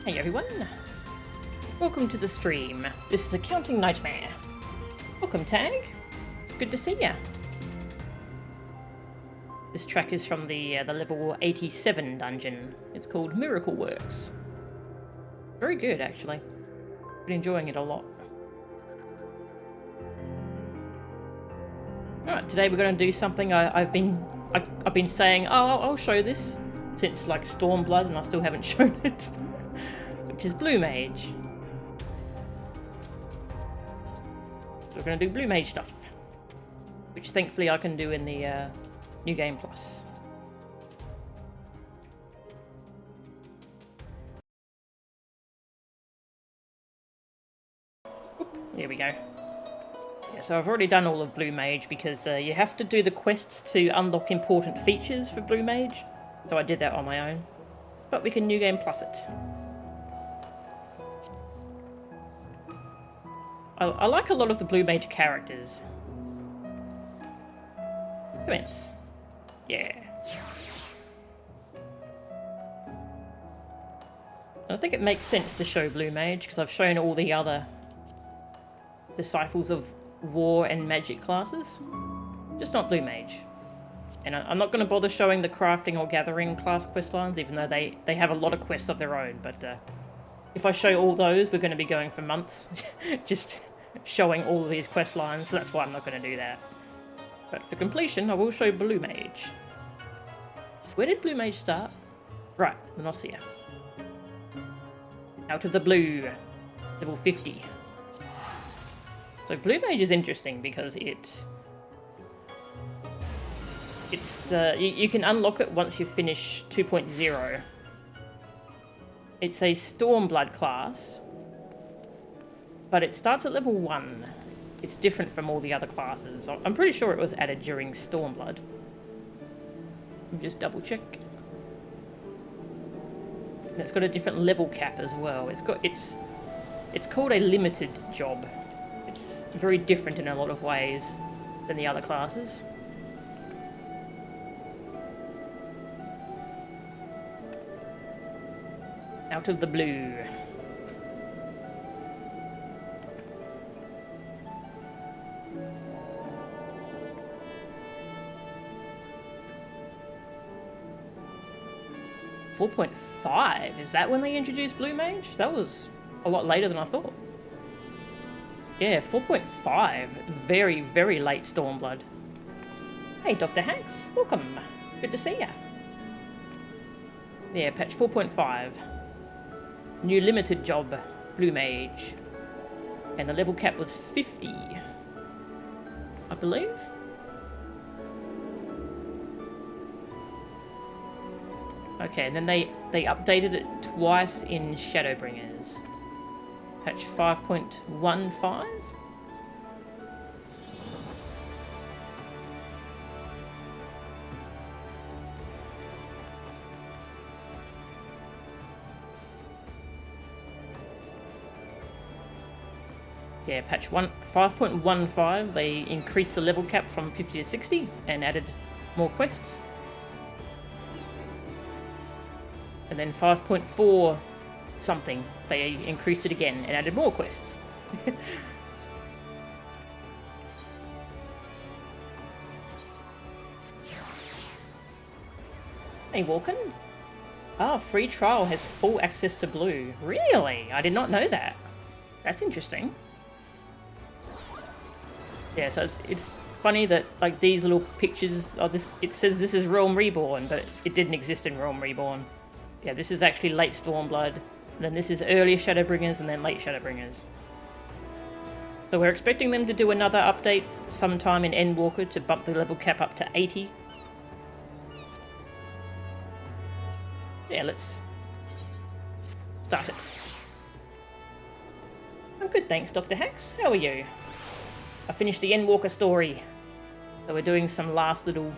Hey everyone, welcome to the stream. This is Accounting Nightmare. Welcome, Tag. Good to see ya. This track is from the level 87 dungeon. It's called Miracle Works. Very good, actually. Been enjoying it a lot. Alright, today we're going to do something I've been saying, oh, I'll show this since like Stormblood, and I still haven't shown it, which is Blue Mage. So we're going to do Blue Mage stuff, which thankfully I can do in the New Game Plus. Oop, there we go. Yeah, so I've already done all of Blue Mage because you have to do the quests to unlock important features for Blue Mage. So I did that on my own. But we can New Game Plus it. I like a lot of the Blue Mage characters. Commence. Yeah. I think it makes sense to show Blue Mage because I've shown all the other Disciples of War and Magic classes. Just not Blue Mage. And I'm not going to bother showing the crafting or gathering class questlines, even though they have a lot of quests of their own. But if I show all those, we're going to be going for months just showing all of these questlines, so that's why I'm not going to do that. But for completion, I will show Blue Mage. Where did Blue Mage start? Right, Monosia. Out of the blue. Level 50. So Blue Mage is interesting because you can unlock it once you finish 2.0. It's a Stormblood class, but it starts at level 1. It's different from all the other classes. I'm pretty sure it was added during Stormblood. Let me just double check. And it's got a different level cap as well. It's called a limited job. It's very different in a lot of ways than the other classes. Out of the blue. .5? Is that when they introduced Blue Mage? That was a lot later than I thought. Yeah, 4.5. Very, very late Stormblood. Hey, Dr. Hanks. Welcome. Good to see ya. Yeah, patch 4.5. New limited job, Blue Mage. And the level cap was 50, I believe. Okay, and then they updated it twice in Shadowbringers. Patch 5.15. Yeah, patch 5.15, they increased the level cap from 50 to 60 and added more quests. And then 5.4 something, they increased it again and added more quests. Hey, Walken. Ah, free trial has full access to blue. Really? I did not know that. That's interesting. Yeah, so it's funny that like these little pictures of this, it says this is Realm Reborn, but it didn't exist in Realm Reborn. Yeah, this is actually late Stormblood, then this is early Shadowbringers, and then late Shadowbringers. So we're expecting them to do another update sometime in Endwalker to bump the level cap up to 80. Yeah, let's start it. I'm good, thanks, Dr. Hax. How are you? I finished the Endwalker story, so we're doing some last little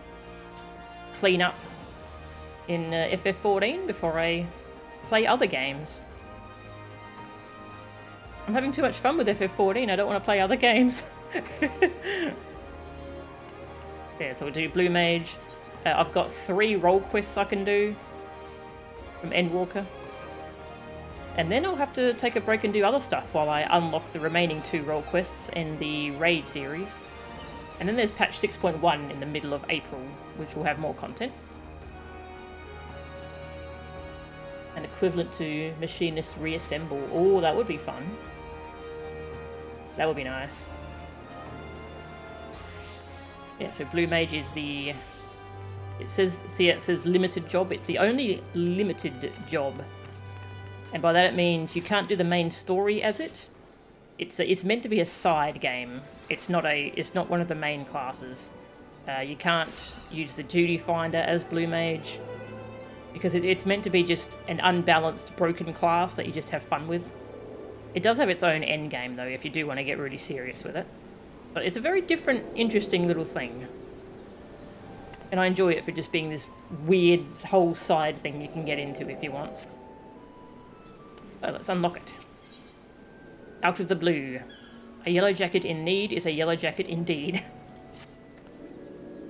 clean-up in FF14 before I play other games. I'm having too much fun with FF14, I don't want to play other games. Yeah, so we'll do Blue Mage. I've got 3 role quests I can do from Endwalker. And then I'll have to take a break and do other stuff while I unlock the remaining 2 role quests in the raid series. And then there's patch 6.1 in the middle of April, which will have more content. An equivalent to Machinist Reassemble. Oh, that would be fun. That would be nice. Yeah, so Blue Mage is the... It says limited job. It's the only limited job. And by that it means you can't do the main story as it. It's meant to be a side game. It's not one of the main classes. You can't use the duty finder as Blue Mage because it's meant to be just an unbalanced, broken class that you just have fun with. It does have its own end game though, if you do want to get really serious with it. But it's a very different, interesting little thing. And I enjoy it for just being this weird whole side thing you can get into if you want. So let's unlock it. Out of the blue. A yellow jacket in need is a yellow jacket indeed.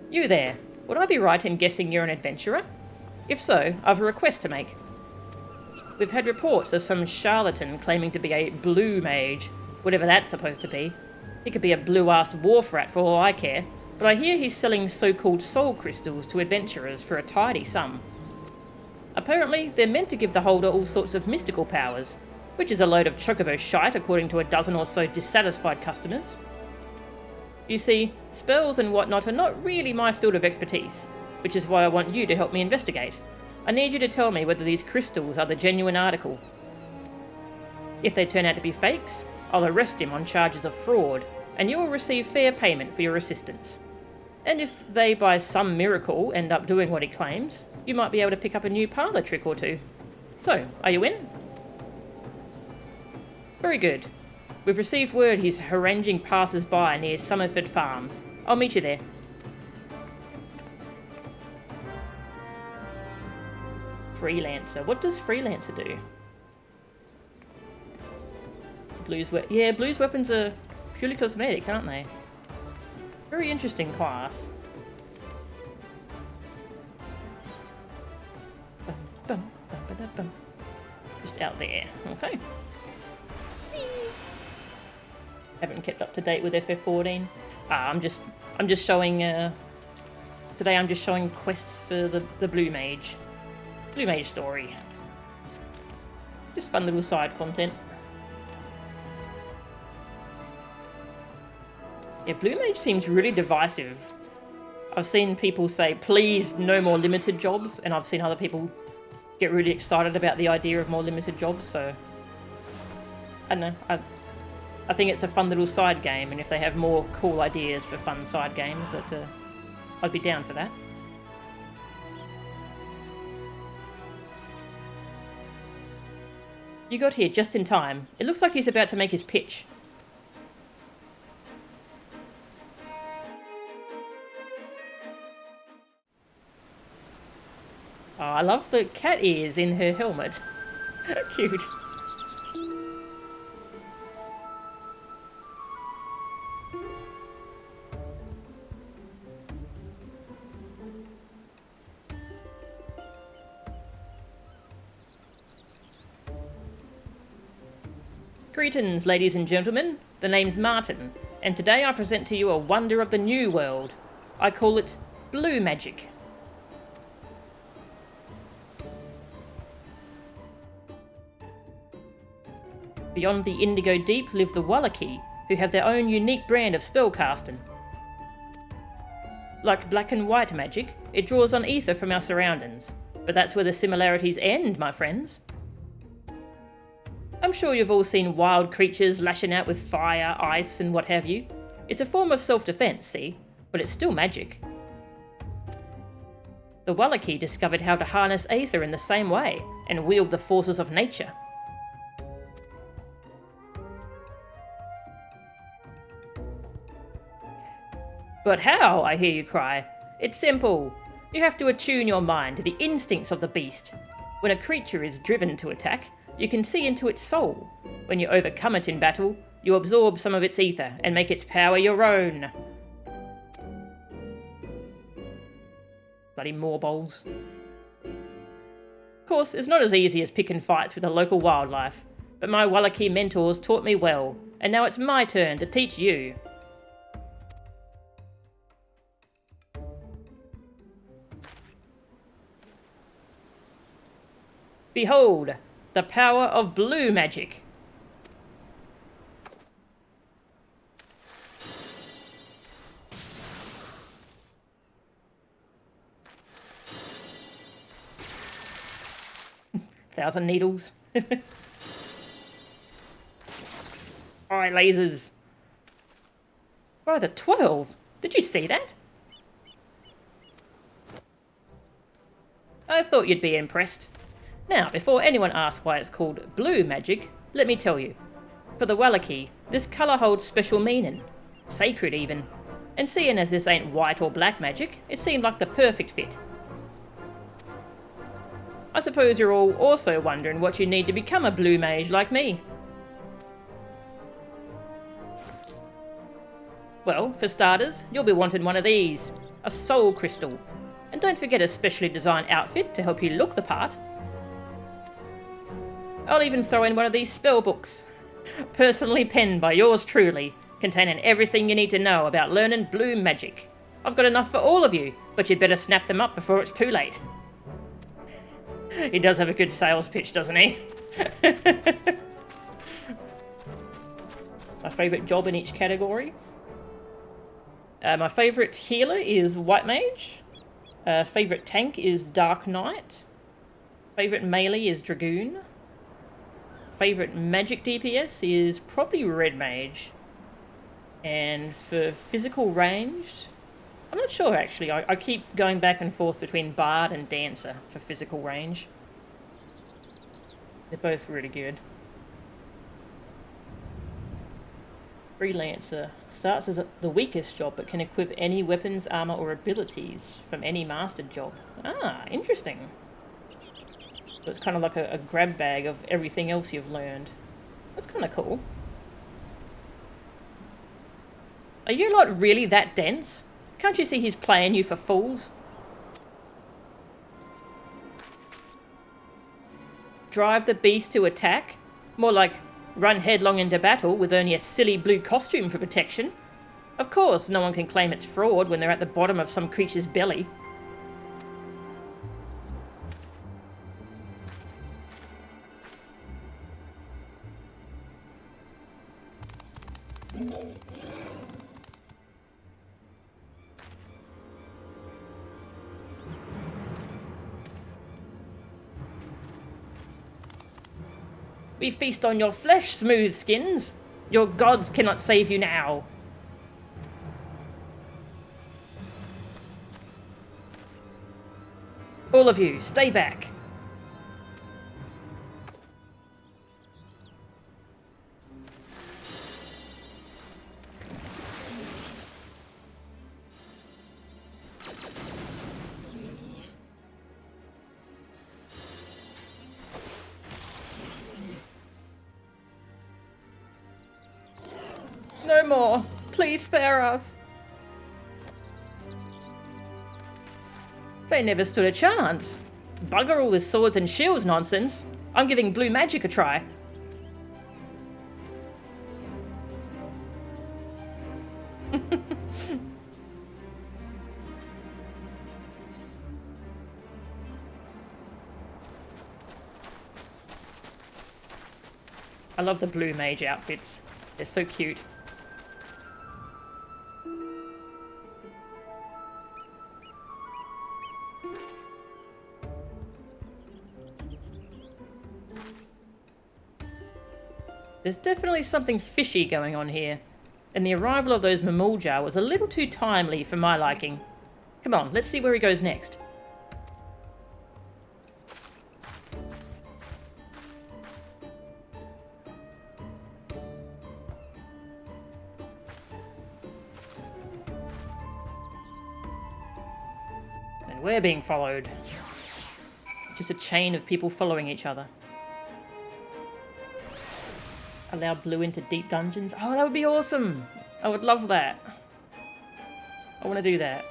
You there. Would I be right in guessing you're an adventurer? If so, I've a request to make. We've had reports of some charlatan claiming to be a Blue Mage, whatever that's supposed to be. He could be a blue-assed wharf rat for all I care, but I hear he's selling so-called soul crystals to adventurers for a tidy sum. Apparently, they're meant to give the holder all sorts of mystical powers, which is a load of chocobo shite according to a dozen or so dissatisfied customers. You see, spells and whatnot are not really my field of expertise, which is why I want you to help me investigate. I need you to tell me whether these crystals are the genuine article. If they turn out to be fakes, I'll arrest him on charges of fraud, and you will receive fair payment for your assistance. And if they, by some miracle, end up doing what he claims, you might be able to pick up a new parlour trick or two. So, are you in? Very good. We've received word he's haranguing passers-by near Summerford Farms. I'll meet you there. Freelancer. What does Freelancer do? Blue's weapons are purely cosmetic, aren't they? Very interesting class. Just out there. Okay. Haven't kept up to date with FF14. I'm just showing. Today I'm just showing quests for the Blue Mage. Blue Mage story. Just fun little side content. Yeah, Blue Mage seems really divisive. I've seen people say, please, no more limited jobs, and I've seen other people get really excited about the idea of more limited jobs, so... I don't know, I think it's a fun little side game, and if they have more cool ideas for fun side games, I'd be down for that. You got here just in time. It looks like he's about to make his pitch. Oh, I love the cat ears in her helmet. Cute. Greetings, ladies and gentlemen. The name's Martin, and today I present to you a wonder of the new world. I call it Blue Magic. Beyond the Indigo Deep live the Wallachie, who have their own unique brand of spellcasting. Like black and white magic, it draws on ether from our surroundings, but that's where the similarities end, my friends. I'm sure you've all seen wild creatures lashing out with fire, ice, and what have you. It's a form of self-defense, see? But it's still magic. The Wallachie discovered how to harness aether in the same way, and wield the forces of nature. But how, I hear you cry? It's simple. You have to attune your mind to the instincts of the beast. When a creature is driven to attack, you can see into its soul. When you overcome it in battle, you absorb some of its ether and make its power your own. Bloody moorballs. Of course, it's not as easy as picking fights with the local wildlife, but my Wallachie mentors taught me well, and now it's my turn to teach you. Behold, the power of blue magic. Thousand needles. Eye lasers. By the 12. Did you see that? I thought you'd be impressed. Now, before anyone asks why it's called blue magic, let me tell you. For the Wallachie, this colour holds special meaning. Sacred, even. And seeing as this ain't white or black magic, it seemed like the perfect fit. I suppose you're all also wondering what you need to become a blue mage like me. Well, for starters, you'll be wanting one of these. A soul crystal. And don't forget a specially designed outfit to help you look the part. I'll even throw in one of these spell books. Personally penned by yours truly, containing everything you need to know about learning blue magic. I've got enough for all of you, but you'd better snap them up before it's too late. He does have a good sales pitch, doesn't he? My favourite job in each category. My favourite healer is White Mage. Favourite tank is Dark Knight. Favourite melee is Dragoon. Favourite magic DPS is probably Red Mage. And for physical ranged, I'm not sure actually. I keep going back and forth between Bard and Dancer for physical range. They're both really good. Freelancer starts as the weakest job but can equip any weapons, armor or abilities from any mastered job. Ah, interesting. So it's kind of like a grab bag of everything else you've learned. That's kind of cool. Are you lot really that dense? Can't you see he's playing you for fools? Drive the beast to attack? More like run headlong into battle with only a silly blue costume for protection. Of course, no one can claim it's fraud when they're at the bottom of some creature's belly. We feast on your flesh, smooth skins. Your gods cannot save you now. All of you, stay back. No more. Please spare us. They never stood a chance. Bugger all this swords and shields nonsense. I'm giving blue magic a try. I love the blue mage outfits. They're so cute. There's definitely something fishy going on here, and the arrival of those Mamulja was a little too timely for my liking. Come on, let's see where he goes next. And we're being followed. Just a chain of people following each other. Allow blue into deep dungeons. Oh, that would be awesome. I would love that. I want to do that.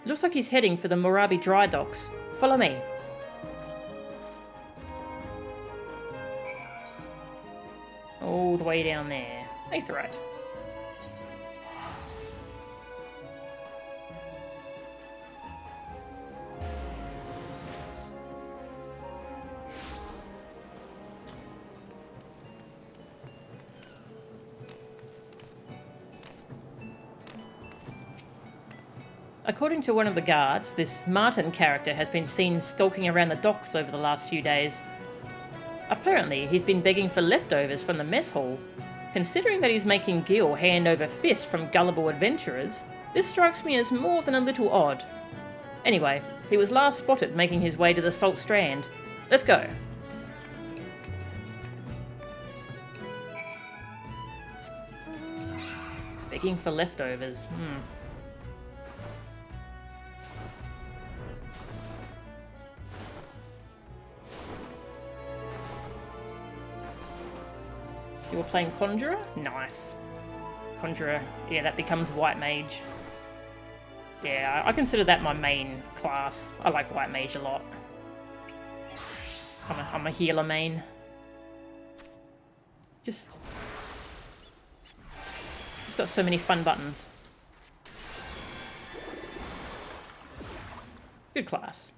Looks like he's heading for the Morabi dry docks. Follow me. All the way down there. Aetheryte. According to one of the guards, this Martin character has been seen skulking around the docks over the last few days. Apparently, he's been begging for leftovers from the mess hall. Considering that he's making Gil hand over fist from gullible adventurers, this strikes me as more than a little odd. Anyway, he was last spotted making his way to the Salt Strand. Let's go. Begging for leftovers. You were playing Conjurer? Nice. Conjurer, yeah, that becomes White Mage. Yeah, I consider that my main class. I like White Mage a lot. I'm a healer main. It's got so many fun buttons. Good class.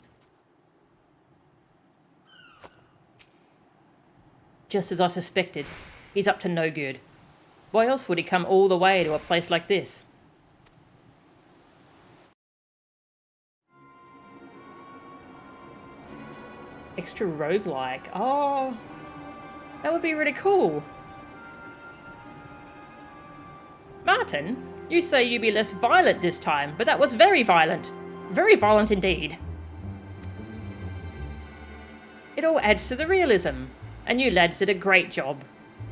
Just as I suspected. He's up to no good. Why else would he come all the way to a place like this? Extra roguelike. Oh, that would be really cool. Martin, you say you be less violent this time, but that was very violent. Very violent indeed. It all adds to the realism, and you lads did a great job.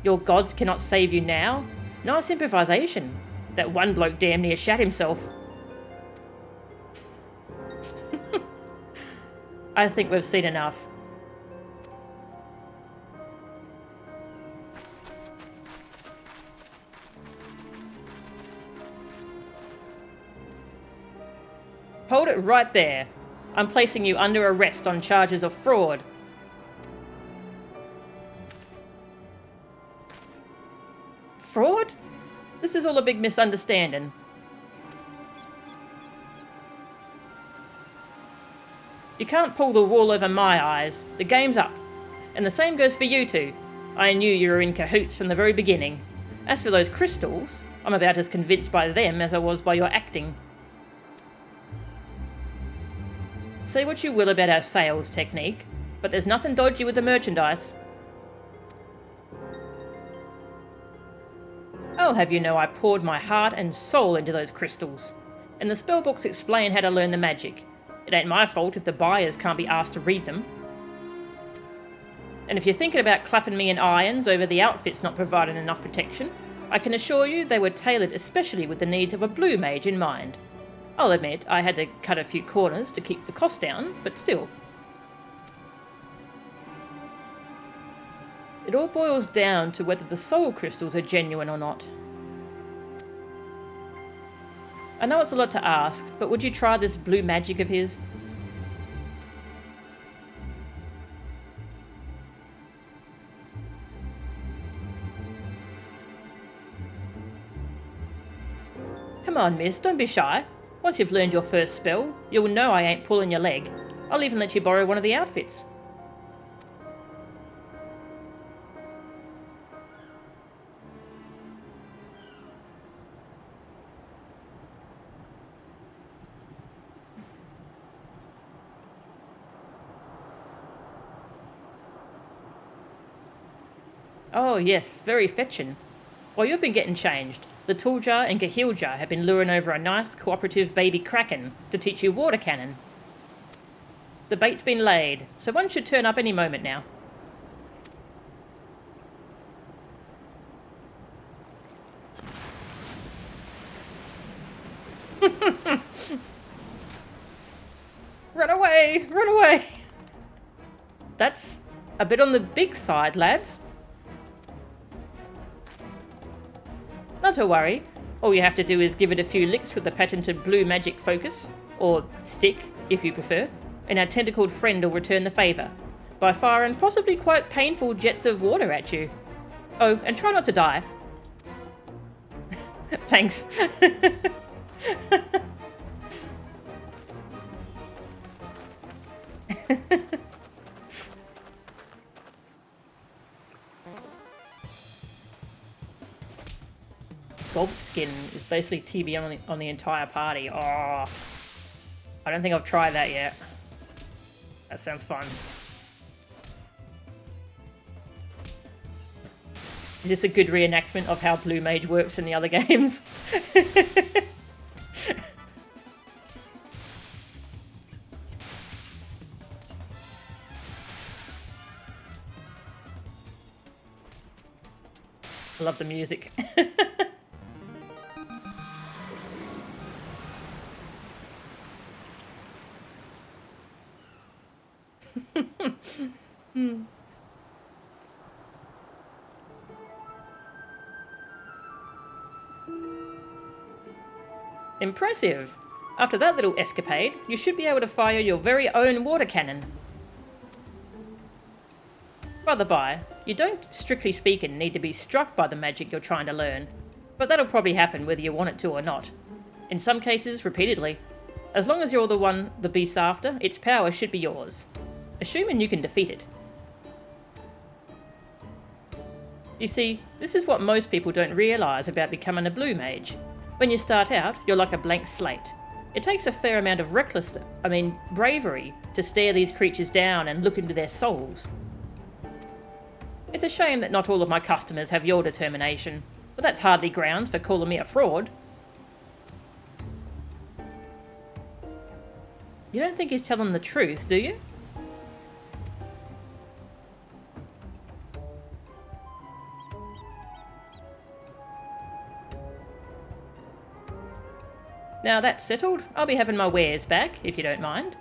Your gods cannot save you now. Nice improvisation. That one bloke damn near shat himself. I think we've seen enough. Hold it right there. I'm placing you under arrest on charges of fraud. Fraud? This is all a big misunderstanding. You can't pull the wool over my eyes. The game's up. And the same goes for you two. I knew you were in cahoots from the very beginning. As for those crystals, I'm about as convinced by them as I was by your acting. Say what you will about our sales technique, but there's nothing dodgy with the merchandise. I'll have you know I poured my heart and soul into those crystals. And the spellbooks explain how to learn the magic. It ain't my fault if the buyers can't be asked to read them. And if you're thinking about clapping me in irons over the outfits not providing enough protection, I can assure you they were tailored especially with the needs of a Blue Mage in mind. I'll admit I had to cut a few corners to keep the cost down, but still. It all boils down to whether the soul crystals are genuine or not. I know it's a lot to ask, but would you try this blue magic of his? Come on, miss, don't be shy. Once you've learned your first spell, you'll know I ain't pulling your leg. I'll even let you borrow one of the outfits. Oh yes, very fetching. While you've been getting changed, the Tooljar and Gahiljar have been luring over a nice cooperative baby kraken to teach you water cannon. The bait's been laid, so one should turn up any moment now. Run away! Run away! That's a bit on the big side, lads. Not to worry. All you have to do is give it a few licks with the patented blue magic focus. or stick if you prefer, and our tentacled friend will return the favour, by fire and possibly quite painful jets of water at you. Oh, and try not to die. Thanks. Gold skin is basically TB on the entire party. Oh, I don't think I've tried that yet. That sounds fun. Is this a good reenactment of how Blue Mage works in the other games? I love the music. Impressive! After that little escapade, you should be able to fire your very own water cannon. By the by, you don't, strictly speaking, need to be struck by the magic you're trying to learn, but that'll probably happen whether you want it to or not. In some cases, repeatedly. As long as you're the one the beast's after, its power should be yours, assuming you can defeat it. You see, this is what most people don't realise about becoming a Blue Mage. When you start out, you're like a blank slate. It takes a fair amount of bravery to stare these creatures down and look into their souls. It's a shame that not all of my customers have your determination, but that's hardly grounds for calling me a fraud. You don't think he's telling the truth, do you? Now that's settled, I'll be having my wares back, if you don't mind.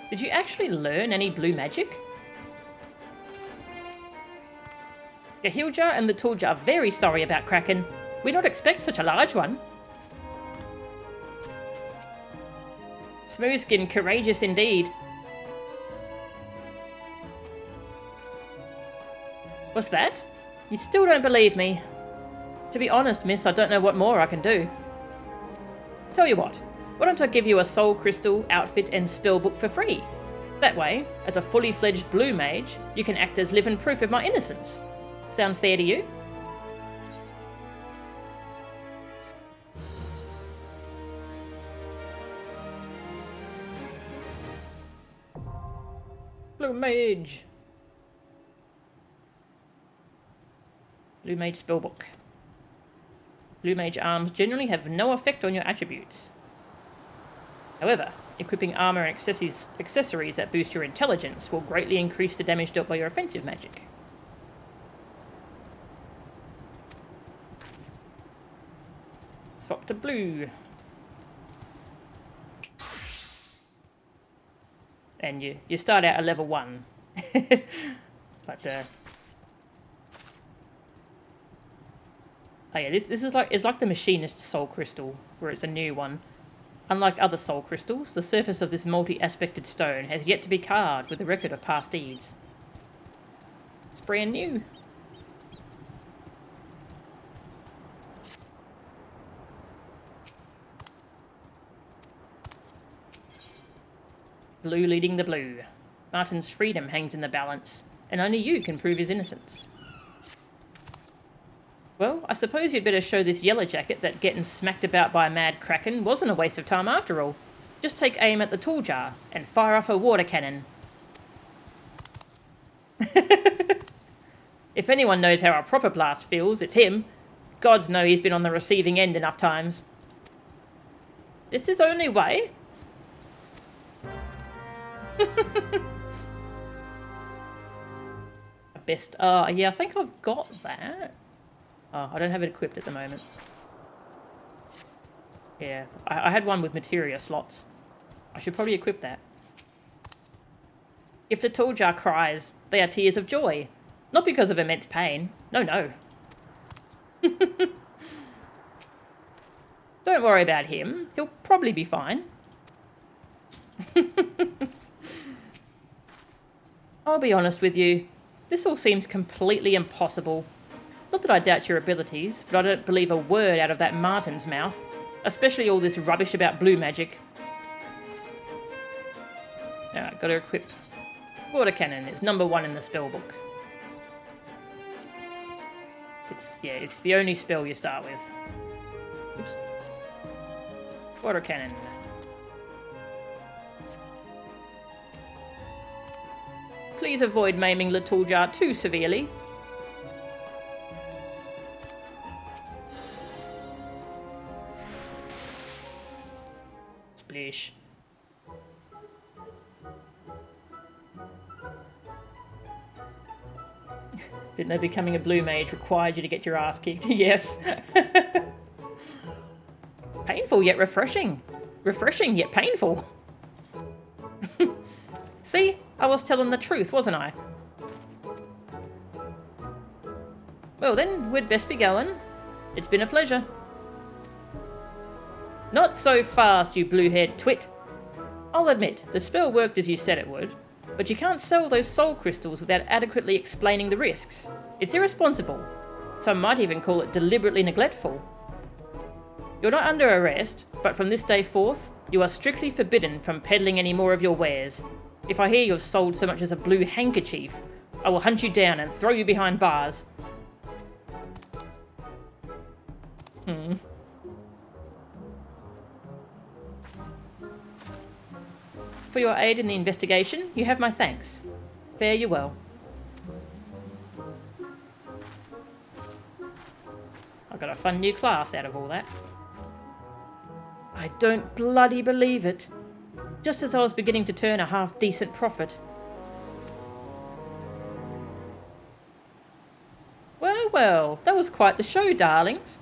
Did you actually learn any blue magic? The heal jar and the tool jar are very sorry about Kraken. We don't expect such a large one. Smooth skin, courageous indeed. What's that? You still don't believe me. To be honest, miss, I don't know what more I can do. Tell you what, why don't I give you a soul crystal, outfit and spell book for free? That way, as a fully fledged Blue Mage, you can act as living proof of my innocence. Sound fair to you? Blue Mage. Blue Mage spellbook. Blue Mage arms generally have no effect on your attributes. However, equipping armor and accessories that boost your intelligence will greatly increase the damage dealt by your offensive magic. Swap to blue. And you start out at level 1. But oh yeah, this is like the Machinist Soul Crystal, where it's a new one. Unlike other soul crystals, the surface of this multi-aspected stone has yet to be carved with a record of past deeds. It's brand new. Blue leading the blue. Martin's freedom hangs in the balance, and only you can prove his innocence. Well, I suppose you'd better show this yellow jacket that getting smacked about by a mad kraken wasn't a waste of time after all. Just take aim at the tool jar and fire off a water cannon. If anyone knows how a proper blast feels, it's him. Gods know he's been on the receiving end enough times. This is only way. Best. Yeah, I think I've got that. Oh, I don't have it equipped at the moment. Yeah, I had one with materia slots. I should probably equip that. If the tool jar cries, they are tears of joy. Not because of immense pain. No, no. Don't worry about him. He'll probably be fine. I'll be honest with you. This all seems completely impossible. Not that I doubt your abilities, but I don't believe a word out of that Martin's mouth. Especially all this rubbish about blue magic. Alright, gotta equip water cannon. It's number 1 in the spell book. It's the only spell you start with. Oops. Water cannon. Please avoid maiming the tool jar too severely. Splish. Didn't know becoming a blue mage required you to get your ass kicked? Yes. Painful yet refreshing. Refreshing yet painful. See? I was telling the truth, wasn't I? Well then, we'd best be going. It's been a pleasure. Not so fast, you blue-haired twit. I'll admit, the spell worked as you said it would, but you can't sell those soul crystals without adequately explaining the risks. It's irresponsible. Some might even call it deliberately neglectful. You're not under arrest, but from this day forth, you are strictly forbidden from peddling any more of your wares. If I hear you have sold so much as a blue handkerchief, I will hunt you down and throw you behind bars. For your aid in the investigation, you have my thanks. Fare you well. I got a fun new class out of all that. I don't bloody believe it. Just as I was beginning to turn a half-decent profit. Well, well, that was quite the show, darlings.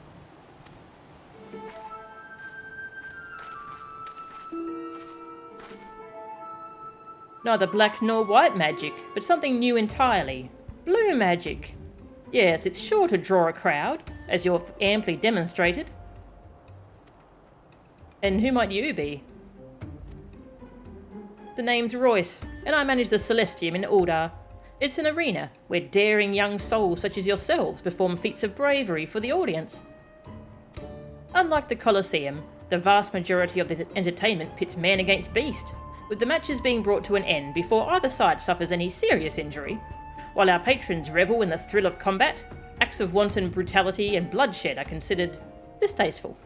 Neither black nor white magic, but something new entirely. Blue magic. Yes, it's sure to draw a crowd, as you've amply demonstrated. And who might you be? The name's Royce, and I manage the Celestium in Aldar. It's an arena where daring young souls such as yourselves perform feats of bravery for the audience. Unlike the Colosseum, the vast majority of the entertainment pits man against beast, with the matches being brought to an end before either side suffers any serious injury. While our patrons revel in the thrill of combat, acts of wanton brutality and bloodshed are considered distasteful.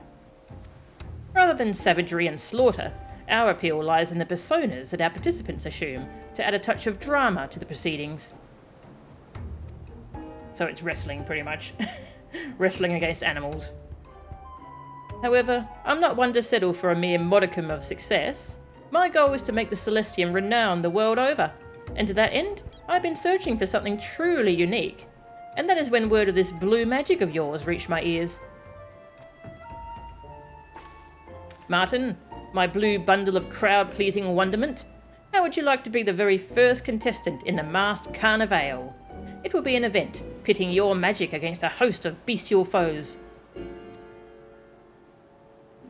Rather than savagery and slaughter, our appeal lies in the personas that our participants assume to add a touch of drama to the proceedings. So it's wrestling, pretty much. Wrestling against animals. However, I'm not one to settle for a mere modicum of success. My goal is to make the Celestium renowned the world over, and to that end, I've been searching for something truly unique, and that is when word of this blue magic of yours reached my ears. Martin, my blue bundle of crowd-pleasing wonderment, how would you like to be the very first contestant in the masked carnival? It will be an event, pitting your magic against a host of bestial foes.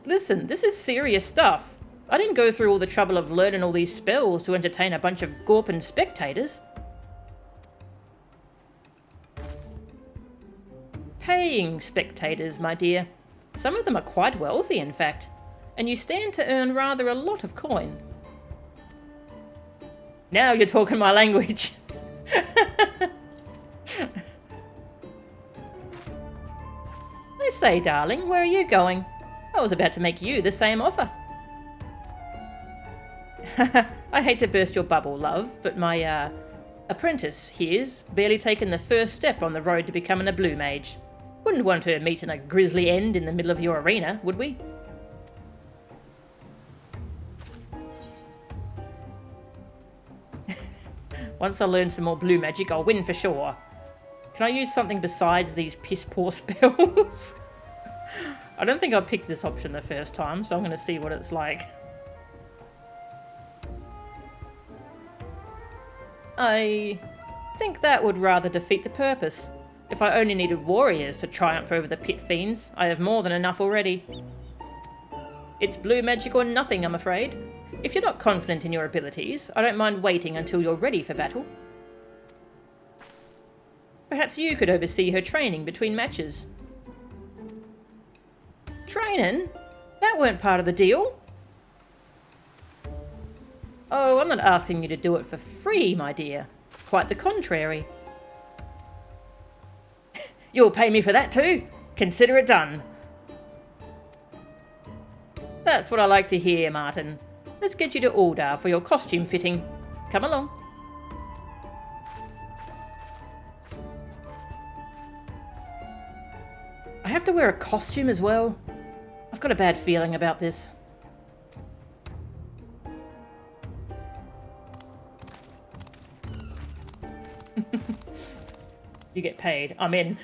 Listen, this is serious stuff. I didn't go through all the trouble of learning all these spells to entertain a bunch of gorpin spectators. Paying spectators, my dear. Some of them are quite wealthy, in fact, and you stand to earn rather a lot of coin. Now you're talking my language. I say, darling, where are you going? I was about to make you the same offer. I hate to burst your bubble, love, but my, apprentice here's barely taken the first step on the road to becoming a blue mage. Wouldn't want her meeting a grisly end in the middle of your arena, would we? Once I learn some more blue magic, I'll win for sure. Can I use something besides these piss-poor spells? I don't think I picked this option the first time, so I'm going to see what it's like. I think that would rather defeat the purpose. If I only needed warriors to triumph over the pit fiends, I have more than enough already. It's blue magic or nothing, I'm afraid. If you're not confident in your abilities, I don't mind waiting until you're ready for battle. Perhaps you could oversee her training between matches. Training? That weren't part of the deal. Oh, I'm not asking you to do it for free, my dear. Quite the contrary. You'll pay me for that too. Consider it done. That's what I like to hear, Martin. Let's get you to Aldar for your costume fitting. Come along. I have to wear a costume as well. I've got a bad feeling about this. You get paid. I'm in.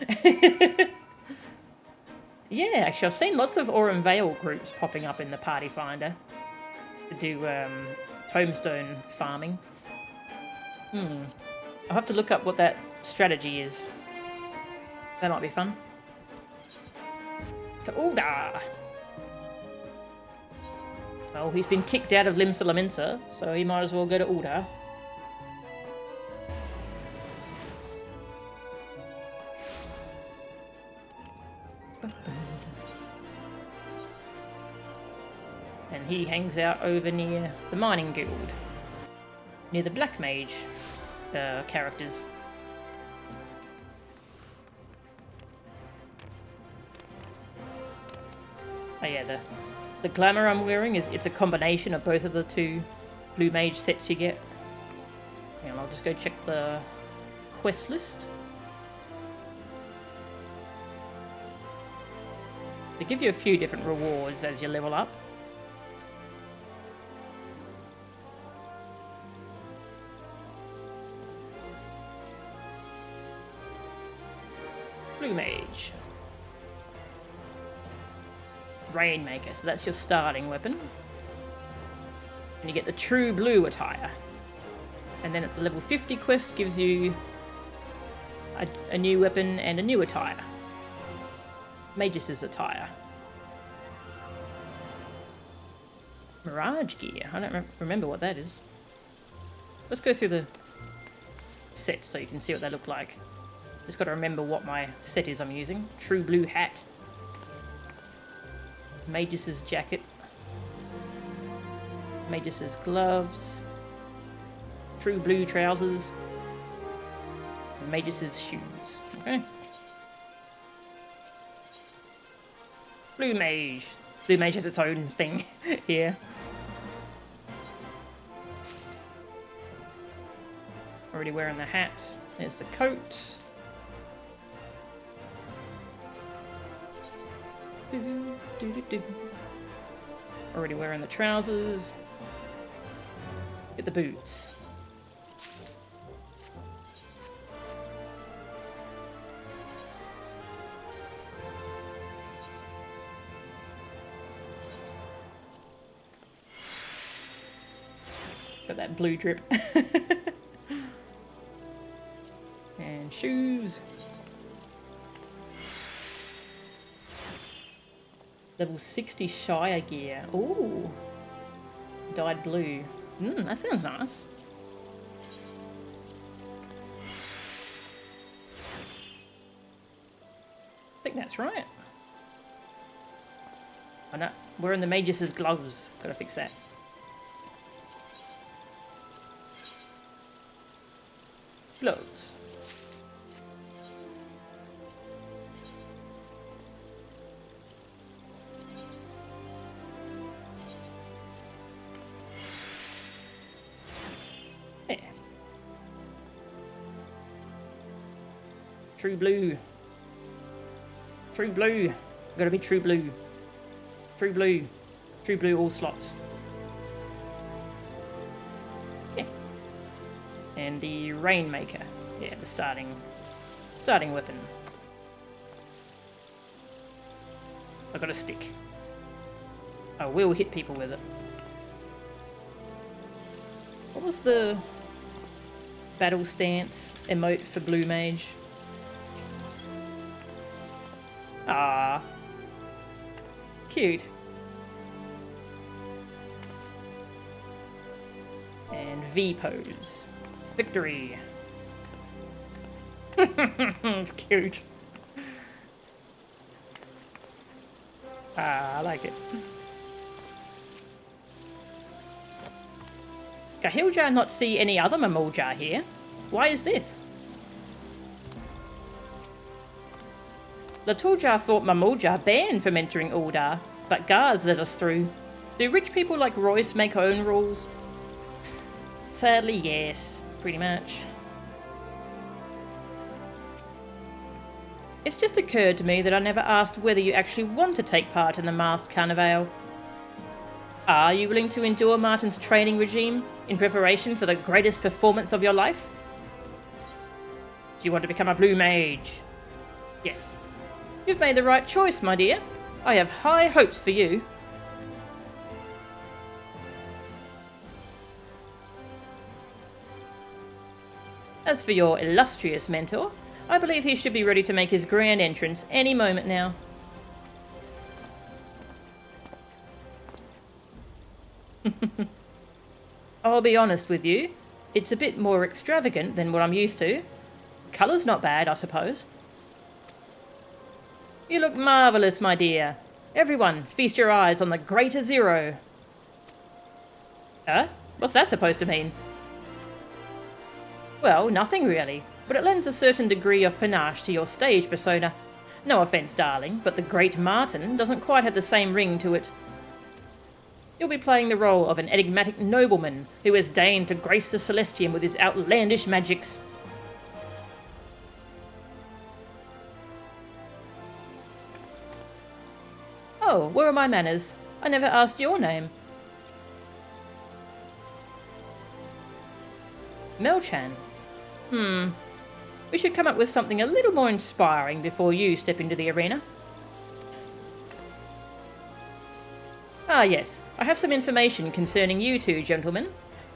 Yeah, actually, I've seen lots of Aurum Vale groups popping up in the Party Finder to do tombstone farming. I'll have to look up what that strategy is. That might be fun. To Ulda! Well, he's been kicked out of Limsa Lominsa, so he might as well go to Ulda. And he hangs out over near the Mining Guild. Near the Black Mage characters. Oh yeah, the glamour I'm wearing it's a combination of both of the two Blue Mage sets you get. And I'll just go check the quest list. They give you a few different rewards as you level up. Blue Mage. Rainmaker, so that's your starting weapon. And you get the true blue attire. And then at the level 50 quest gives you a new weapon and a new attire. Magus' attire. Mirage gear. I don't remember what that is. Let's go through the sets so you can see what they look like. Just got to remember what my set is I'm using. True blue hat. Magus' jacket. Magus' gloves. True blue trousers. And Magus' shoes. Okay. Blue Mage. Blue Mage has its own thing here. Already wearing the hat. There's the coat. Already wearing the trousers. Get the boots. Got that blue drip. And shoes. Level 60 Shire gear. Ooh. Dyed blue. That sounds nice. I think that's right. Oh no, wearing the Magus' gloves. Gotta fix that. Gloves. Yeah. True blue. True blue. Gotta be true blue. True blue. True blue all slots. Yeah. And the Rainmaker. Yeah, the starting weapon. I got a stick. I will hit people with it. What was the battle stance emote for Blue Mage? Ah. Cute. And V pose. Victory. It's cute. Ah, I like it. Gahiljar not see any other Mamuljar here? Why is this? Latuljar thought Mamuljar banned from entering Uldar, but guards let us through. Do rich people like Royce make own rules? Sadly, yes, pretty much. It's just occurred to me that I never asked whether you actually want to take part in the masked carnival. Are you willing to endure Martin's training regime in preparation for the greatest performance of your life? Do you want to become a Blue Mage? Yes. You've made the right choice, my dear. I have high hopes for you. As for your illustrious mentor, I believe he should be ready to make his grand entrance any moment now. I'll be honest with you, it's a bit more extravagant than what I'm used to. Colour's not bad, I suppose. You look marvellous, my dear. Everyone, feast your eyes on the Greater Zero. Huh? What's that supposed to mean? Well, nothing really, but it lends a certain degree of panache to your stage persona. No offence, darling, but the Great Martin doesn't quite have the same ring to it. You'll be playing the role of an enigmatic nobleman who has deigned to grace the Celestium with his outlandish magics. Oh, where are my manners? I never asked your name. Melchan. We should come up with something a little more inspiring before you step into the arena. Ah yes, I have some information concerning you two, gentlemen.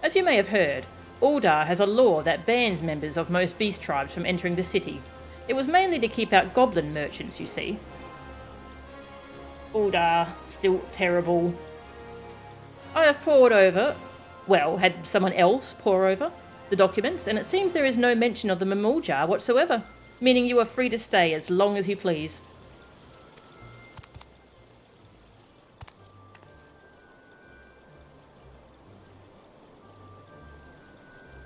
As you may have heard, Uldar has a law that bans members of most beast tribes from entering the city. It was mainly to keep out goblin merchants, you see. Uldar, still terrible. I have pored over, well, had someone else pore over, the documents, and it seems there is no mention of the Mamuljar whatsoever, meaning you are free to stay as long as you please.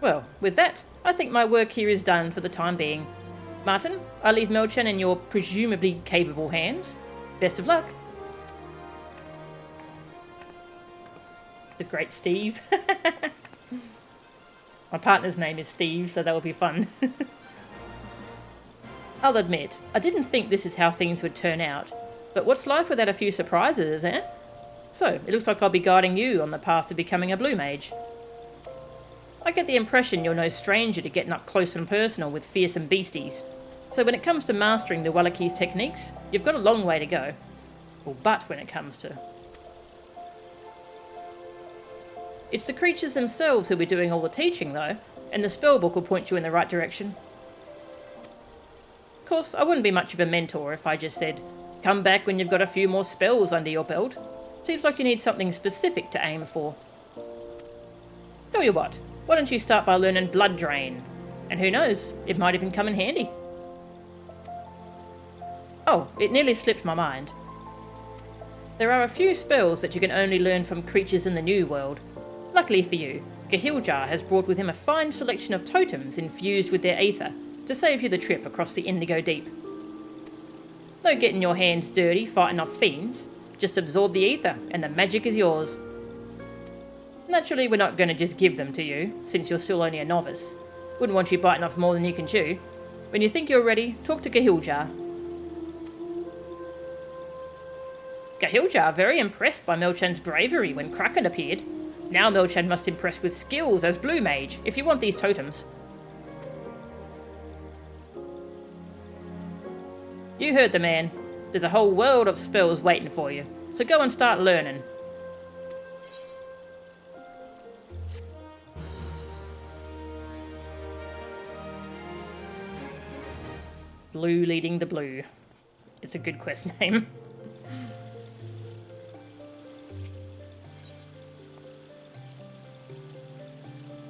Well, with that, I think my work here is done for the time being. Martin, I leave Melchan in your presumably capable hands. Best of luck. The great Steve. My partner's name is Steve, so that will be fun. I'll admit, I didn't think this is how things would turn out. But what's life without a few surprises, eh? So, it looks like I'll be guiding you on the path to becoming a Blue Mage. I get the impression you're no stranger to getting up close and personal with fearsome beasties. So when it comes to mastering the Wallachi's techniques, you've got a long way to go. Well, but when it comes to... It's the creatures themselves who'll be doing all the teaching, though, and the spellbook will point you in the right direction. Of course, I wouldn't be much of a mentor if I just said, come back when you've got a few more spells under your belt. Seems like you need something specific to aim for. Tell you what, why don't you start by learning Blood Drain? And who knows, it might even come in handy. Oh, it nearly slipped my mind. There are a few spells that you can only learn from creatures in the New World. Luckily for you, Gahiljar has brought with him a fine selection of totems infused with their ether to save you the trip across the Indigo Deep. No getting your hands dirty fighting off fiends, just absorb the ether and the magic is yours. Naturally, we're not going to just give them to you, since you're still only a novice. Wouldn't want you biting off more than you can chew. When you think you're ready, talk to Gahiljar. Gahiljar very impressed by Melchan's bravery when Kraken appeared. Now Melchan must impress with skills as Blue Mage, if you want these totems. You heard the man. There's a whole world of spells waiting for you, so go and start learning. Blue leading the blue. It's a good quest name.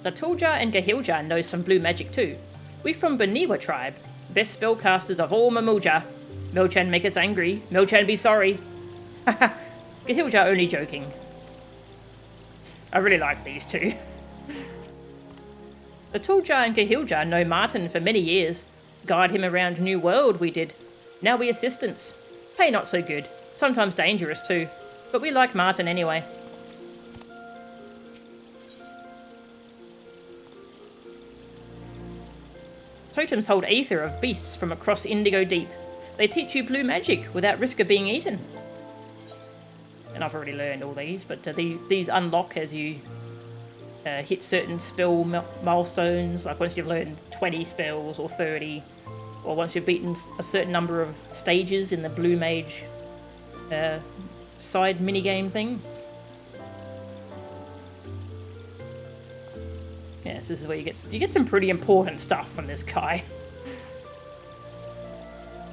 The Tuljar and Gahiljar know some blue magic too. We from Baniwa tribe, best spellcasters of all Mamulja. Melchan make us angry, Melchan be sorry. Haha, Gahiljar only joking. I really like these two. The Tuljar and Gahiljar know Martin for many years. Guide him around New World we did. Now we assistants. Pay not so good, sometimes dangerous too. But we like Martin anyway. Totems hold ether of beasts from across Indigo Deep. They teach you blue magic without risk of being eaten. And I've already learned all these, but these unlock as you hit certain spell milestones, like once you've learned 20 spells or 30, or once you've beaten a certain number of stages in the Blue Mage side minigame thing. Yes, this is where you get some pretty important stuff from this guy.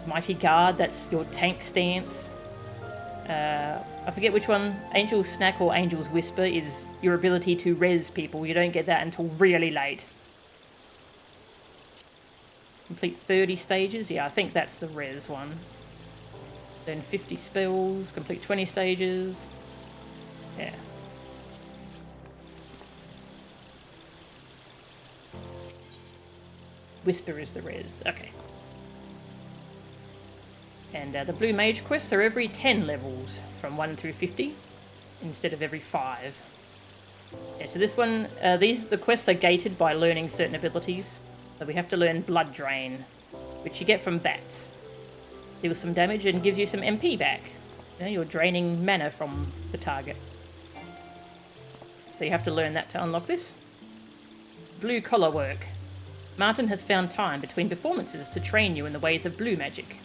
Mighty Guard, that's your tank stance. I forget which one, Angel's Snack or Angel's Whisper, is your ability to res people. You don't get that until really late. Complete 30 stages, yeah, I think that's the res one. Then 50 spells, complete 20 stages. Yeah. Whisper is the res, okay. And the Blue Mage quests are every 10 levels, from 1 through 50, instead of every 5. Yeah, so this one, the quests are gated by learning certain abilities. So we have to learn Blood Drain, which you get from bats. Deals some damage and gives you some MP back. You know, you're draining mana from the target. So you have to learn that to unlock this. Blue Collar Work. Martin has found time between performances to train you in the ways of blue magic.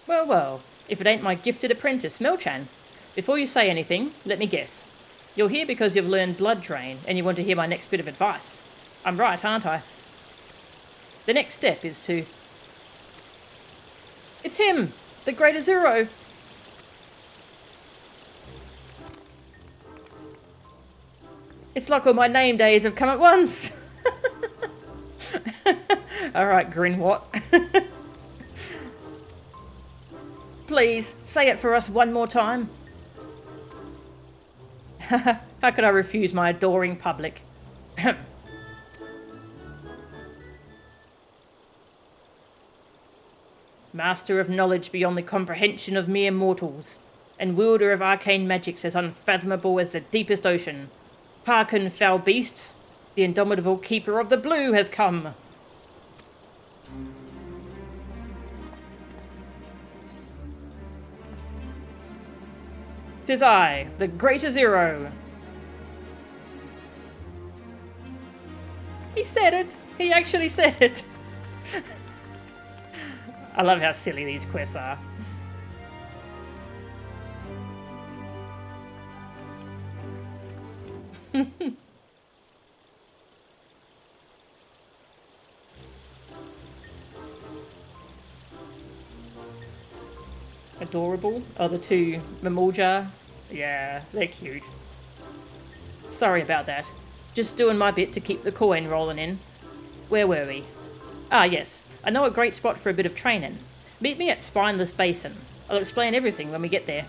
Well, well, if it ain't my gifted apprentice, Melchan. Before you say anything, let me guess. You're here because you've learned Blood Drain and you want to hear my next bit of advice. I'm right, aren't I? The next step is to... It's him! The Great Azuro! It's like all my name days have come at once! Alright, Grinwat. Please, say it for us one more time. How could I refuse my adoring public? Master of knowledge beyond the comprehension of mere mortals, and wielder of arcane magics as unfathomable as the deepest ocean. Hearken, foul beasts, the indomitable keeper of the blue has come. "'Tis I, the Great Azuro." He said it! He actually said it! I love how silly these quests are. Adorable. Oh, the two Mamulja. Yeah, they're cute. Sorry about that. Just doing my bit to keep the coin rolling in. Where were we? Ah, yes. I know a great spot for a bit of training. Meet me at Spineless Basin. I'll explain everything when we get there.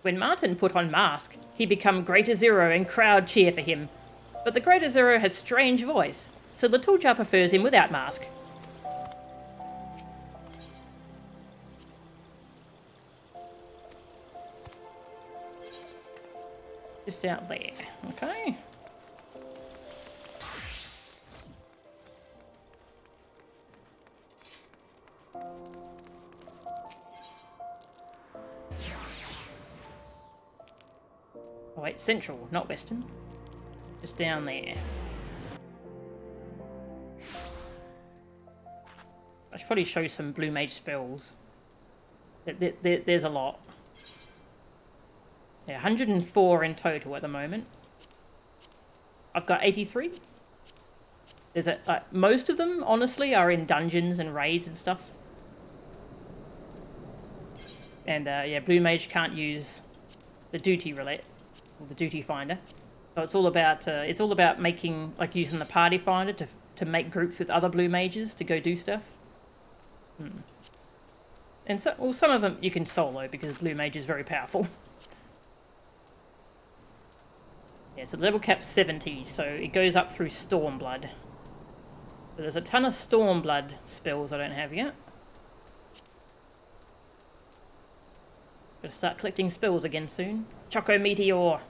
When Martin put on mask, he become Great Azuro and crowd cheer for him. But the Great Azuro has strange voice, so the Tuljar prefers him without mask. Just out there, okay. wait, central, not western. Just down there. I should probably show some Blue Mage spells. There's a lot. Yeah, 104 in total at the moment. I've got 83. There's most of them, honestly, are in dungeons and raids and stuff. And yeah, Blue Mage can't use the duty roulette or the duty finder. So it's all about making, like, using the party finder to make groups with other Blue Mages to go do stuff. And so, well, some of them you can solo because Blue Mage is very powerful. Yeah, so the level cap's 70, so it goes up through Stormblood. But there's a ton of Stormblood spells I don't have yet. Gotta start collecting spells again soon. Choco Meteor!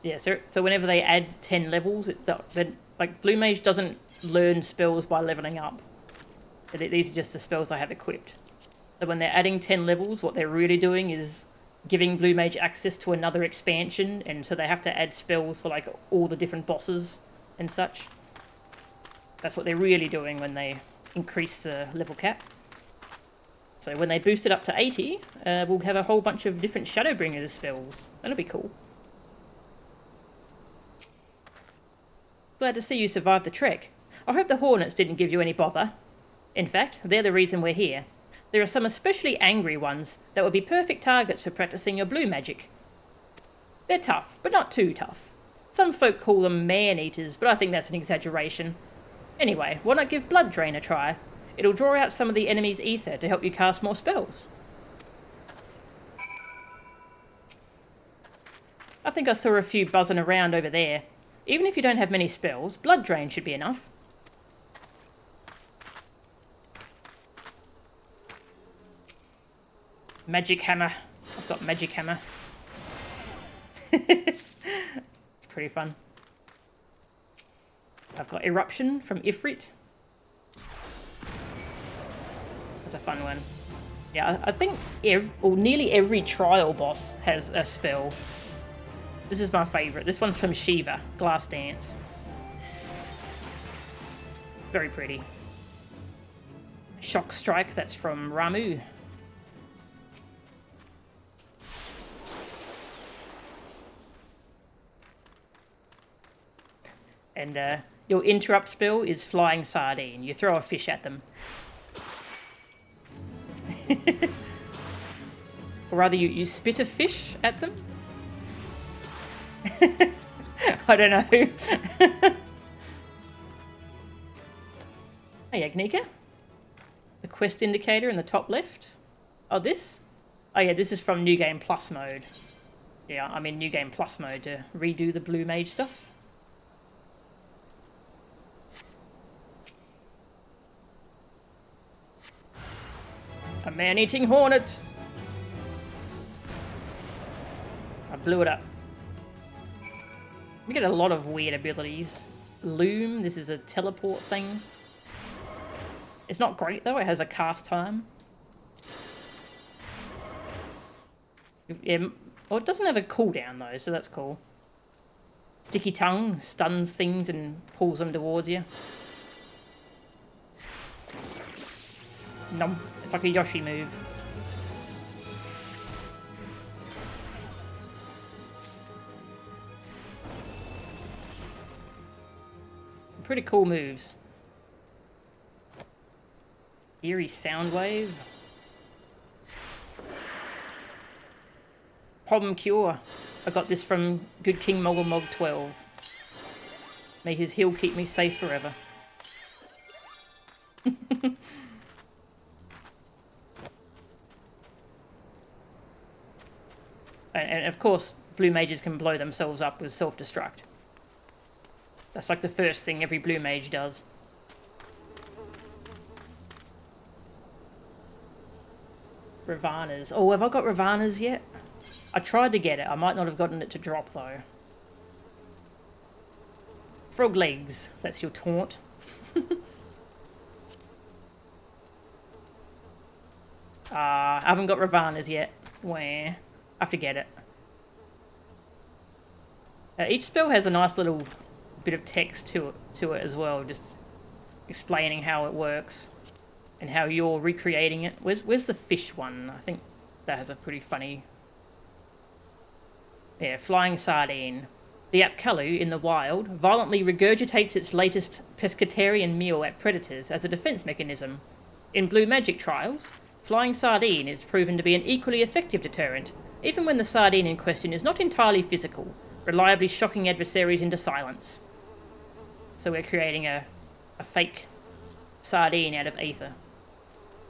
Yeah, so whenever they add 10 levels, like, Blue Mage doesn't learn spells by leveling up. These are just the spells I have equipped. So when they're adding 10 levels, what they're really doing is giving Blue Mage access to another expansion, and so they have to add spells for, like, all the different bosses and such. That's what they're really doing when they increase the level cap. So when they boost it up to 80, we'll have a whole bunch of different Shadowbringers spells. That'll be cool. Glad to see you survived the trek. I hope the Hornets didn't give you any bother. In fact, they're the reason we're here. There are some especially angry ones that would be perfect targets for practicing your blue magic. They're tough, but not too tough. Some folk call them man-eaters, but I think that's an exaggeration. Anyway, why not give Blood Drain a try? It'll draw out some of the enemy's ether to help you cast more spells. I think I saw a few buzzing around over there. Even if you don't have many spells, Blood Drain should be enough. Magic Hammer. I've got Magic Hammer. It's pretty fun. I've got Eruption from Ifrit. That's a fun one. Yeah, I think nearly every trial boss has a spell. This is my favourite. This one's from Shiva, Glass Dance. Very pretty. Shock Strike, that's from Ramu. And your interrupt spell is Flying Sardine. You throw a fish at them. Or rather, you spit a fish at them? I don't know. Hey, Agnika. The quest indicator in the top left. Oh, this? Oh yeah, this is from New Game Plus mode. Yeah, I'm in New Game Plus mode to redo the Blue Mage stuff. A man-eating hornet! I blew it up. We get a lot of weird abilities. Loom, this is a teleport thing. It's not great though, it has a cast time. Yeah, well, it doesn't have a cooldown though, so that's cool. Sticky Tongue stuns things and pulls them towards you. Nom. It's like a Yoshi move. Pretty cool moves. Eerie Soundwave. Problem Cure. I got this from Good King Mogulmog 12. May his heal keep me safe forever. And of course, Blue Mages can blow themselves up with self-destruct. That's like the first thing every Blue Mage does. Ravana's. Oh, have I got Ravana's yet? I tried to get it. I might not have gotten it to drop, though. Frog Legs. That's your taunt. I haven't got Ravana's yet. Where? I have to get it. Each spell has a nice little bit of text to it as well, just explaining how it works and how you're recreating it. Where's the fish one? I think that has a pretty funny... Yeah, flying sardine. The apkallu in the wild violently regurgitates its latest pescatarian meal at predators as a defense mechanism. In Blue Magic trials, flying sardine is proven to be an equally effective deterrent, even when the sardine in question is not entirely physical, reliably shocking adversaries into silence. So we're creating a fake sardine out of ether.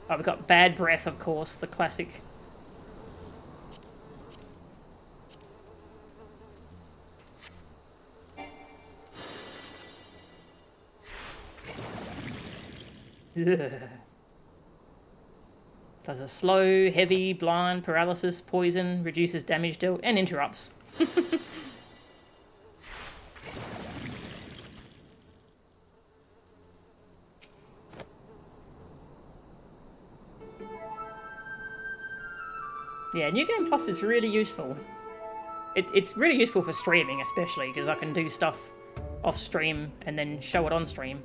Oh, we've got bad breath, of course, the classic. Ugh. Does a slow, heavy, blind, paralysis, poison, reduces damage dealt, and interrupts. Yeah, New Game Plus is really useful. It's really useful for streaming, especially, because I can do stuff off stream and then show it on stream.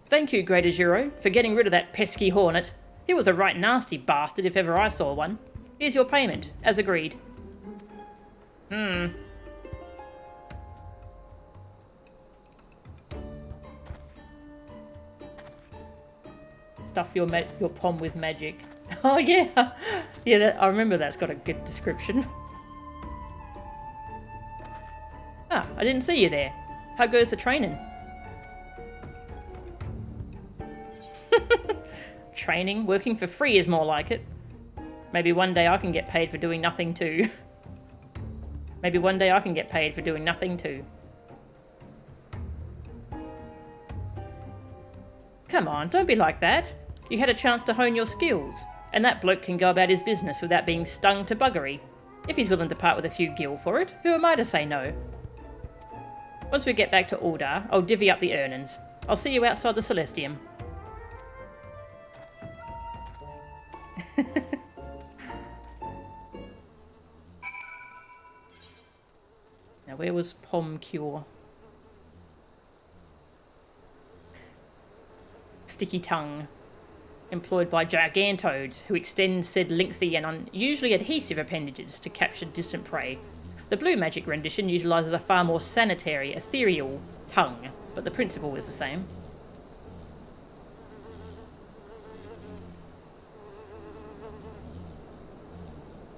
Thank you, Greater Zero, for getting rid of that pesky hornet. He was a right nasty bastard if ever I saw one. Here's your payment, as agreed. Stuff your pom with magic. Oh yeah, yeah. I remember that's got a good description. Ah, I didn't see you there. How goes the training? Training, working for free is more like it. Maybe one day I can get paid for doing nothing too. Maybe one day I can get paid for doing nothing too. Come on, don't be like that. You had a chance to hone your skills, and that bloke can go about his business without being stung to buggery. If he's willing to part with a few gil for it, who am I to say no? Once we get back to Uldar, I'll divvy up the earnings. I'll see you outside the Celestium. Now, where was Pom Cure? Sticky tongue. Employed by gigantoads, who extend said lengthy and unusually adhesive appendages to capture distant prey. The Blue Magic rendition utilises a far more sanitary, ethereal tongue, but the principle is the same.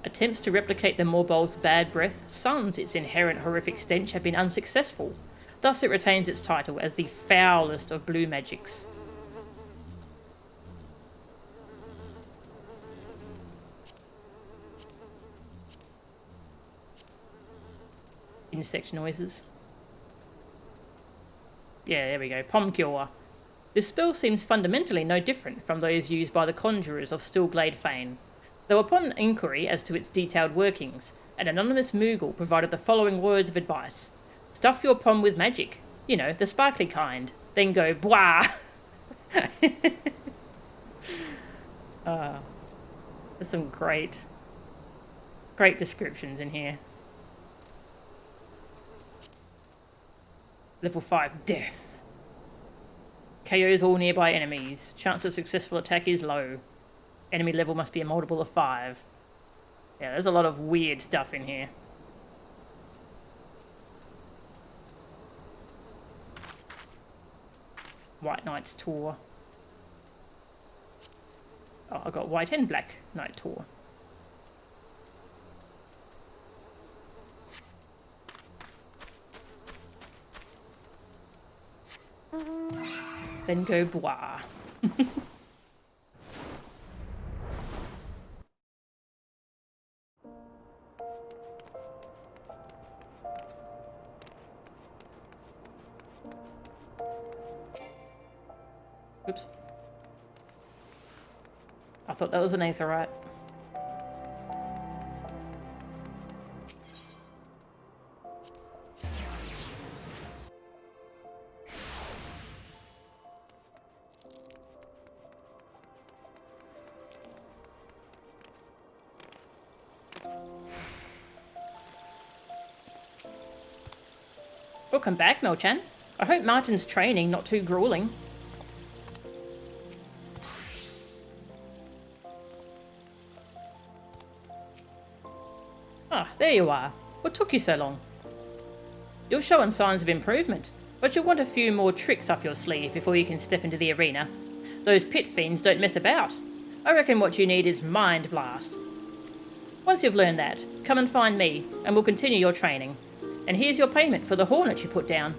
Attempts to replicate the Morbol's bad breath, sans its inherent horrific stench, have been unsuccessful. Thus it retains its title as the foulest of blue magics. Insect noises. Yeah, there we go. Pom Cure. This spell seems fundamentally no different from those used by the conjurers of Stillglade Fane. Though upon inquiry as to its detailed workings, an anonymous Moogle provided the following words of advice. Stuff your pom with magic. You know, the sparkly kind. Then go, bwah! There's some great descriptions in here. Level 5, Death. KOs all nearby enemies. Chance of successful attack is low. Enemy level must be a multiple of 5. Yeah, there's a lot of weird stuff in here. White Knight's Tour. Oh, I got White and Black Knight Tour. Then go bois. Oops. I thought that was an aetherite. Welcome back, Melchan. I hope Martin's training not too grueling. Ah, there you are. What took you so long? You're showing signs of improvement, but you'll want a few more tricks up your sleeve before you can step into the arena. Those pit fiends don't mess about. I reckon what you need is Mind Blast. Once you've learned that, come and find me, and we'll continue your training. And here's your payment for the hornet you put down.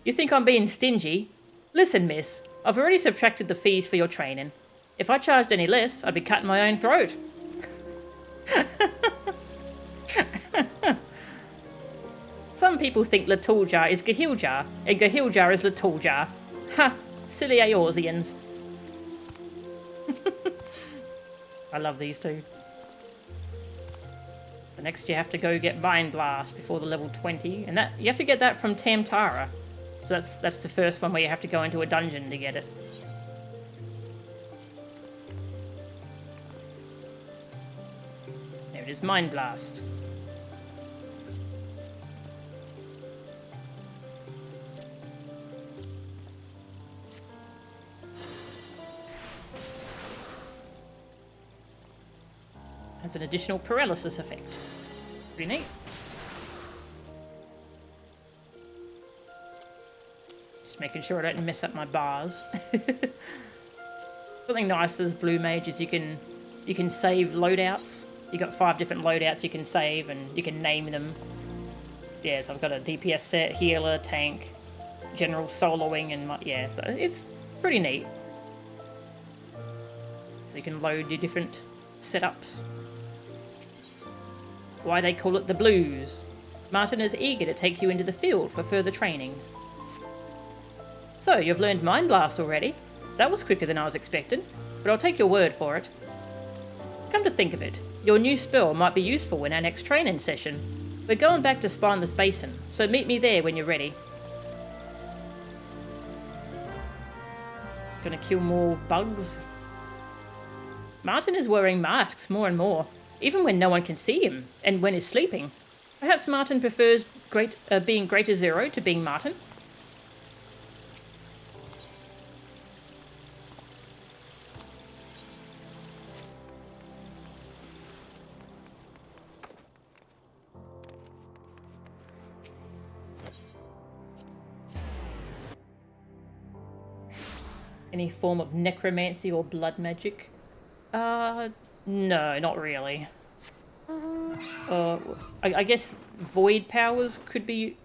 You think I'm being stingy? Listen, miss, I've already subtracted the fees for your training. If I charged any less, I'd be cutting my own throat. Some people think Latuljar is Gahiljar, and Gahiljar is Latuljar. Ha! Silly Eorzeans. I love these two. The next you have to go get Mind Blast before the level 20, and that you have to get that from Tamtara. So that's the first one where you have to go into a dungeon to get it. There it is, Mind Blast. Has an additional paralysis effect. Pretty neat. Just making sure I don't mess up my bars. Something nice as Blue Mage is you can save loadouts. You got 5 different loadouts you can save and you can name them. Yeah, so I've got a DPS set, healer, tank, general soloing, and yeah, so it's pretty neat. So you can load your different setups. Why they call it the Blues. Martin is eager to take you into the field for further training. So, you've learned Mind Blast already. That was quicker than I was expecting, but I'll take your word for it. Come to think of it, your new spell might be useful in our next training session. We're going back to Spineless Basin, so meet me there when you're ready. Gonna kill more bugs. Martin is wearing masks more and more, even when no one can see him, and when he's sleeping. Perhaps Martin prefers being Greater Zero to being Martin? Any form of necromancy or blood magic? No, not really. I guess void powers could be...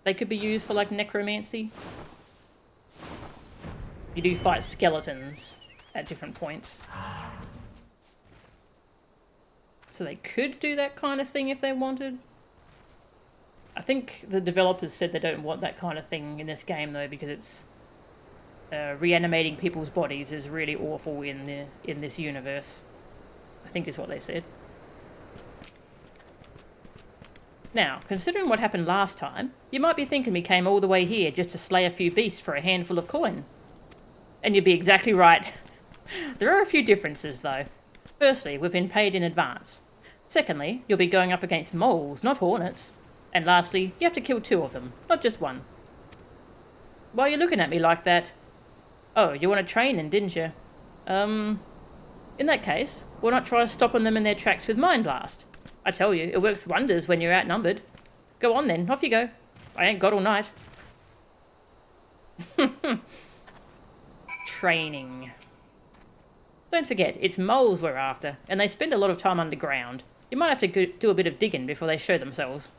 They could be used for, like, necromancy. You do fight skeletons at different points. So they could do that kind of thing if they wanted. I think the developers said they don't want that kind of thing in this game, though, because it's... reanimating people's bodies is really awful in this universe. I think is what they said. Now, considering what happened last time, you might be thinking we came all the way here just to slay a few beasts for a handful of coin. And you'd be exactly right. There are a few differences, though. Firstly, we've been paid in advance. Secondly, you'll be going up against moles, not hornets. And lastly, you have to kill 2 of them, not just 1. Why are you looking at me like that? Oh, you wanted training, didn't you? In that case, why not try stopping them in their tracks with Mind Blast? I tell you, it works wonders when you're outnumbered. Go on then, off you go. I ain't got all night. Training. Don't forget, it's moles we're after, and they spend a lot of time underground. You might have to do a bit of digging before they show themselves.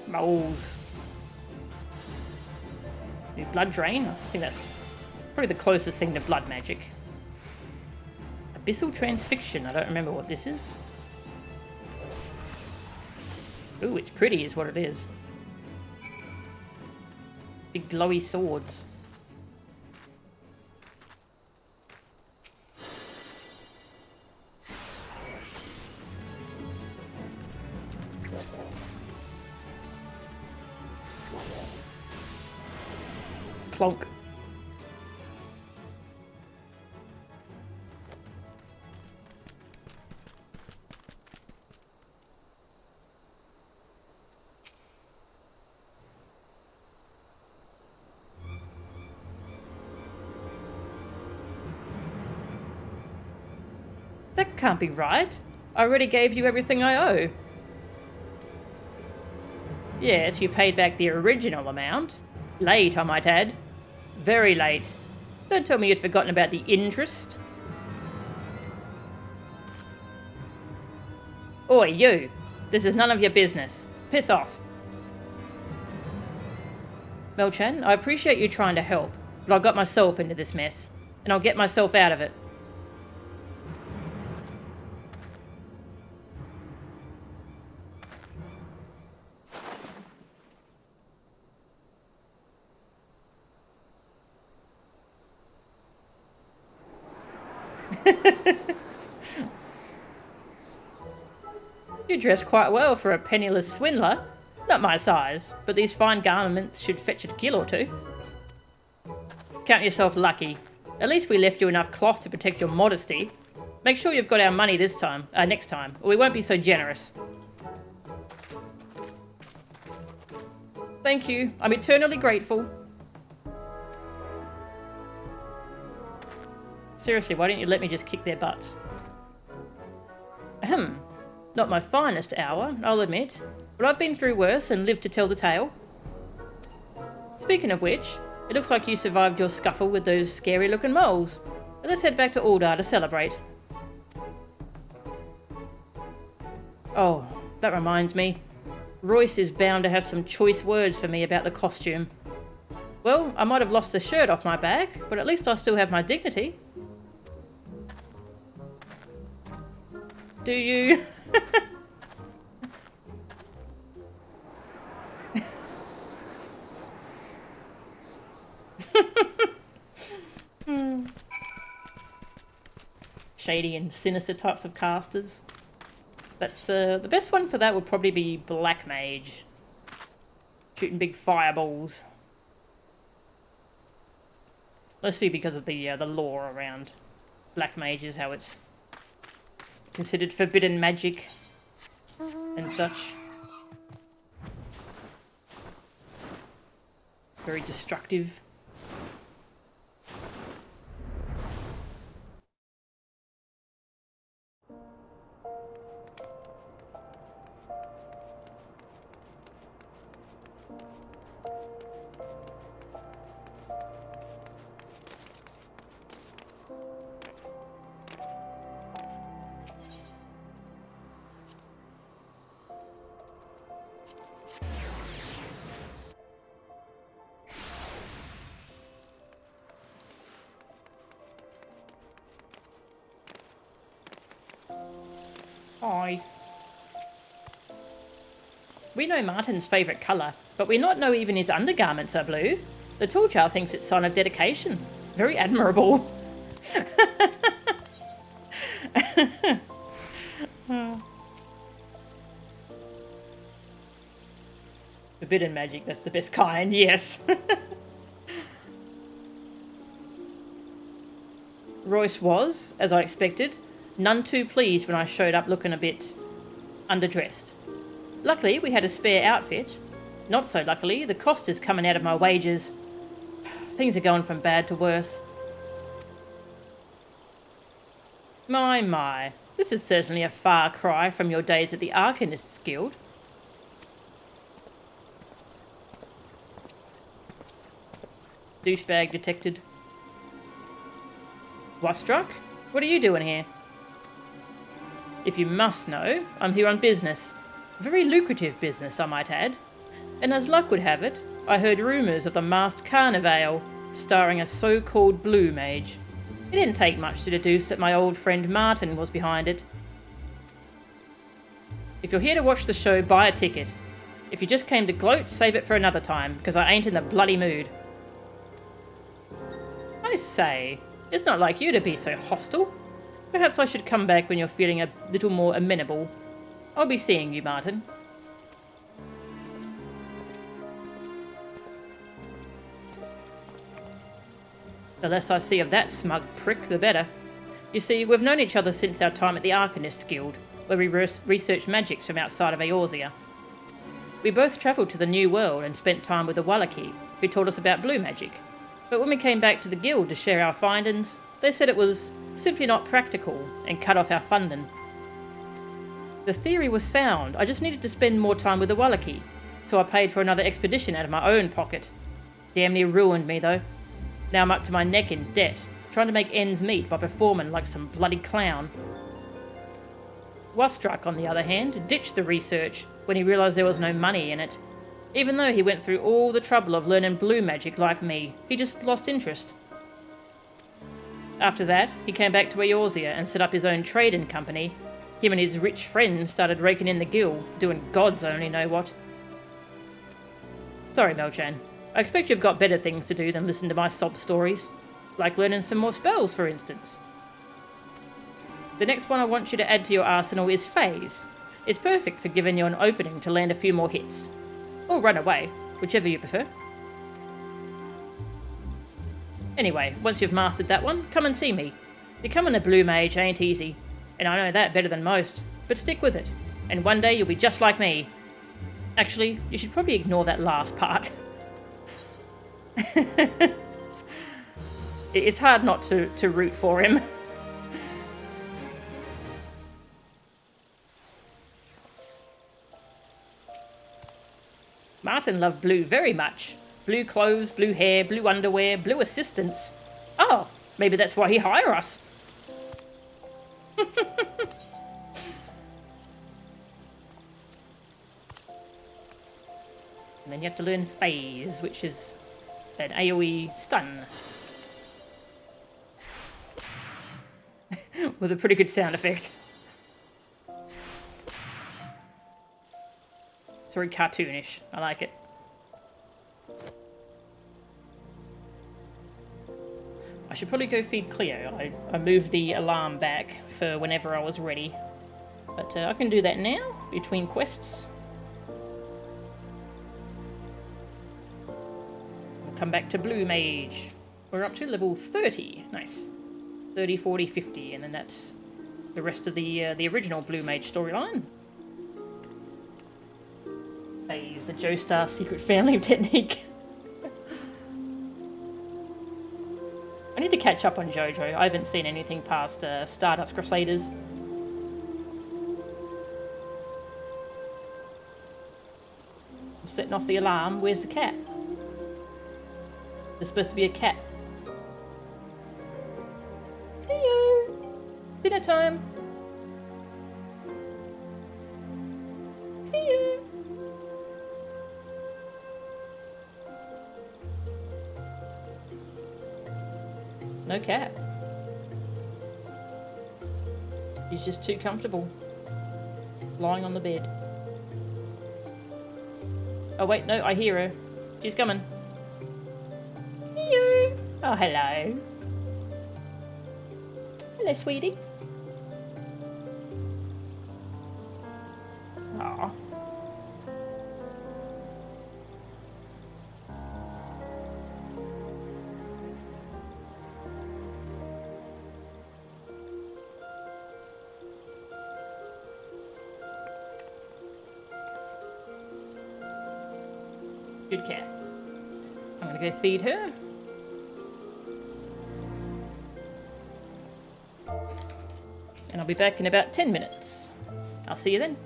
Moles. New blood drain? I think that's probably the closest thing to blood magic. Abyssal transfixion. I don't remember what this is. Ooh, it's pretty is what it is. Big glowy swords. Clonk. That can't be right. I already gave you everything I owe. Yes, you paid back the original amount. Late, I might add. Very late. Don't tell me you'd forgotten about the interest. Oi, you. This is none of your business. Piss off. Melchan, I appreciate you trying to help, but I got myself into this mess, and I'll get myself out of it. You dress quite well for a penniless swindler. Not my size, but these fine garments should fetch a kill or two. Count yourself lucky. At least we left you enough cloth to protect your modesty. Make sure you've got our money next time, or we won't be so generous. Thank you. I'm eternally grateful. Seriously, why don't you let me just kick their butts? Ahem. Not my finest hour, I'll admit, but I've been through worse and lived to tell the tale. Speaking of which, it looks like you survived your scuffle with those scary-looking moles. Let's head back to Aldar to celebrate. Oh, that reminds me. Royce is bound to have some choice words for me about the costume. Well, I might have lost the shirt off my back, but at least I still have my dignity. Do you? Shady and sinister types of casters. That's the best one for that would probably be Black Mage. Shooting big fireballs. Mostly because of the lore around Black Mages, how it's considered forbidden magic and such. Very destructive. Hi. We know Martin's favourite colour, but we not know even his undergarments are blue. The tall child thinks it's sign of dedication. Very admirable. Forbidden magic, that's the best kind, yes. Royce was, as I expected, none too pleased when I showed up looking a bit underdressed. Luckily, we had a spare outfit. Not so luckily, the cost is coming out of my wages. Things are going from bad to worse. My. This is certainly a far cry from your days at the Arcanists Guild. Douchebag detected. Wastruck? What are you doing here? If you must know, I'm here on business. A very lucrative business, I might add. And as luck would have it, I heard rumours of the masked carnival starring a so-called Blue Mage. It didn't take much to deduce that my old friend Martin was behind it. If you're here to watch the show, buy a ticket. If you just came to gloat, save it for another time, because I ain't in the bloody mood. I say, it's not like you to be so hostile. Perhaps I should come back when you're feeling a little more amenable. I'll be seeing you, Martin. The less I see of that smug prick, the better. You see, we've known each other since our time at the Arcanists Guild, where we researched magics from outside of Eorzea. We both travelled to the New World and spent time with the Wallaki, who taught us about blue magic. But when we came back to the guild to share our findings, they said it was simply not practical and cut off our funding. The theory was sound, I just needed to spend more time with the Wallaki, so I paid for another expedition out of my own pocket. Damn near ruined me though. Now I'm up to my neck in debt, trying to make ends meet by performing like some bloody clown. Wastruck, on the other hand, ditched the research when he realised there was no money in it. Even though he went through all the trouble of learning blue magic like me, he just lost interest. After that, he came back to Eorzea and set up his own trading company. Him and his rich friends started raking in the guild, doing gods only know what. Sorry, Melchan. I expect you've got better things to do than listen to my sob stories. Like learning some more spells, for instance. The next one I want you to add to your arsenal is Phase. It's perfect for giving you an opening to land a few more hits. Or run away, whichever you prefer. Anyway, once you've mastered that one, come and see me. Becoming a Blue Mage ain't easy, and I know that better than most, but stick with it, and one day you'll be just like me. Actually, you should probably ignore that last part. It's hard not to root for him. Martin loved blue very much. Blue clothes, blue hair, blue underwear, blue assistants. Oh, maybe that's why he hired us. And then you have to learn Phase, which is an AoE stun. With a pretty good sound effect. It's very cartoonish. I like it. I should probably go feed Cleo. I moved the alarm back for whenever I was ready. But I can do that now, between quests. We'll come back to Blue Mage. We're up to level 30. Nice. 30, 40, 50, and then that's the rest of the original Blue Mage storyline. Phase, the Joestar secret family technique. I need to catch up on JoJo. I haven't seen anything past Stardust Crusaders. I'm setting off the alarm. Where's the cat? There's supposed to be a cat. Cleo! Dinner time! Cleo! No cat. She's just too comfortable. Lying on the bed. Oh wait, no, I hear her. She's coming. Cleo! Oh, hello. Hello, sweetie. Aw. Good cat. I'm gonna go feed her. And I'll be back in about 10 minutes. I'll see you then.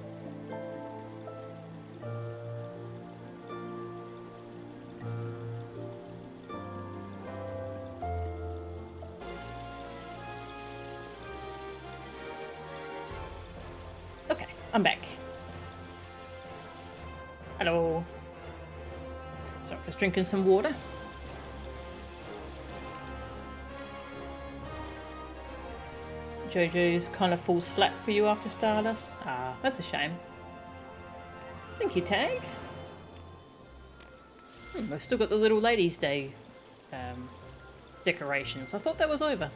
Okay, I'm back. Hello. So, just drinking some water. JoJo's kind of falls flat for you after Stardust. Ah, that's a shame. Thank you, Tag. We've still got the Little Ladies' Day decorations. I thought that was over.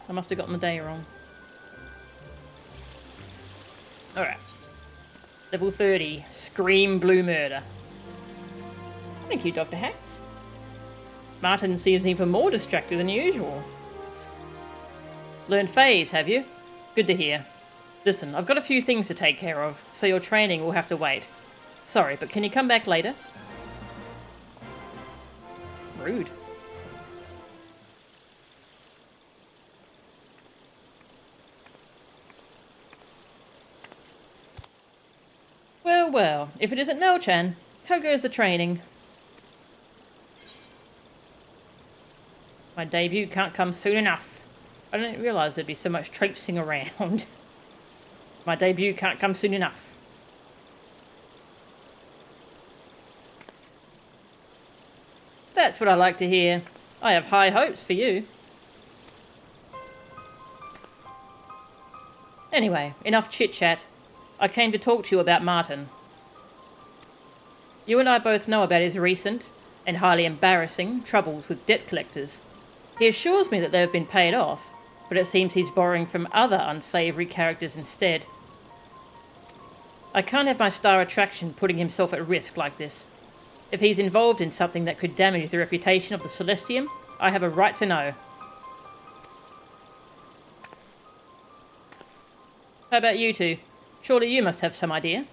I must have gotten the day wrong. Alright. Level 30. Scream Blue Murder. Thank you, Dr. Hats. Martin seems even more distracted than usual. Learned phase, have you? Good to hear. Listen, I've got a few things to take care of, so your training will have to wait. Sorry, but can you come back later? Rude. Well, well, if it isn't Mel-chan, how goes the training? My debut can't come soon enough. I didn't realise there'd be so much traipsing around. My debut can't come soon enough. That's what I like to hear. I have high hopes for you. Anyway, enough chit-chat. I came to talk to you about Martin. You and I both know about his recent, and highly embarrassing, troubles with debt collectors. He assures me that they have been paid off, but it seems he's borrowing from other unsavoury characters instead. I can't have my star attraction putting himself at risk like this. If he's involved in something that could damage the reputation of the Celestium, I have a right to know. How about you two? Surely you must have some idea.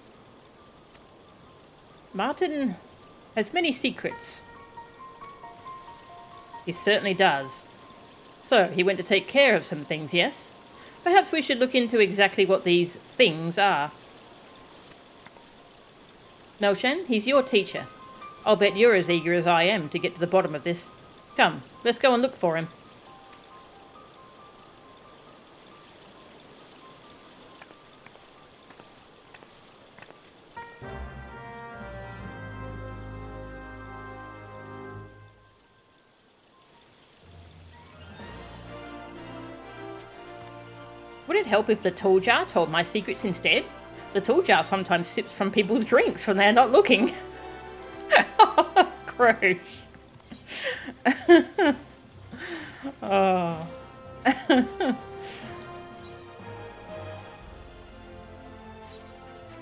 Martin has many secrets. He certainly does. So, he went to take care of some things, yes? Perhaps we should look into exactly what these things are. Mel-chan, he's your teacher. I'll bet you're as eager as I am to get to the bottom of this. Come, let's go and look for him. Would it help if the tool jar told my secrets instead? The tool jar sometimes sips from people's drinks when they're not looking. Gross. Oh.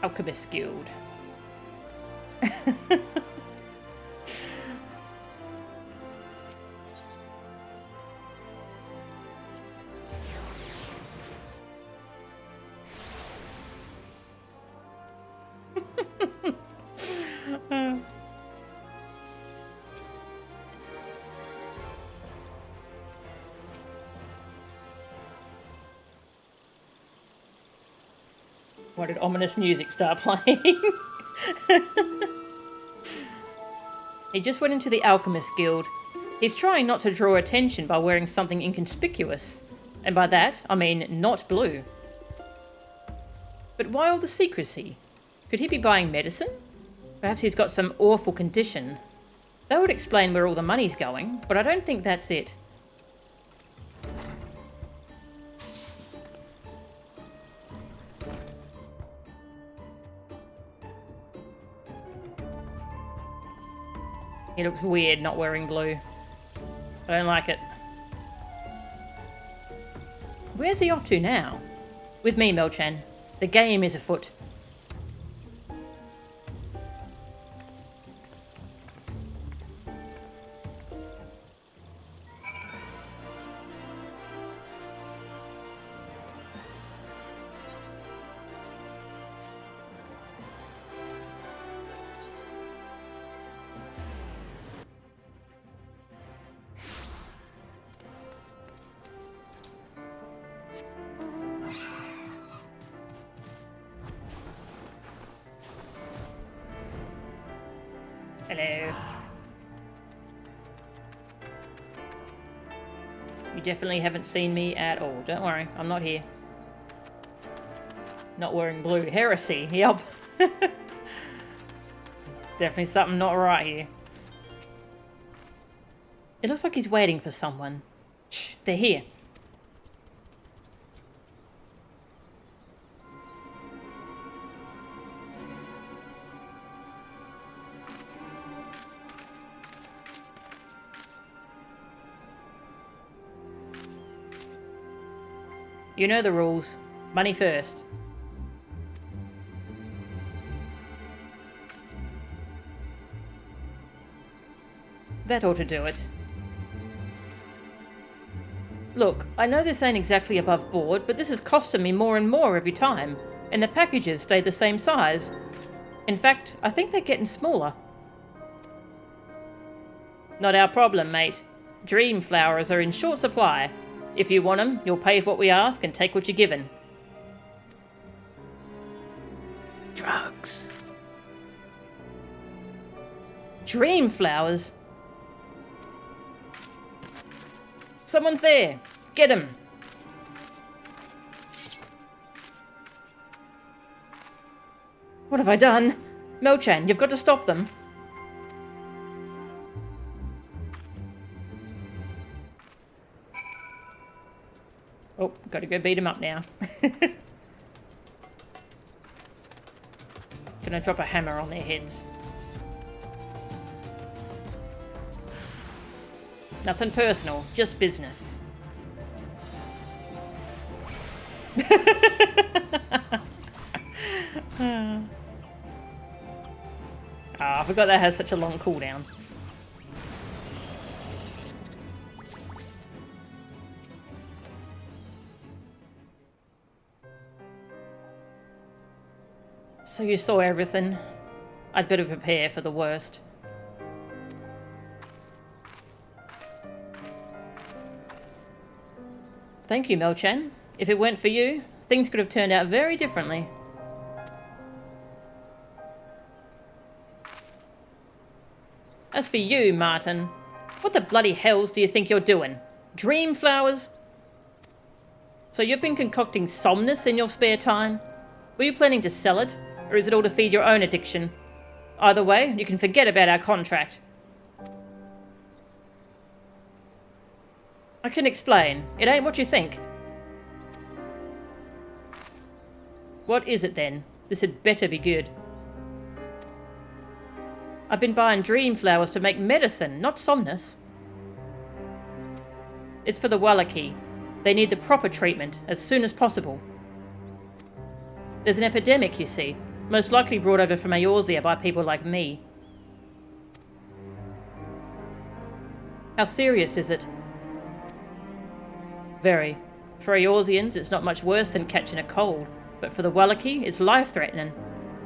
Alchemist Guild. Why did ominous music start playing? He just went into the Alchemist Guild. He's trying not to draw attention by wearing something inconspicuous. And by that, I mean not blue. But why all the secrecy? Could he be buying medicine? Perhaps he's got some awful condition. That would explain where all the money's going, but I don't think that's it. He looks weird not wearing blue. I don't like it. Where's he off to now? With me, Mel-chan. The game is afoot. Hello. You definitely haven't seen me at all. Don't worry, I'm not here. Not wearing blue. Heresy, yep. Definitely something not right here. It looks like he's waiting for someone. Shh, they're here. You know the rules. Money first. That ought to do it. Look, I know this ain't exactly above board, but this is costing me more and more every time, and the packages stay the same size. In fact, I think they're getting smaller. Not our problem, mate. Dream flowers are in short supply. If you want them, you'll pay for what we ask and take what you're given. Drugs. Dream flowers? Someone's there. Get him. What have I done? Mochan, you've got to stop them. Oh, gotta go beat him up now. Gonna drop a hammer on their heads. Nothing personal, just business. I forgot that has such a long cooldown. So you saw everything. I'd better prepare for the worst. Thank you, Mochan. If it weren't for you, things could have turned out very differently. As for you, Martin, what the bloody hells do you think you're doing? Dream flowers? So you've been concocting somnus in your spare time? Were you planning to sell it, or is it all to feed your own addiction? Either way, you can forget about our contract. I can explain. It ain't what you think. What is it then? This had better be good. I've been buying dream flowers to make medicine, not somnus. It's for the Wallachie. They need the proper treatment as soon as possible. There's an epidemic, you see, most likely brought over from Eorzea by people like me. How serious is it? Very. For Eorzeans, it's not much worse than catching a cold, but for the Wallachie, it's life-threatening.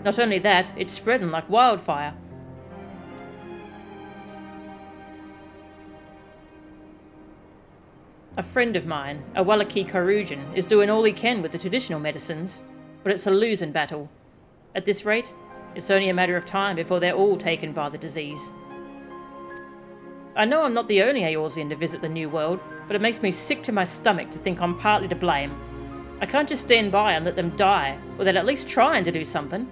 Not only that, it's spreading like wildfire. A friend of mine, a Wallachie Korujan, is doing all he can with the traditional medicines, but it's a losing battle. At this rate, it's only a matter of time before they're all taken by the disease. I know I'm not the only Eorzean to visit the New World, but it makes me sick to my stomach to think I'm partly to blame. I can't just stand by and let them die, without at least trying to do something.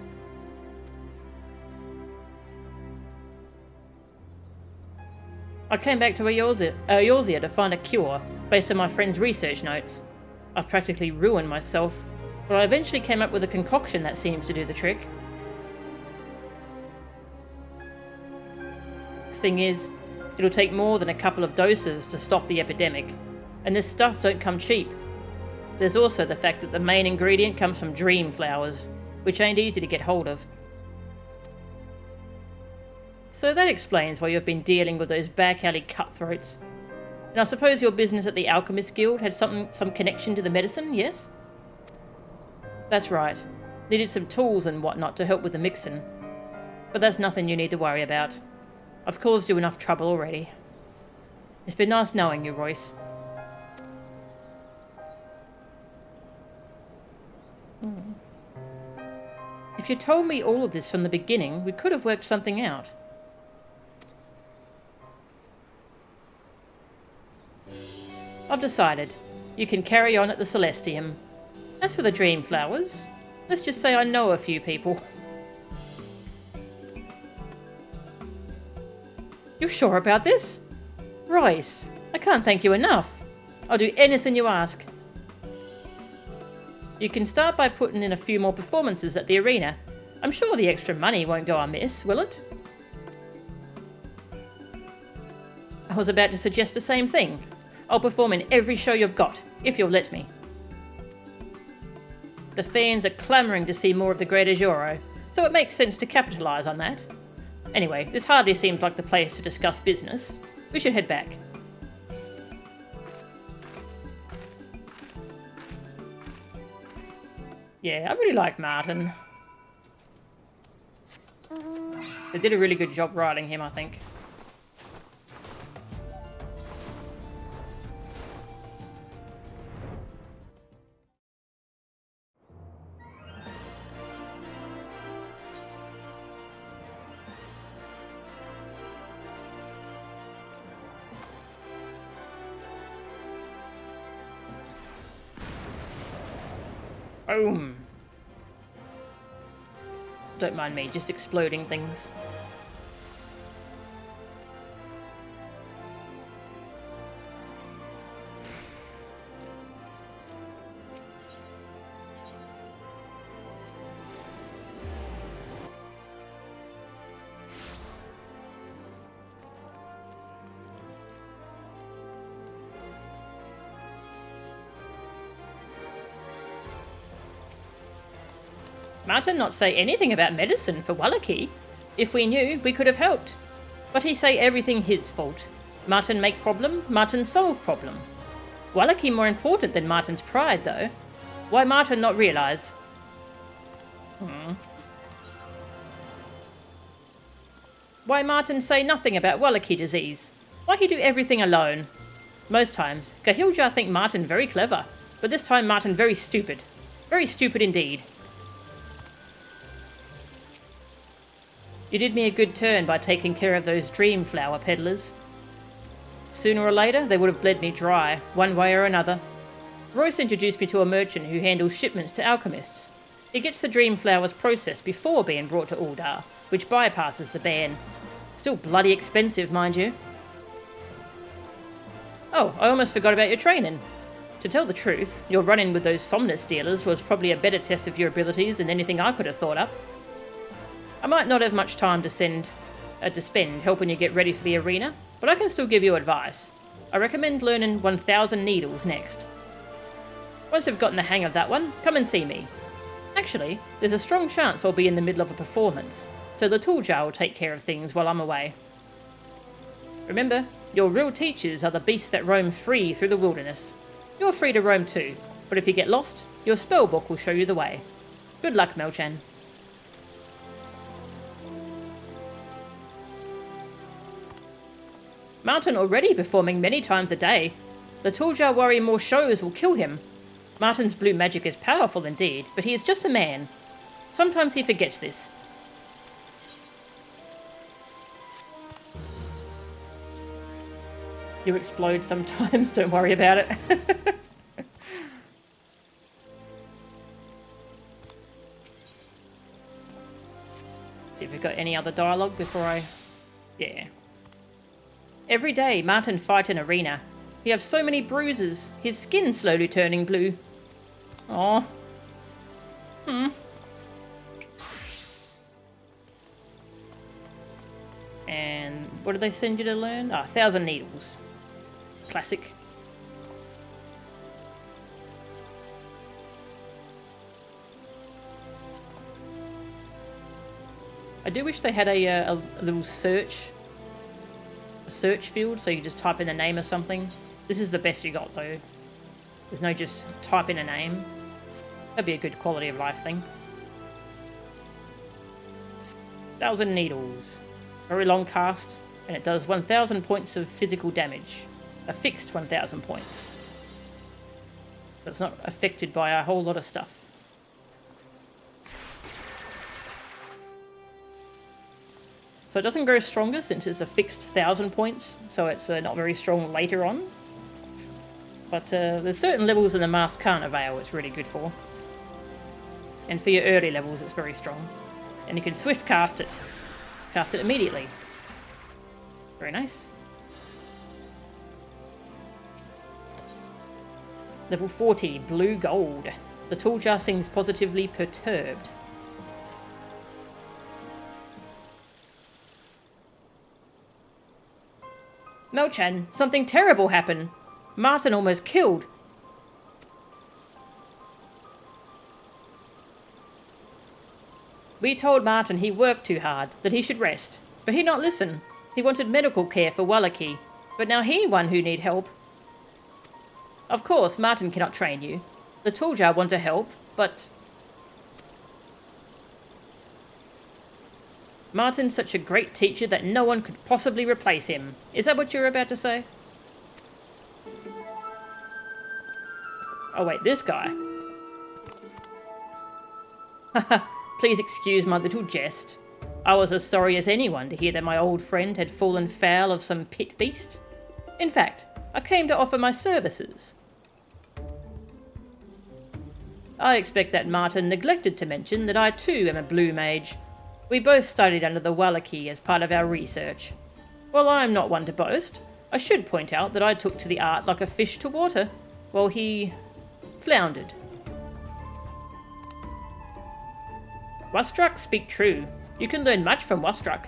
I came back to Eorzea to find a cure, based on my friend's research notes. I've practically ruined myself, but I eventually came up with a concoction that seems to do the trick. Thing is, it'll take more than a couple of doses to stop the epidemic, and this stuff don't come cheap. There's also the fact that the main ingredient comes from dream flowers, which ain't easy to get hold of. So that explains why you've been dealing with those back alley cutthroats. And I suppose your business at the Alchemist Guild had some connection to the medicine, yes? That's right. Needed some tools and whatnot to help with the mixing. But that's nothing you need to worry about. I've caused you enough trouble already. It's been nice knowing you, Royce. If you told me all of this from the beginning, we could have worked something out. I've decided. You can carry on at the Celestium. As for the dream flowers, let's just say I know a few people. You're sure about this? Royce, I can't thank you enough. I'll do anything you ask. You can start by putting in a few more performances at the arena. I'm sure the extra money won't go amiss, will it? I was about to suggest the same thing. I'll perform in every show you've got, if you'll let me. The fans are clamouring to see more of the Great Azuro, so it makes sense to capitalise on that. Anyway, this hardly seems like the place to discuss business. We should head back. Yeah, I really like Martin. They did a really good job writing him, I think. Boom. Don't mind me, just exploding things. Martin not say anything about medicine for Wallachie. If we knew, we could have helped. But he say everything his fault. Martin make problem, Martin solve problem. Wallachie more important than Martin's pride, though. Why Martin not realise? Why Martin say nothing about Wallachie disease? Why he do everything alone? Most times, Kahilja think Martin very clever, but this time Martin very stupid. Very stupid indeed. You did me a good turn by taking care of those dream flower peddlers. Sooner or later, they would have bled me dry, one way or another. Royce introduced me to a merchant who handles shipments to alchemists. He gets the dream flowers processed before being brought to Uldar, which bypasses the ban. Still bloody expensive, mind you. Oh, I almost forgot about your training. To tell the truth, your run-in with those Somnus dealers was probably a better test of your abilities than anything I could have thought up. I might not have much time to spend helping you get ready for the arena, but I can still give you advice. I recommend learning 1000 needles next. Once you've gotten the hang of that one, come and see me. Actually, there's a strong chance I'll be in the middle of a performance, so the tool jar will take care of things while I'm away. Remember, your real teachers are the beasts that roam free through the wilderness. You're free to roam too, but if you get lost, your spellbook will show you the way. Good luck, Melchan. Martin already performing many times a day. The Tooljar worry more shows will kill him. Martin's blue magic is powerful indeed, but he is just a man. Sometimes he forgets this. You explode sometimes, don't worry about it. See if we've got any other dialogue before I... Yeah. Every day, Martin fight in arena. He have so many bruises, his skin slowly turning blue. Aww. And what did they send you to learn? 1000 needles. Classic. I do wish they had a little search field, so you just type in a name or something. This is the best you got, though. There's no just type in a name. That'd be a good quality of life thing. 1000 needles. Very long cast, and it does 1000 points of physical damage. A fixed 1000 points. So it's not affected by a whole lot of stuff. So it doesn't grow stronger since it's a fixed 1000 points, so it's not very strong later on. But there's certain levels in the Masked Carnivale it's really good for. And for your early levels it's very strong. And you can swift cast it. Cast it immediately. Very nice. Level 40, Blue Gold. The tool jar seems positively perturbed. Melchan, something terrible happened. Martin almost killed. We told Martin he worked too hard, that he should rest. But he not listen. He wanted medical care for Wallachie. But now he one who need help. Of course, Martin cannot train you. The Tooljar want to help, but... Martin's such a great teacher that no one could possibly replace him. Is that what you're about to say? Oh wait, this guy. Haha, please excuse my little jest. I was as sorry as anyone to hear that my old friend had fallen foul of some pit beast. In fact, I came to offer my services. I expect that Martin neglected to mention that I too am a Blue Mage. We both studied under the Wallachie as part of our research. While I am not one to boast, I should point out that I took to the art like a fish to water, while he floundered. Wustrak speak true. You can learn much from Wustrak.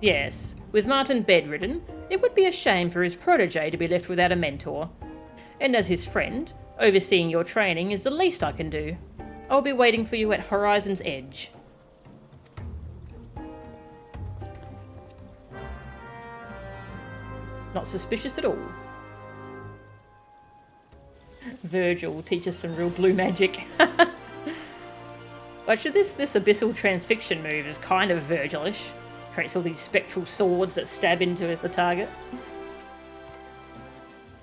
Yes, with Martin bedridden, it would be a shame for his protege to be left without a mentor. And as his friend, overseeing your training is the least I can do. I'll be waiting for you at Horizon's Edge. Not suspicious at all. Virgil will teach us some real blue magic. Actually, this abyssal transfixion move is kind of Virgilish. Creates all these spectral swords that stab into the target.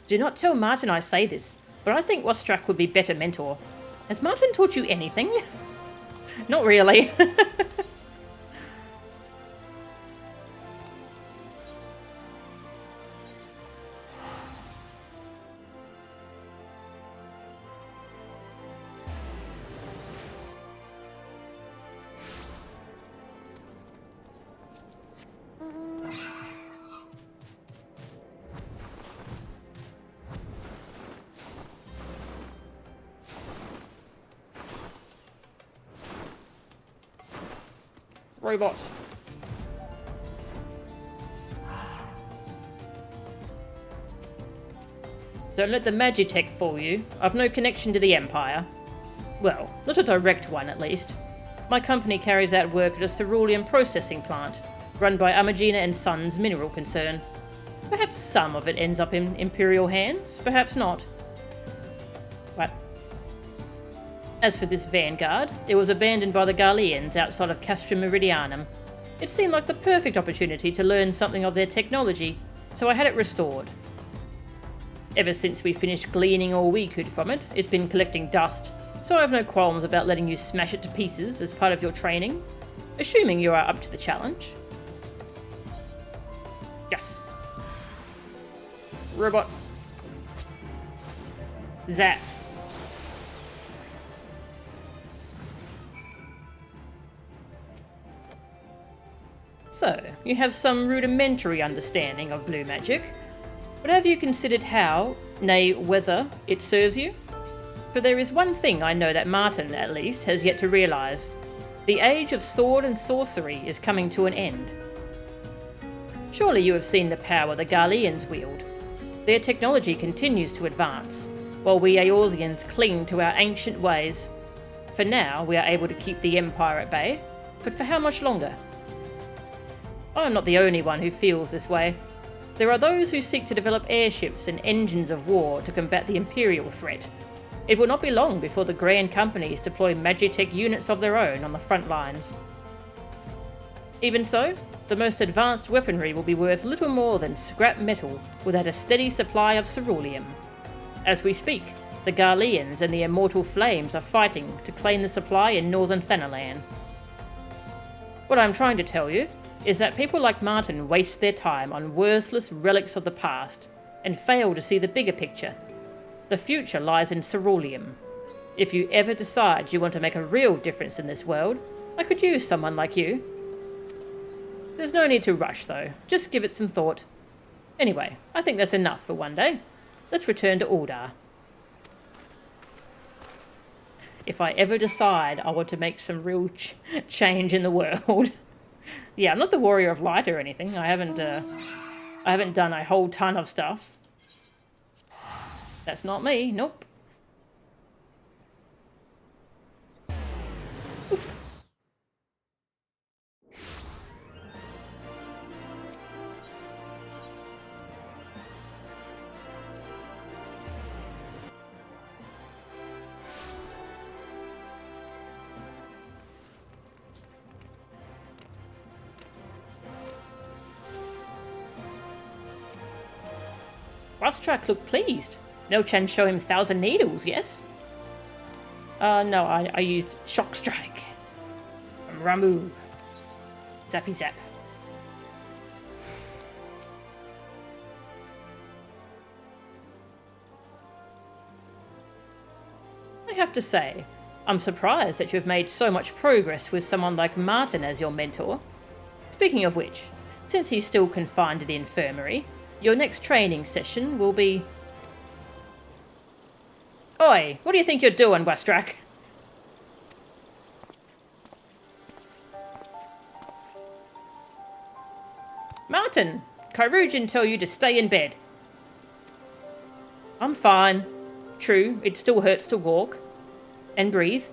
Do not tell Martin I say this, but I think Wustrak would be better mentor. Has Martin taught you anything? Not really. Robot. Don't let the Magitech fool you. I've no connection to the Empire. Well, not a direct one at least. My company carries out work at a cerulean processing plant, run by Amagina and Sons mineral concern. Perhaps some of it ends up in Imperial hands, perhaps not. What? As for this vanguard, it was abandoned by the Garleans outside of Castrum Meridianum. It seemed like the perfect opportunity to learn something of their technology, so I had it restored. Ever since we finished gleaning all we could from it, it's been collecting dust, so I have no qualms about letting you smash it to pieces as part of your training, assuming you are up to the challenge. Yes. Robot. Zap. So, you have some rudimentary understanding of blue magic, but have you considered how, nay whether, it serves you? For there is one thing I know that Martin, at least, has yet to realise. The age of sword and sorcery is coming to an end. Surely you have seen the power the Garleans wield. Their technology continues to advance, while we Eorzeans cling to our ancient ways. For now, we are able to keep the Empire at bay, but for how much longer? I am not the only one who feels this way. There are those who seek to develop airships and engines of war to combat the Imperial threat. It will not be long before the Grand Companies deploy Magitech units of their own on the front lines. Even so, the most advanced weaponry will be worth little more than scrap metal without a steady supply of ceruleum. As we speak, the Garleans and the Immortal Flames are fighting to claim the supply in northern Thanalan. What I'm trying to tell you is that people like Martin waste their time on worthless relics of the past and fail to see the bigger picture. The future lies in ceruleum. If you ever decide you want to make a real difference in this world, I could use someone like you. There's no need to rush though, just give it some thought. Anyway, I think that's enough for one day. Let's return to Uldar. If I ever decide I want to make some real change in the world. Yeah, I'm not the Warrior of Light or anything. I haven't done a whole ton of stuff. That's not me. Nope. Oops. Rustrak looked pleased. Mel-chan show him 1,000 needles, yes? No, I used Shock Strike. From Ramu. Zappy Zap. I have to say, I'm surprised that you've made so much progress with someone like Martin as your mentor. Speaking of which, since he's still confined to the infirmary, your next training session will be... Oi, what do you think you're doing, Westrak? Martin, Kyrujin tell you to stay in bed. I'm fine. True, it still hurts to walk and breathe.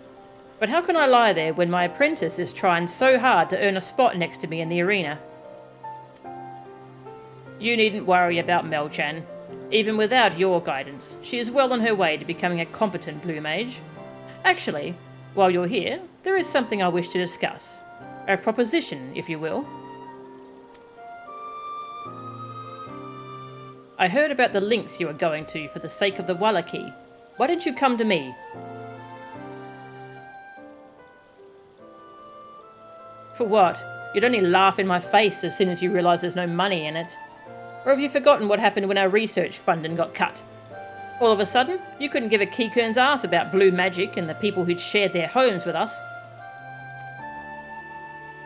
But how can I lie there when my apprentice is trying so hard to earn a spot next to me in the arena? You needn't worry about Mel-chan. Even without your guidance, she is well on her way to becoming a competent Blue Mage. Actually, while you're here, there is something I wish to discuss. A proposition, if you will. I heard about the links you are going to for the sake of the Wallaki. Why didn't you come to me? For what? You'd only laugh in my face as soon as you realise there's no money in it. Or have you forgotten what happened when our research funding got cut? All of a sudden, you couldn't give a Kikurn's ass about blue magic and the people who'd shared their homes with us.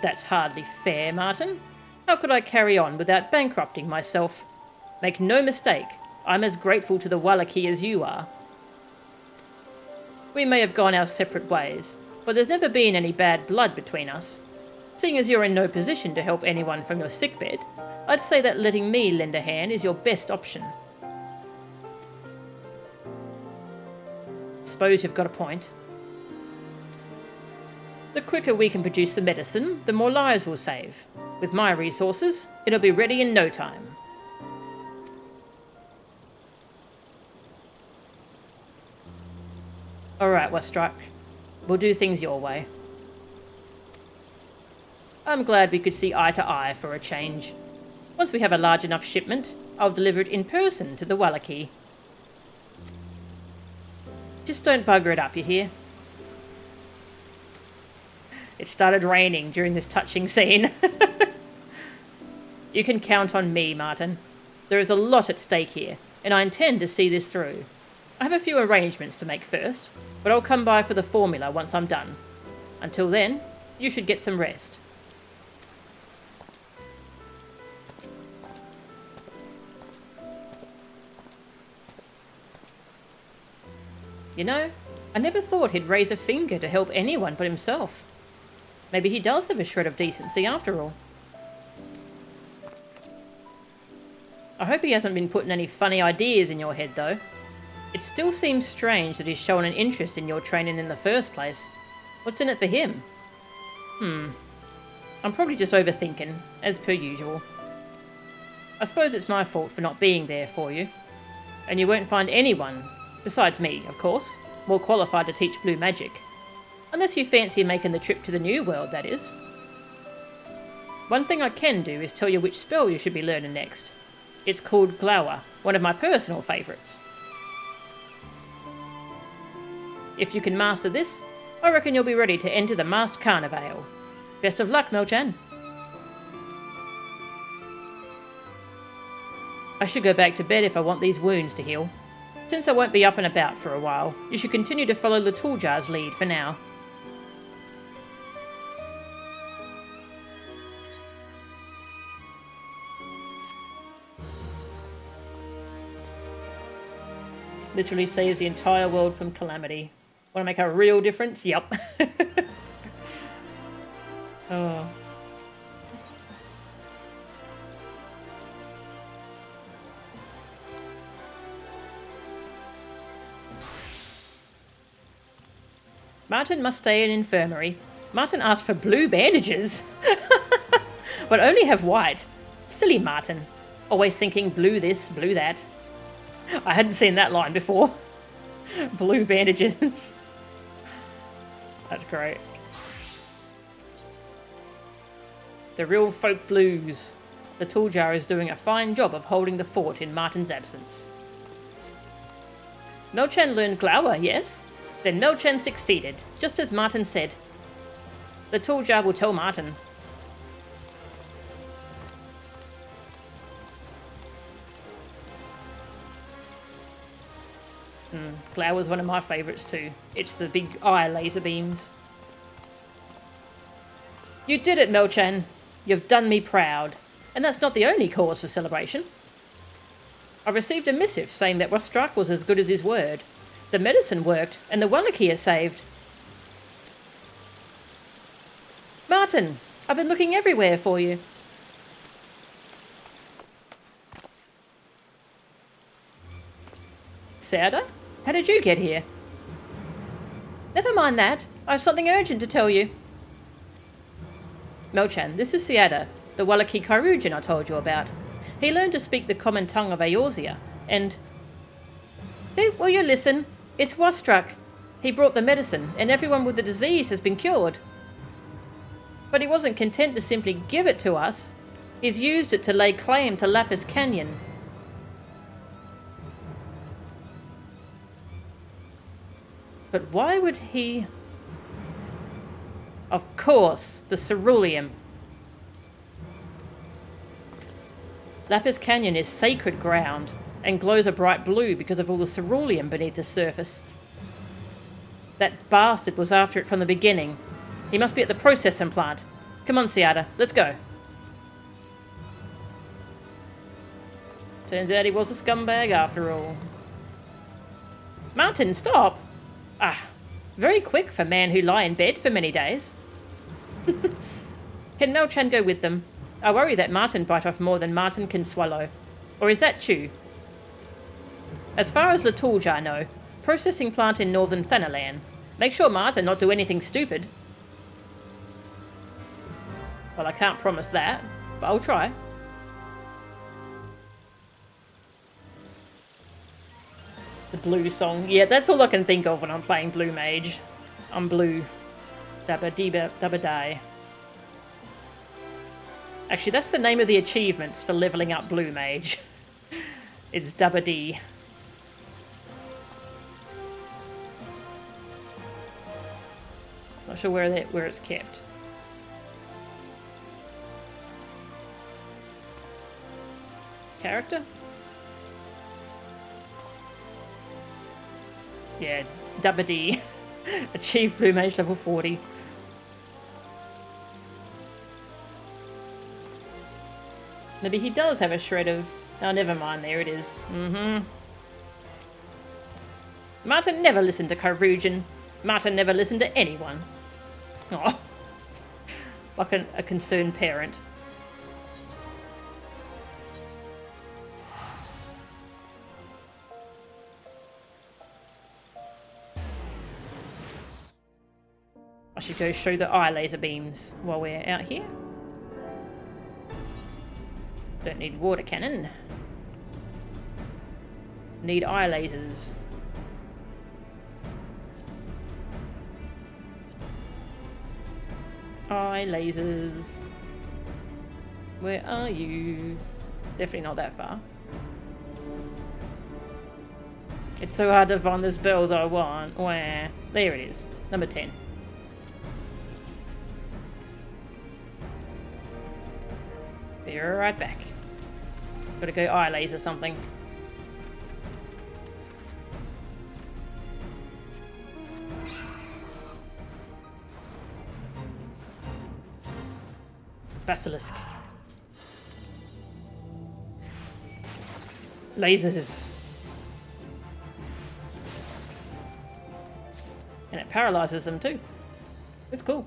That's hardly fair, Martin. How could I carry on without bankrupting myself? Make no mistake, I'm as grateful to the Wallaki as you are. We may have gone our separate ways, but there's never been any bad blood between us. Seeing as you're in no position to help anyone from your sickbed, I'd say that letting me lend a hand is your best option. Suppose you've got a point. The quicker we can produce the medicine, the more lives we'll save. With my resources, it'll be ready in no time. Alright, Westrak. We'll do things your way. I'm glad we could see eye to eye for a change. Once we have a large enough shipment, I'll deliver it in person to the Wallaki. Just don't bugger it up, you hear? It started raining during this touching scene. You can count on me, Martin. There is a lot at stake here, and I intend to see this through. I have a few arrangements to make first, but I'll come by for the formula once I'm done. Until then, you should get some rest. You know, I never thought he'd raise a finger to help anyone but himself. Maybe he does have a shred of decency after all. I hope he hasn't been putting any funny ideas in your head, though. It still seems strange that he's shown an interest in your training in the first place. What's in it for him? I'm probably just overthinking, as per usual. I suppose it's my fault for not being there for you. And you won't find anyone, besides me, of course, more qualified to teach blue magic. Unless you fancy making the trip to the New World, that is. One thing I can do is tell you which spell you should be learning next. It's called Glower, one of my personal favourites. If you can master this, I reckon you'll be ready to enter the masked carnival. Best of luck, Mel-chan. I should go back to bed if I want these wounds to heal. Since I won't be up and about for a while, you should continue to follow Lituljar's lead for now. Literally saves the entire world from calamity. Want to make a real difference? Yep. Oh. Martin must stay in infirmary. Martin asked for blue bandages. But only have white. Silly Martin. Always thinking blue this, blue that. I hadn't seen that line before. Blue bandages. That's great. The real folk blues. The Tooljar is doing a fine job of holding the fort in Martin's absence. Melchan learned Glower, yes? Then Melchan succeeded, just as Martin said. The Tooljar will tell Martin. Glower's one of my favourites too. It's the big eye laser beams. You did it, Melchan. You've done me proud. And that's not the only cause for celebration. I received a missive saying that Wastrak was as good as his word. The medicine worked, and the Wallachia saved. Martin, I've been looking everywhere for you. Serda? How did you get here? Never mind that. I have something urgent to tell you. Melchan, this is Siada, the Wallachie Kairujan I told you about. He learned to speak the common tongue of Eorzea, and... Will you listen? It's Wastrak. He brought the medicine, and everyone with the disease has been cured. But he wasn't content to simply give it to us. He's used it to lay claim to Lapis Canyon. But why would he... Of course, the ceruleum. Lapis Canyon is sacred ground and glows a bright blue because of all the ceruleum beneath the surface. That bastard was after it from the beginning. He must be at the processing plant. Come on, Siada, let's go. Turns out he was a scumbag after all. Martin, stop! Ah, very quick for man who lie in bed for many days. Can Melchan go with them? I worry that Martin bite off more than Martin can swallow. Or is that Chew? As far as the Tooljar know, processing plant in northern Thanalan. Make sure Martin not do anything stupid. Well, I can't promise that, but I'll try. The blue song. Yeah, that's all I can think of when I'm playing Blue Mage. I'm blue. Dabba deeba dabba die. Actually, that's the name of the achievements for leveling up Blue Mage. It's Dabba Dee. Not sure where it's kept. Character? Yeah, Dabba Dee. Achieved Blue Mage level 40. Maybe he does have a shred of... Oh, never mind. There it is. Martin never listened to Kairujan. Martin never listened to anyone. Oh, like a concerned parent. I should go show the eye laser beams while we're out here. Don't need water cannon. Need eye lasers. Eye lasers. Where are you? Definitely not that far. It's so hard to find the spells I want. Where? There it is. Number 10. Be right back. Gotta go eye laser something. Basilisk. Lasers. And it paralyzes them too. It's cool.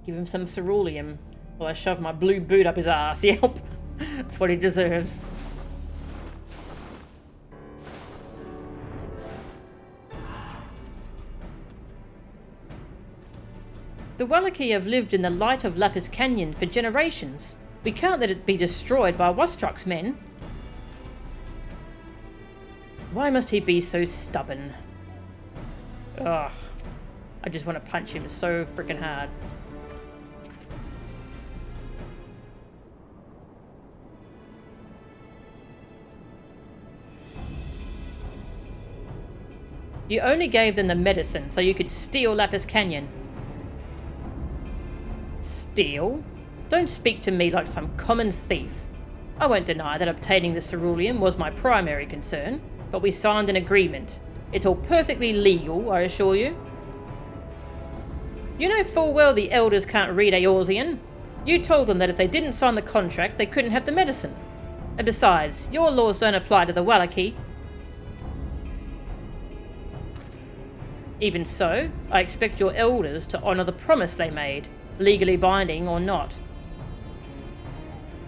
Give him some ceruleum while I shove my blue boot up his ass. Yep. That's what he deserves. The Wallachie have lived in the light of Lapis Canyon for generations. We can't let it be destroyed by Wastrak's men. Why must he be so stubborn? Ugh. I just want to punch him so freaking hard. You only gave them the medicine so you could steal Lapis Canyon. Steal? Don't speak to me like some common thief. I won't deny that obtaining the ceruleum was my primary concern, but we signed an agreement. It's all perfectly legal, I assure you. You know full well the elders can't read Eorzean. You told them that if they didn't sign the contract, they couldn't have the medicine. And besides, your laws don't apply to the Wallachie. Even so, I expect your elders to honour the promise they made, legally binding or not.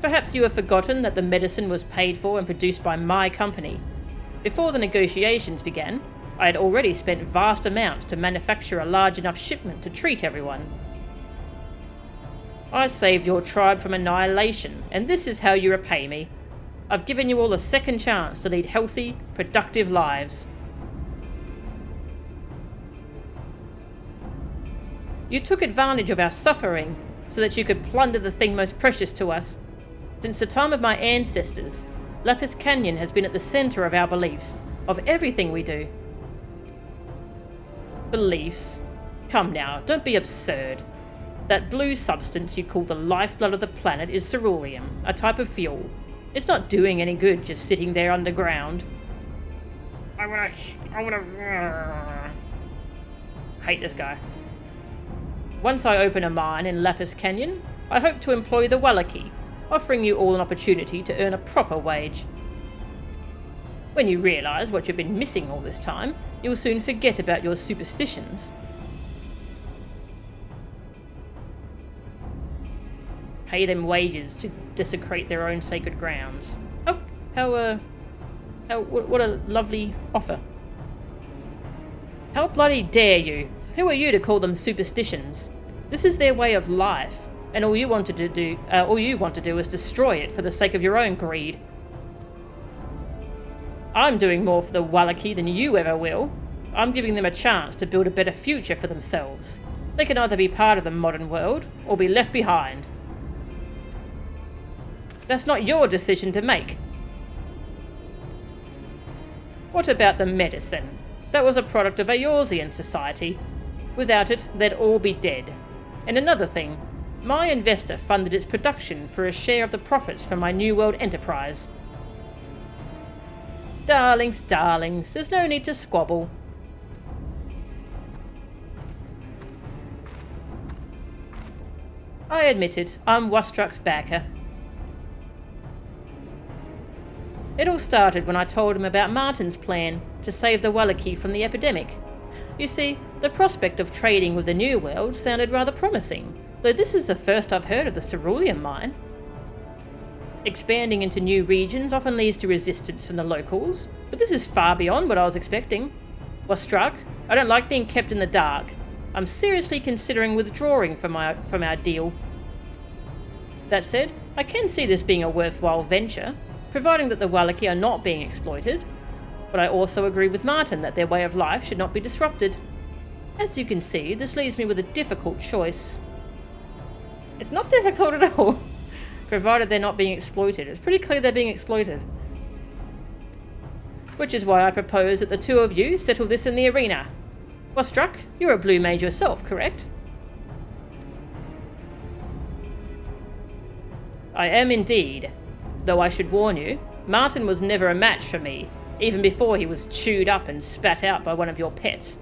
Perhaps you have forgotten that the medicine was paid for and produced by my company. Before the negotiations began, I had already spent vast amounts to manufacture a large enough shipment to treat everyone. I saved your tribe from annihilation, and this is how you repay me. I've given you all a second chance to lead healthy, productive lives. You took advantage of our suffering so that you could plunder the thing most precious to us. Since the time of my ancestors, Lapis Canyon has been at the centre of our beliefs, of everything we do. Beliefs? Come now, don't be absurd. That blue substance you call the lifeblood of the planet is ceruleum, a type of fuel. It's not doing any good just sitting there underground. I wanna... hate this guy. Once I open a mine in Lapis Canyon, I hope to employ the Wallachie, offering you all an opportunity to earn a proper wage. When you realise what you've been missing all this time, you'll soon forget about your superstitions. Pay them wages to desecrate their own sacred grounds. What a lovely offer. How bloody dare you? Who are you to call them superstitions? This is their way of life, and all you want to do is destroy it for the sake of your own greed. I'm doing more for the Wallachie than you ever will. I'm giving them a chance to build a better future for themselves. They can either be part of the modern world, or be left behind. That's not your decision to make. What about the medicine? That was a product of Eorzean society. Without it, they'd all be dead. And another thing, my investor funded its production for a share of the profits from my New World enterprise. Darlings, darlings, there's no need to squabble. I admit it, I'm Wastrak's backer. It all started when I told him about Martin's plan to save the Wallachie from the epidemic. You see, the prospect of trading with the New World sounded rather promising, though this is the first I've heard of the ceruleum mine. Expanding into new regions often leads to resistance from the locals, but this is far beyond what I was expecting. Wastrak, I don't like being kept in the dark. I'm seriously considering withdrawing from our deal. That said, I can see this being a worthwhile venture, providing that the Wallachie are not being exploited. But I also agree with Martin that their way of life should not be disrupted. As you can see, this leaves me with a difficult choice. It's not difficult at all, provided they're not being exploited. It's pretty clear they're being exploited. Which is why I propose that the two of you settle this in the arena. Wastrak, you're a Blue Mage yourself, correct? I am indeed. Though I should warn you, Martin was never a match for me, even before he was chewed up and spat out by one of your pets.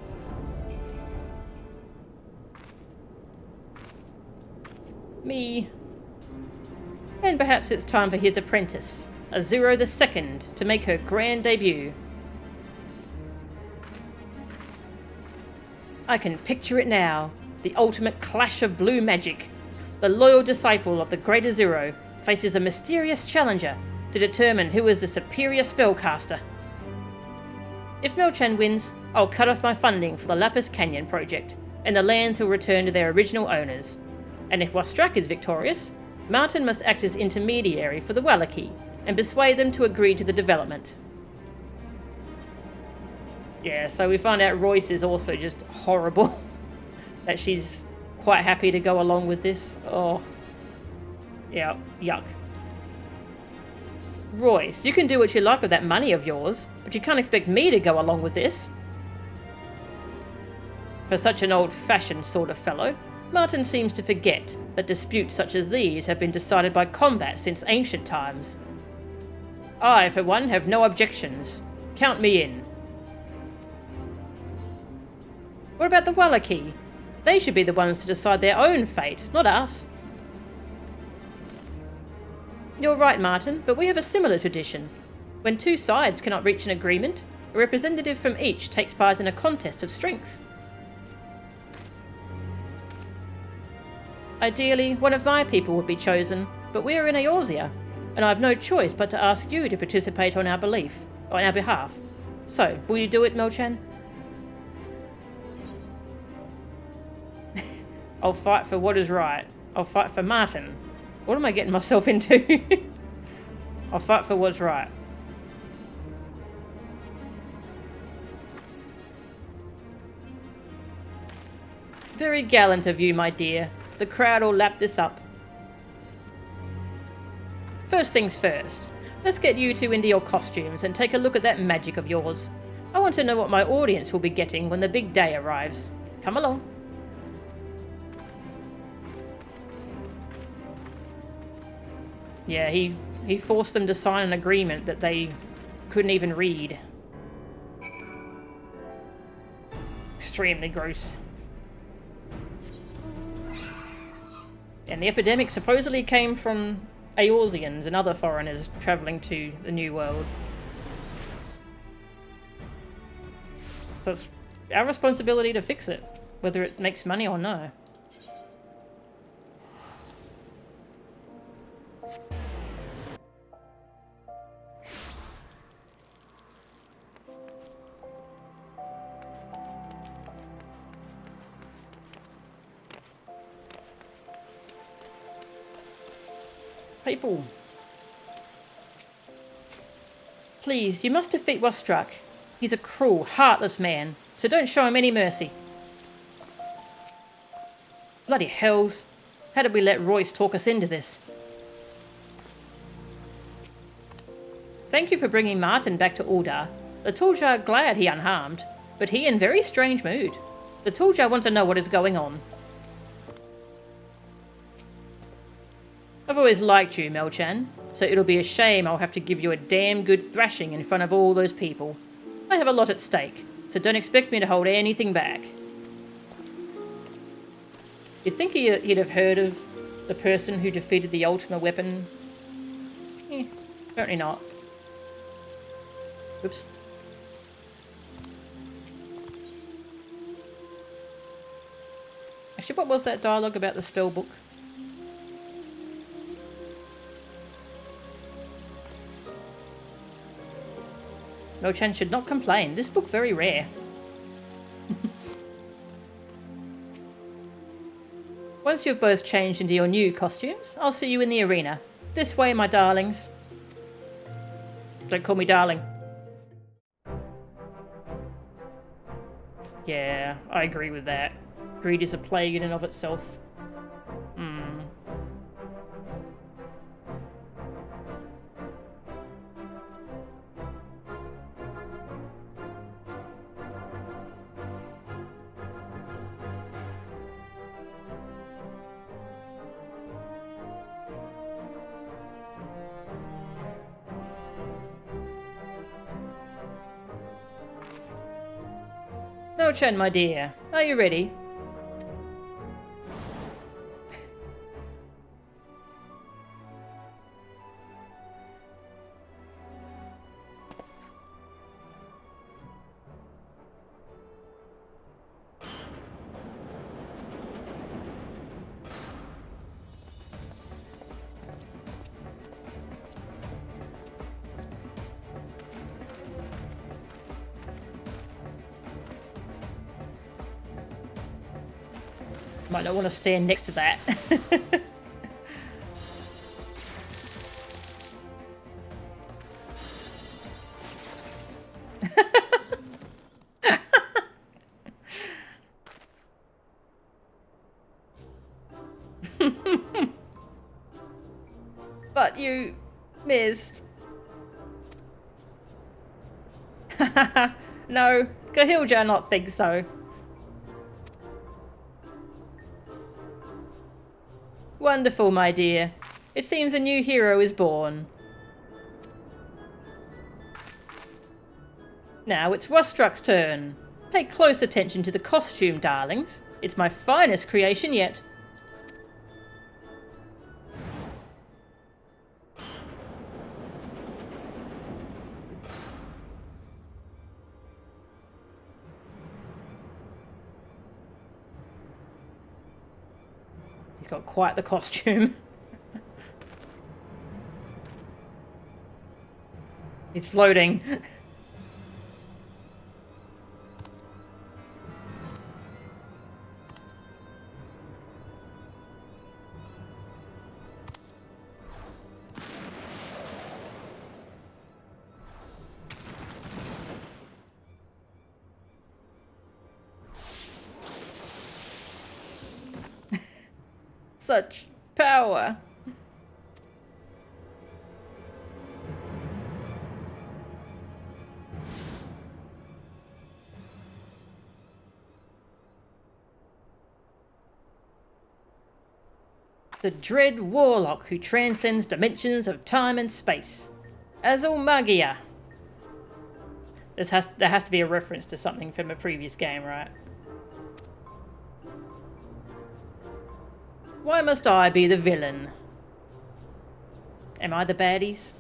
Me. Then perhaps it's time for his apprentice, Azuro II, to make her grand debut. I can picture it now, the ultimate clash of blue magic. The loyal disciple of the great Azuro faces a mysterious challenger to determine who is the superior spellcaster. If Melchan wins, I'll cut off my funding for the Lapis Canyon project, and the lands will return to their original owners. And if Wastrak is victorious, Martin must act as intermediary for the Wallachie, and persuade them to agree to the development. Yeah, so we find out Royce is also just horrible. That she's quite happy to go along with this. Oh. Yeah, yuck. Royce, you can do what you like with that money of yours, but you can't expect me to go along with this. For such an old-fashioned sort of fellow, Martin seems to forget that disputes such as these have been decided by combat since ancient times. I, for one, have no objections. Count me in. What about the Wallachie? They should be the ones to decide their own fate, not us. You're right, Martin, but we have a similar tradition. When two sides cannot reach an agreement, a representative from each takes part in a contest of strength. Ideally, one of my people would be chosen, but we are in Eorzea, and I have no choice but to ask you to participate on our behalf. So, will you do it, Melchan? I'll fight for what is right. I'll fight for Martin. What am I getting myself into? I'll fight for what's right. Very gallant of you, my dear. The crowd will lap this up. First things first. Let's get you two into your costumes and take a look at that magic of yours. I want to know what my audience will be getting when the big day arrives. Come along. Yeah, he forced them to sign an agreement that they couldn't even read. Extremely gross. And the epidemic supposedly came from Eorzeans and other foreigners travelling to the New World. So it's our responsibility to fix it, whether it makes money or no. People. Please, you must defeat Wastrak. He's a cruel, heartless man, so don't show him any mercy. Bloody hells. How did we let Royce talk us into this? Thank you for bringing Martin back to Uldar. The Tuljar are glad he unharmed, but he in very strange mood. The Tuljar want to know what is going on. I've always liked you, Melchan, so it'll be a shame I'll have to give you a damn good thrashing in front of all those people. I have a lot at stake, so don't expect me to hold anything back. You'd think he'd have heard of the person who defeated the Ultima Weapon. Apparently not. Oops. Actually, what was that dialogue about the spell book? Melchan should not complain. This book very rare. Once you've both changed into your new costumes, I'll see you in the arena. This way, my darlings. Don't call me darling. Yeah, I agree with that. Greed is a plague in and of itself. Melchan, my dear, are you ready? Might not want to stand next to that. But you missed. No, Kahilja not think so. Wonderful, my dear. It seems a new hero is born. Now it's Wustruck's turn. Pay close attention to the costume, darlings. It's my finest creation yet. He's got quite the costume. He's floating. Such power. The dread warlock who transcends dimensions of time and space. Azulmagia. There has to be a reference to something from a previous game, right? Why must I be the villain? Am I the baddies?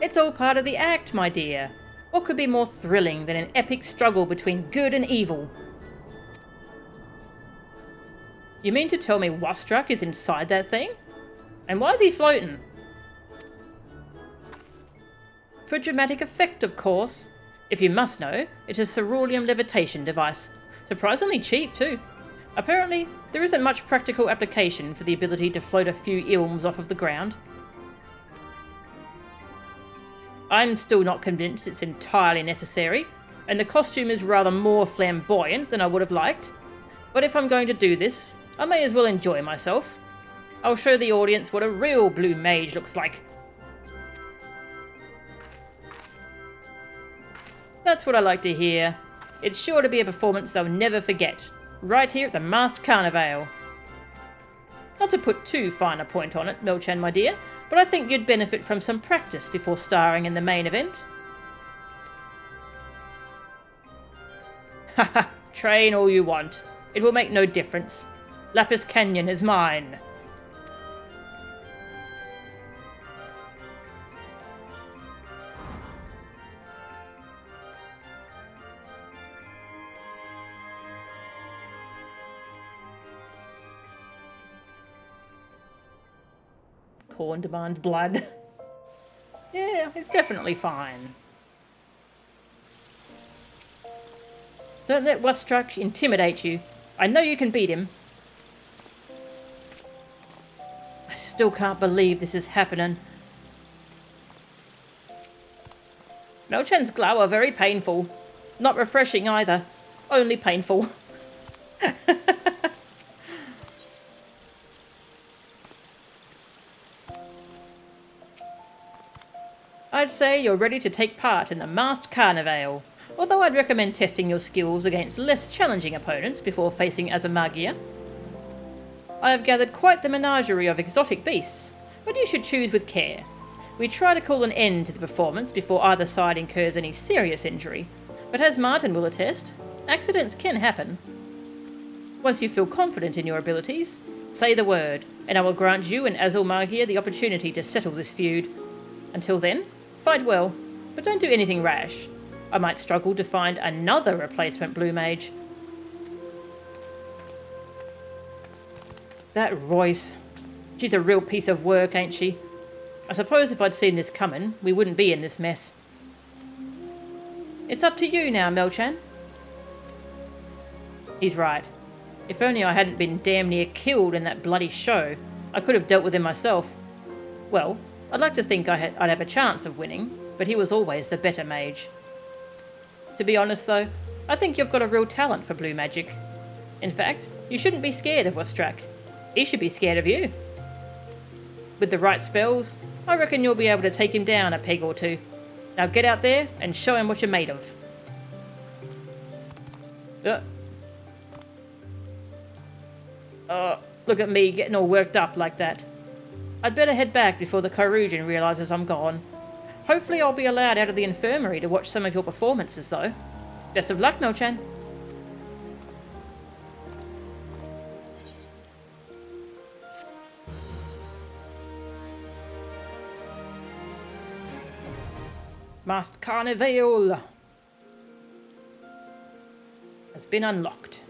It's all part of the act, my dear. What could be more thrilling than an epic struggle between good and evil? You mean to tell me Wustruck is inside that thing? And why is he floating? For dramatic effect, of course. If you must know, it's a cerulean levitation device. Surprisingly cheap, too. Apparently, there isn't much practical application for the ability to float a few ilms off of the ground. I'm still not convinced it's entirely necessary, and the costume is rather more flamboyant than I would have liked. But if I'm going to do this, I may as well enjoy myself. I'll show the audience what a real Blue Mage looks like. That's what I like to hear. It's sure to be a performance they'll never forget. Right here at the Masked Carnival. Not to put too fine a point on it, Melchan, my dear, but I think you'd benefit from some practice before starring in the main event. Haha, train all you want. It will make no difference. Lapis Canyon is mine. Corn demand blood. Yeah, it's definitely fine. Don't let Wustruck intimidate you. I know you can beat him. I still can't believe this is happening. Melchan's glow are very painful. Not refreshing either. Only painful. I'd say you're ready to take part in the Masked Carnival, although I'd recommend testing your skills against less challenging opponents before facing Azulmagia. I have gathered quite the menagerie of exotic beasts, but you should choose with care. We try to call an end to the performance before either side incurs any serious injury, but as Martin will attest, accidents can happen. Once you feel confident in your abilities, say the word, and I will grant you and Azulmagia the opportunity to settle this feud. Until then, fight well, but don't do anything rash. I might struggle to find another replacement Blue Mage. That Royce. She's a real piece of work, ain't she? I suppose if I'd seen this coming, we wouldn't be in this mess. It's up to you now, Melchan. He's right. If only I hadn't been damn near killed in that bloody show, I could have dealt with him myself. Well, I'd like to think I'd have a chance of winning, but he was always the better mage. To be honest though, I think you've got a real talent for blue magic. In fact, you shouldn't be scared of Wustruck. He should be scared of you. With the right spells, I reckon you'll be able to take him down a peg or two. Now get out there and show him what you're made of. Look at me getting all worked up like that. I'd better head back before the Kyrusian realizes I'm gone. Hopefully I'll be allowed out of the infirmary to watch some of your performances, though. Best of luck, No-chan. Master Carnival has been unlocked.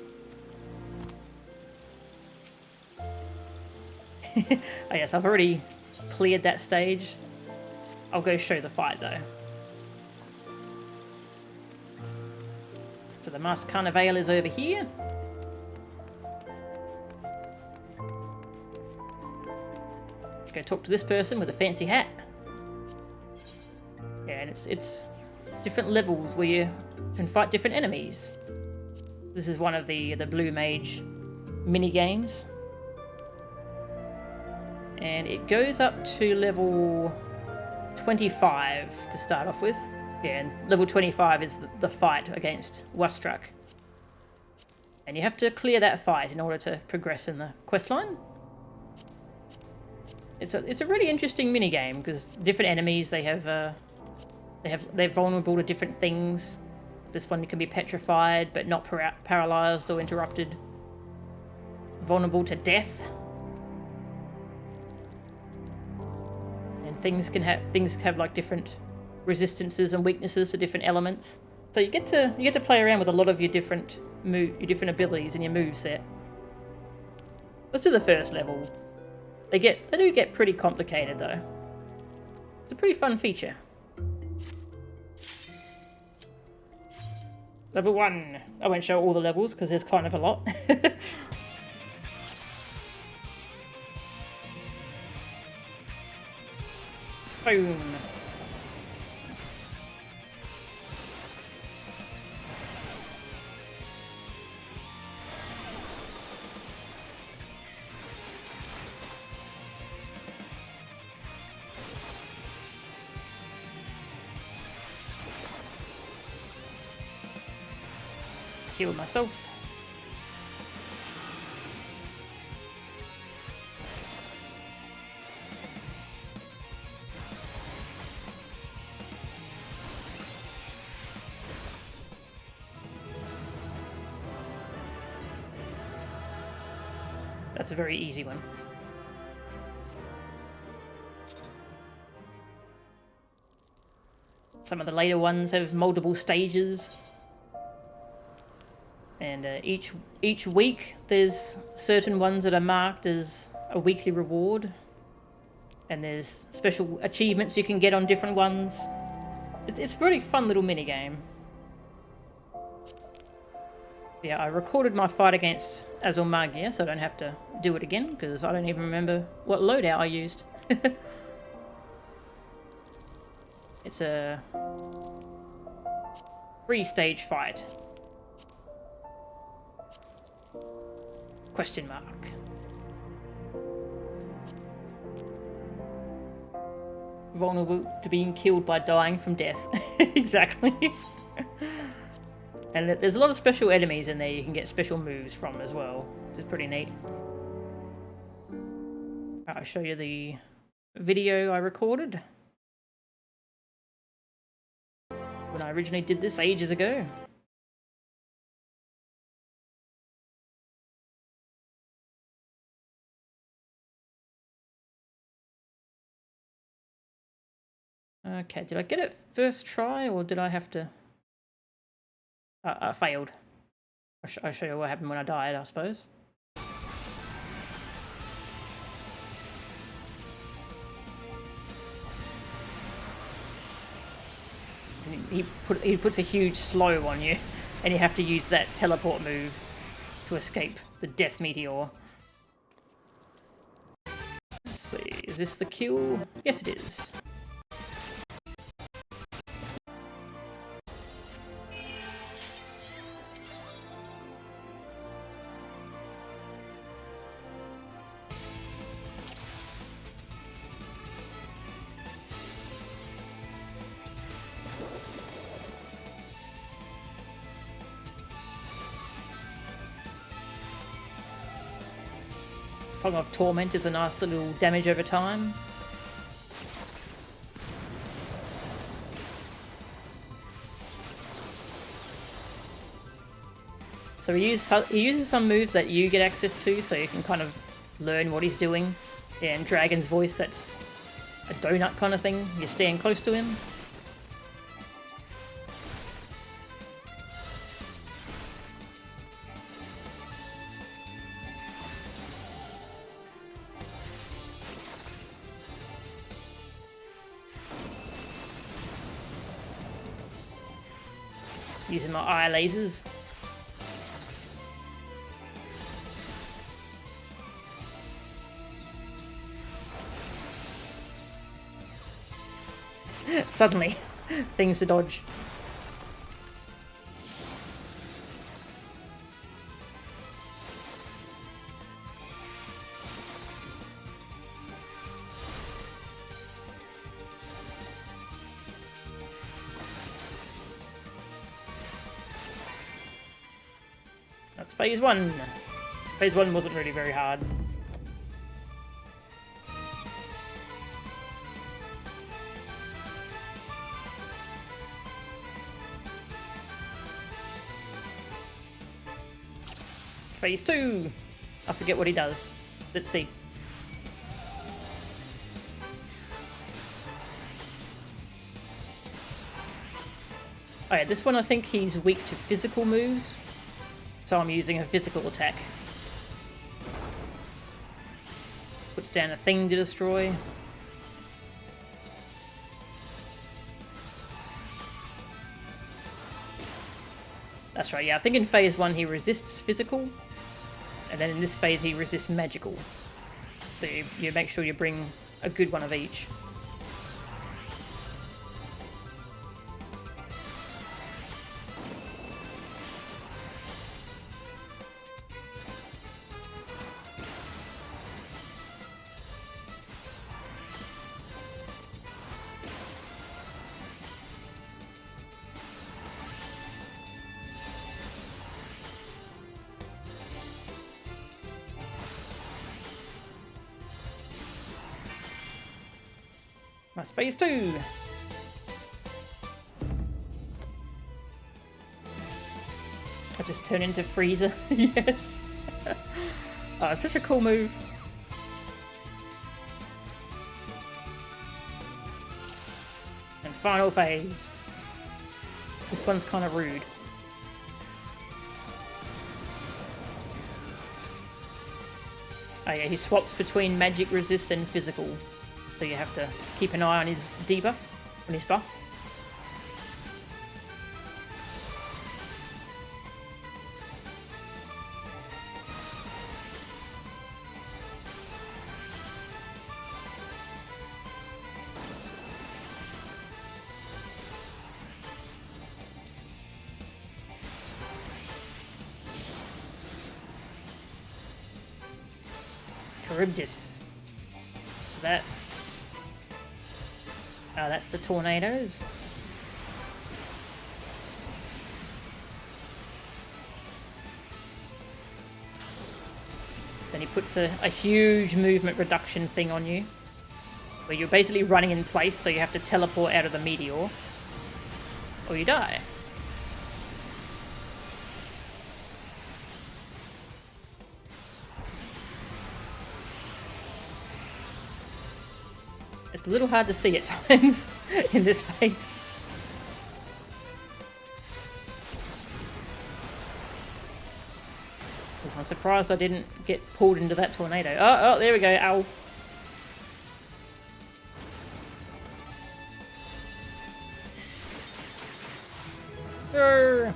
Oh yes, I've already cleared that stage. I'll go show the fight though. So the Master Carnival is over here. Let's go talk to this person with a fancy hat. Yeah, and it's different levels where you can fight different enemies. This is one of the Blue Mage mini games. And it goes up to level 25 to start off with. Yeah, and level 25 is the fight against Wastrak. And you have to clear that fight in order to progress in the questline. It's a really interesting mini game because different enemies they're vulnerable to different things. This one can be petrified but not paralyzed or interrupted. Vulnerable to death. Things have like different resistances and weaknesses to different elements. So you get to play around with a lot of your different abilities and your move set. Let's do the first level. They do get pretty complicated though. It's a pretty fun feature. Level 1. I won't show all the levels because there's kind of a lot. Boom. Heal myself. That's a very easy one. Some of the later ones have multiple stages. And each week there's certain ones that are marked as a weekly reward. And there's special achievements you can get on different ones. It's a pretty fun little mini game. Yeah, I recorded my fight against Azulmagia, so I don't have to do it again, because I don't even remember what loadout I used. It's a 3-stage fight. Question mark. Vulnerable to being killed by dying from death. Exactly. And there's a lot of special enemies in there you can get special moves from as well, which is pretty neat. I'll show you the video I recorded when I originally did this ages ago. Okay, did I get it first try or did I have to... I failed. I'll show you what happened when I died, I suppose. He puts a huge slow on you, and you have to use that teleport move to escape the death meteor. Let's see, is this the kill? Yes, it is. Song of Torment is a nice little damage over time. So he uses some moves that you get access to, so you can kind of learn what he's doing. Yeah, and Dragon's Voice, that's a donut kind of thing. You're staying close to him. Using my eye lasers. Suddenly, things to dodge. That's phase 1. Phase 1 wasn't really very hard. Phase 2! I forget what he does. Let's see. Oh yeah, this one I think he's weak to physical moves. So I'm using a physical attack. Puts down a thing to destroy. That's right, yeah, I think in phase 1 he resists physical. And then in this phase he resists magical. So you make sure you bring a good one of each. That's phase 2. I just turn into Freezer. Yes. Oh, it's such a cool move. And final phase. This one's kind of rude. Oh yeah, he swaps between magic resist and physical. So you have to keep an eye on his debuff, on his buff. Charybdis. So that's the tornadoes. Then he puts a huge movement reduction thing on you, where you're basically running in place, so you have to teleport out of the meteor, or you die. It's a little hard to see at times in this phase. I'm surprised I didn't get pulled into that tornado. Oh, there we go. Ow. Arr.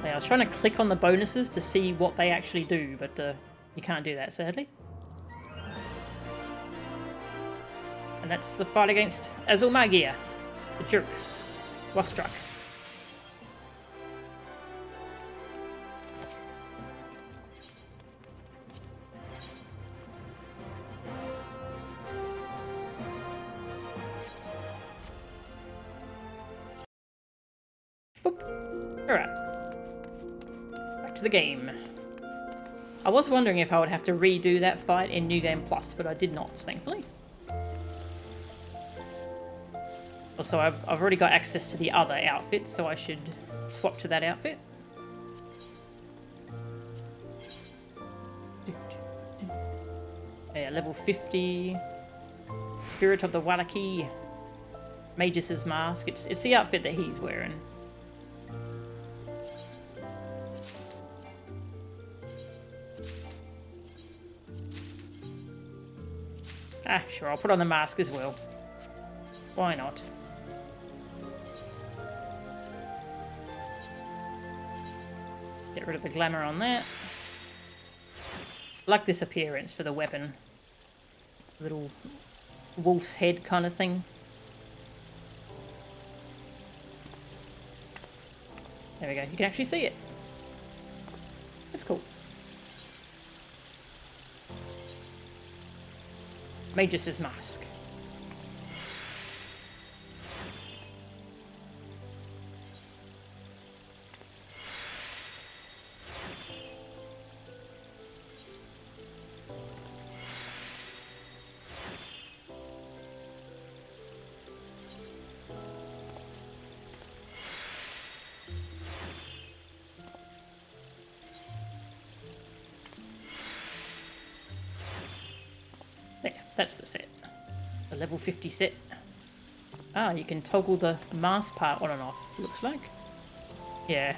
I was trying to click on the bonuses to see what they actually do, but you can't do that, sadly. And that's the fight against Azulmagia, the jerk. Was struck. Boop. Alright. Back to the game. I was wondering if I would have to redo that fight in New Game Plus, but I did not, thankfully. Also, I've already got access to the other outfit, so I should swap to that outfit. Yeah, level 50. Spirit of the Wallachie. Magus' mask. It's the outfit that he's wearing. Ah, sure, I'll put on the mask as well. Why not? Get rid of the glamour on that. I like this appearance for the weapon. Little wolf's head kind of thing. There we go, you can actually see it. That's cool. Magus' mask. There, that's the set. The level 50 set. Ah, you can toggle the mask part on and off, looks like. Yeah.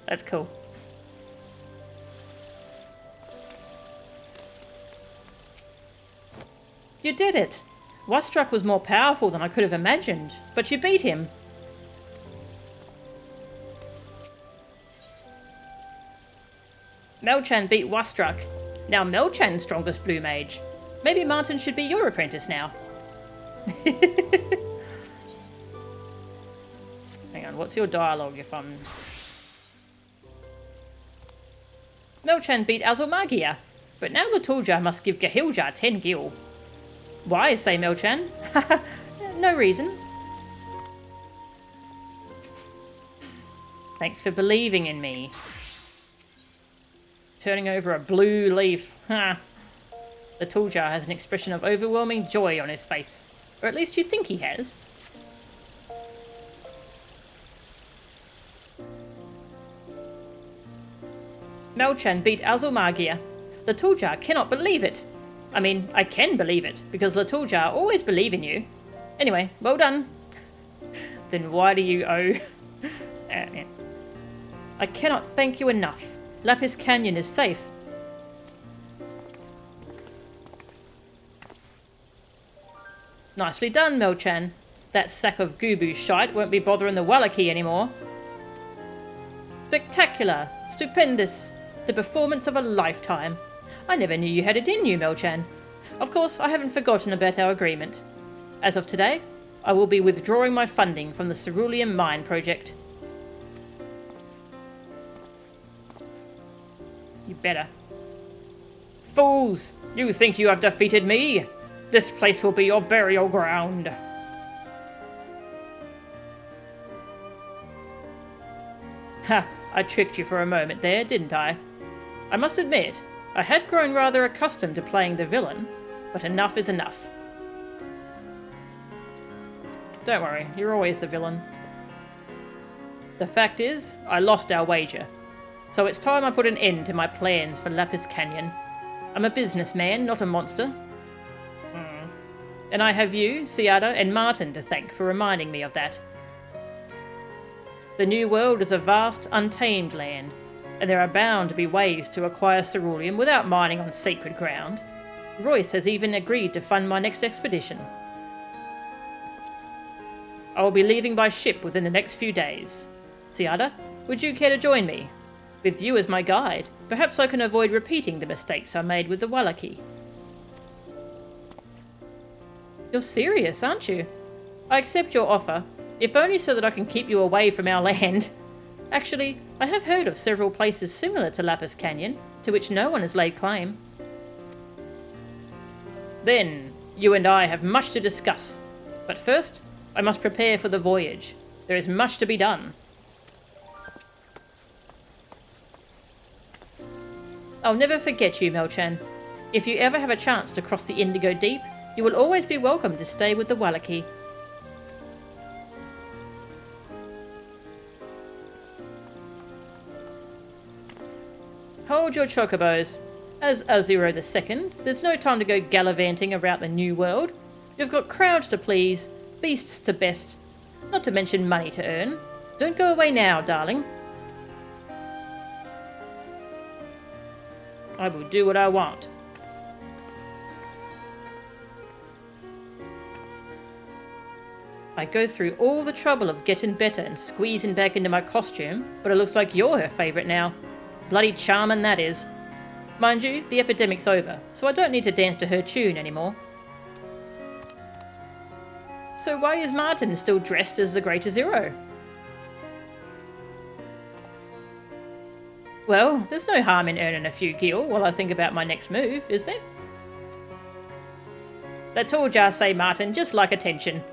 That's cool. You did it! Wastrak was more powerful than I could have imagined, but you beat him. Melchan beat Wastrak. Now Melchan's strongest Blue Mage. Maybe Martin should be your apprentice now. Hang on, what's your dialogue if I'm... Melchan beat Azulmagia, but now Latuljar must give Gahiljar 10 gil. Why, say Melchan? No reason. Thanks for believing in me. Turning over a blue leaf. Ha! Latuljar has an expression of overwhelming joy on his face. Or at least you think he has. Melchan beat Azulmagia. Latuljar cannot believe it. I mean, I can believe it, because Latuljar always believe in you. Anyway, well done. Then why do you owe... yeah. I cannot thank you enough. Lapis Canyon is safe. Nicely done, Melchan. That sack of Gubu shite won't be bothering the Wallachie anymore. Spectacular. Stupendous. The performance of a lifetime. I never knew you had it in you, Melchan. Of course, I haven't forgotten about our agreement. As of today, I will be withdrawing my funding from the Cerulean Mine project. You better. Fools! You think you have defeated me? This place will be your burial ground. Ha! I tricked you for a moment there, didn't I? I must admit, I had grown rather accustomed to playing the villain, but enough is enough. Don't worry, you're always the villain. The fact is, I lost our wager. So it's time I put an end to my plans for Lapis Canyon. I'm a businessman, not a monster. And I have you, Ciada, and Martin to thank for reminding me of that. The New World is a vast, untamed land, and there are bound to be ways to acquire ceruleum without mining on sacred ground. Royce has even agreed to fund my next expedition. I will be leaving by ship within the next few days. Ciada, would you care to join me? With you as my guide, perhaps I can avoid repeating the mistakes I made with the Wallachie. You're serious, aren't you? I accept your offer, if only so that I can keep you away from our land. Actually, I have heard of several places similar to Lapis Canyon, to which no one has laid claim. Then, you and I have much to discuss. But first, I must prepare for the voyage. There is much to be done. I'll never forget you, Melchan. If you ever have a chance to cross the Indigo Deep, you will always be welcome to stay with the Wallaki. Hold your chocobos. As Azuro II, there's no time to go gallivanting around the New World. You've got crowds to please, beasts to best, not to mention money to earn. Don't go away now, darling. I will do what I want. I go through all the trouble of getting better and squeezing back into my costume, but it looks like you're her favourite now. Bloody charming that is. Mind you, the epidemic's over, so I don't need to dance to her tune anymore. So why is Martin still dressed as the Greater Zero? Well, there's no harm in earning a few gil while I think about my next move, is there? Let tall jar say Martin, just like attention.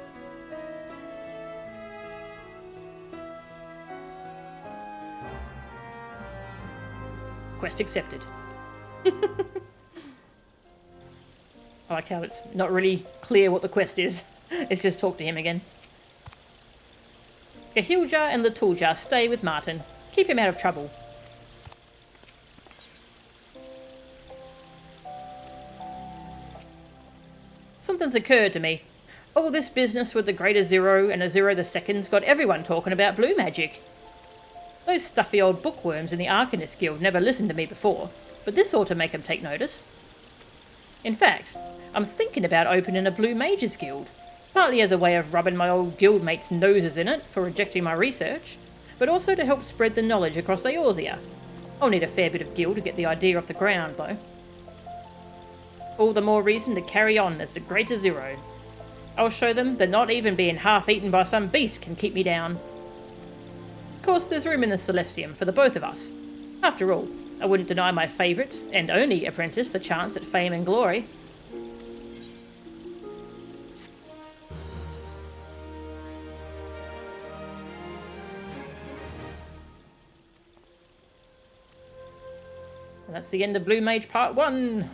Quest accepted. I like how it's not really clear what the quest is. It's just talk to him again. Gahiljar and Latuljar stay with Martin. Keep him out of trouble. Something's occurred to me. All this business with the Greater Zero and Azuro II's got everyone talking about blue magic. Those stuffy old bookworms in the Arcanist Guild never listened to me before, but this ought to make them take notice. In fact, I'm thinking about opening a Blue Mages Guild, partly as a way of rubbing my old guildmates' noses in it for rejecting my research, but also to help spread the knowledge across Eorzea. I'll need a fair bit of gil to get the idea off the ground, though. All the more reason to carry on as the Greater Zero. I'll show them that not even being half-eaten by some beast can keep me down. Of course, there's room in the Celestium for the both of us. After all, I wouldn't deny my favourite, and only apprentice, a chance at fame and glory. And that's the end of Blue Mage Part 1.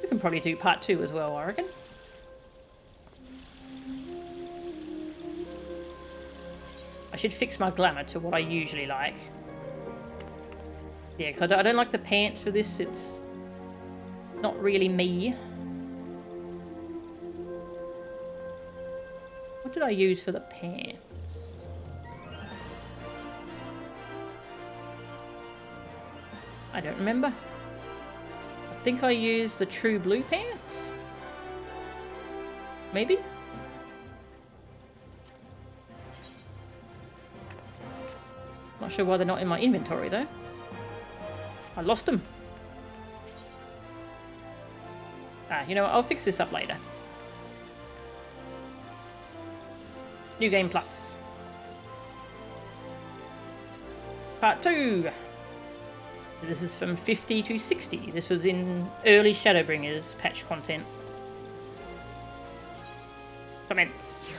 We can probably do Part 2 as well, I reckon. I should fix my glamour to what I usually like. Yeah, because I don't like the pants for this. It's not really me. What did I use for the pants? I don't remember. I think I used the true blue pants? Maybe? Not sure why they're not in my inventory though. I lost them. You know what? I'll fix this up later. New Game Plus. Part 2. This is from 50 to 60. This was in early Shadowbringers patch content. Commence.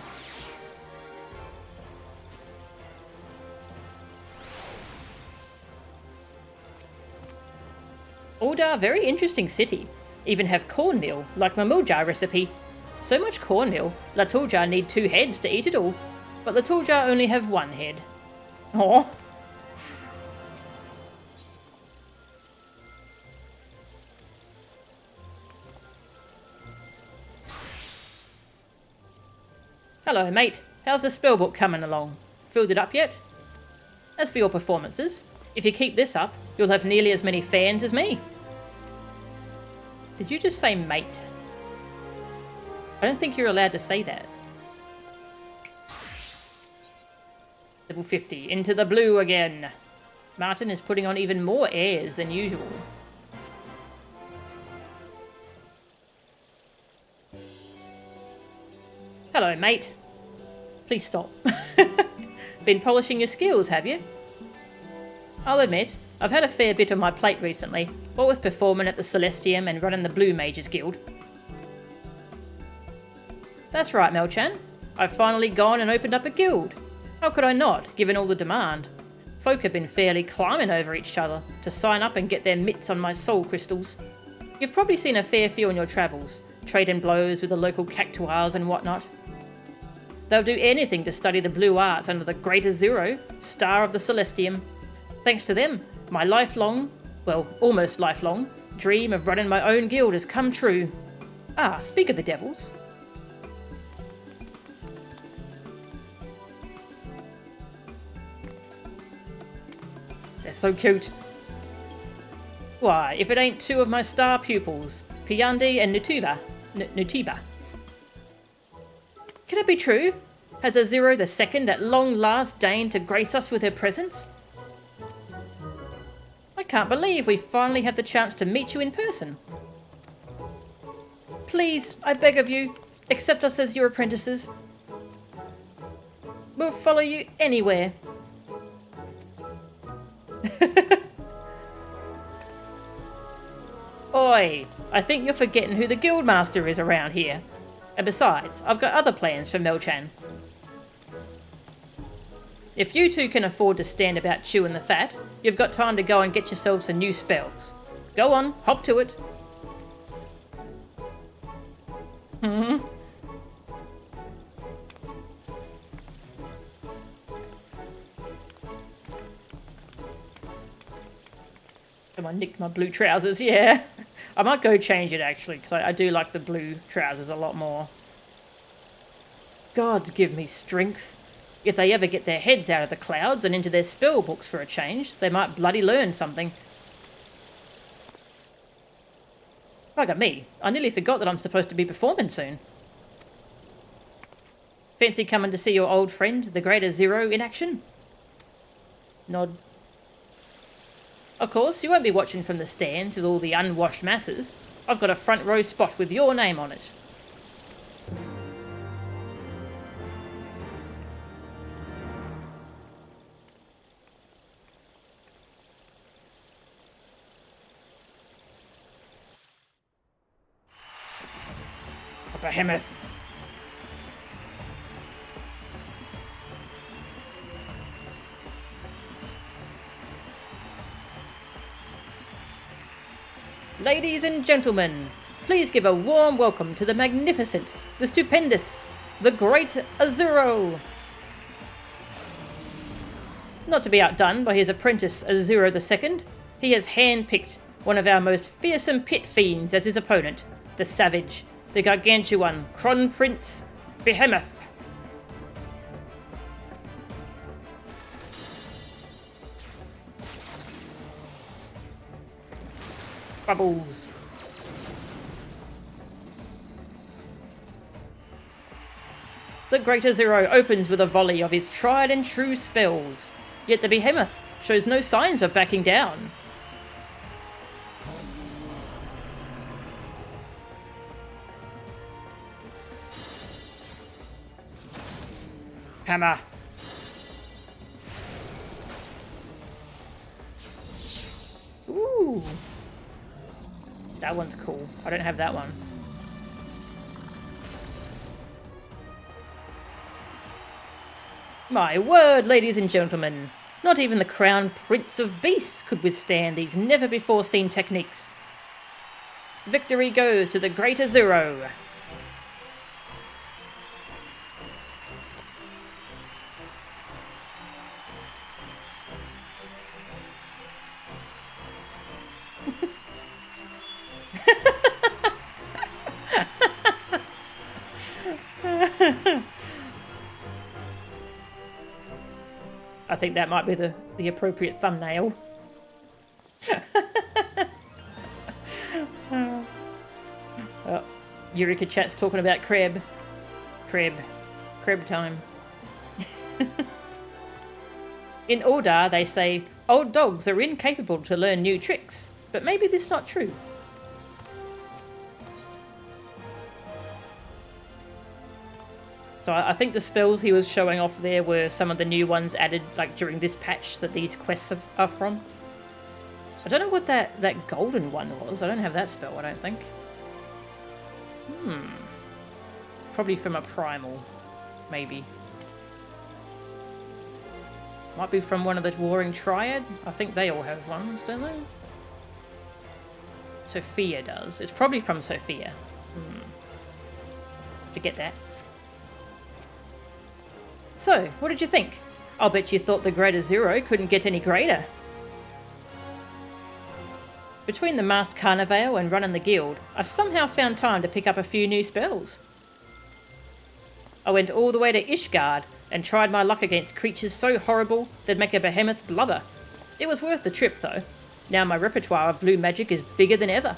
Aldar, very interesting city. Even have cornmeal, like Mamuljar recipe. So much cornmeal, Latuljar need 2 heads to eat it all. But Latuljar only have 1 head. Aww. Hello, mate. How's the spellbook coming along? Filled it up yet? As for your performances, if you keep this up, you'll have nearly as many fans as me. Did you just say mate? I don't think you're allowed to say that. Level 50, into the blue again. Martin is putting on even more airs than usual. Hello, mate. Please stop. Been polishing your skills, have you? I'll admit, I've had a fair bit on my plate recently, what with performing at the Celestium and running the Blue Mages Guild. That's right, Melchan. I've finally gone and opened up a guild. How could I not, given all the demand? Folk have been fairly climbing over each other to sign up and get their mitts on my soul crystals. You've probably seen a fair few on your travels, trading blows with the local cactuars and whatnot. They'll do anything to study the blue arts under the Great Azuro, Star of the Celestium. Thanks to them, my lifelong, well, almost lifelong, dream of running my own guild has come true. Ah, speak of the devils. They're so cute. Why, if it ain't two of my star pupils, Piyandi and Nutiba. Can it be true? Has Azuro the Second at long last deigned to grace us with her presence? I can't believe we finally had the chance to meet you in person. Please, I beg of you, accept us as your apprentices. We'll follow you anywhere. Oi, I think you're forgetting who the guildmaster is around here. And besides, I've got other plans for Melchan. If you two can afford to stand about chewing the fat, you've got time to go and get yourselves some new spells. Go on, hop to it. Am I nicked my blue trousers? Yeah. I might go change it actually, because I do like the blue trousers a lot more. Gods give me strength. If they ever get their heads out of the clouds and into their spell books for a change, they might bloody learn something. Bugger me, I nearly forgot that I'm supposed to be performing soon. Fancy coming to see your old friend, the Great Azuro, in action? Nod. Of course, you won't be watching from the stands with all the unwashed masses. I've got a front row spot with your name on it. A behemoth. Ladies and gentlemen, please give a warm welcome to the magnificent, the stupendous, the Great Azuro. Not to be outdone by his apprentice Azuro II, he has handpicked one of our most fearsome pit fiends as his opponent, the savage, the gargantuan Kron Prince Behemoth. Bubbles. The Great Azuro opens with a volley of his tried and true spells, yet the Behemoth shows no signs of backing down. Hammer. Ooh. That one's cool. I don't have that one. My word, ladies and gentlemen. Not even the Crown Prince of Beasts could withstand these never-before-seen techniques. Victory goes to the Great Azuro. I think that might be the appropriate thumbnail. Oh, Eureka Chat's talking about Creb. Creb time. In Ordar, they say, old dogs are incapable to learn new tricks, but maybe this is not true. So I think the spells he was showing off there were some of the new ones added like during this patch that these quests are from. I don't know what that golden one was. I don't have that spell, I don't think. Probably from a primal. maybe. Might be from one of the Warring Triad. I think they all have ones, don't they? Sophia does. It's probably from Sophia. Forget that. So, what did you think? I'll bet you thought the Greater Zero couldn't get any greater. Between the Masked Carnivale and running the guild, I somehow found time to pick up a few new spells. I went all the way to Ishgard and tried my luck against creatures so horrible they'd make a behemoth blubber. It was worth the trip though. Now my repertoire of blue magic is bigger than ever.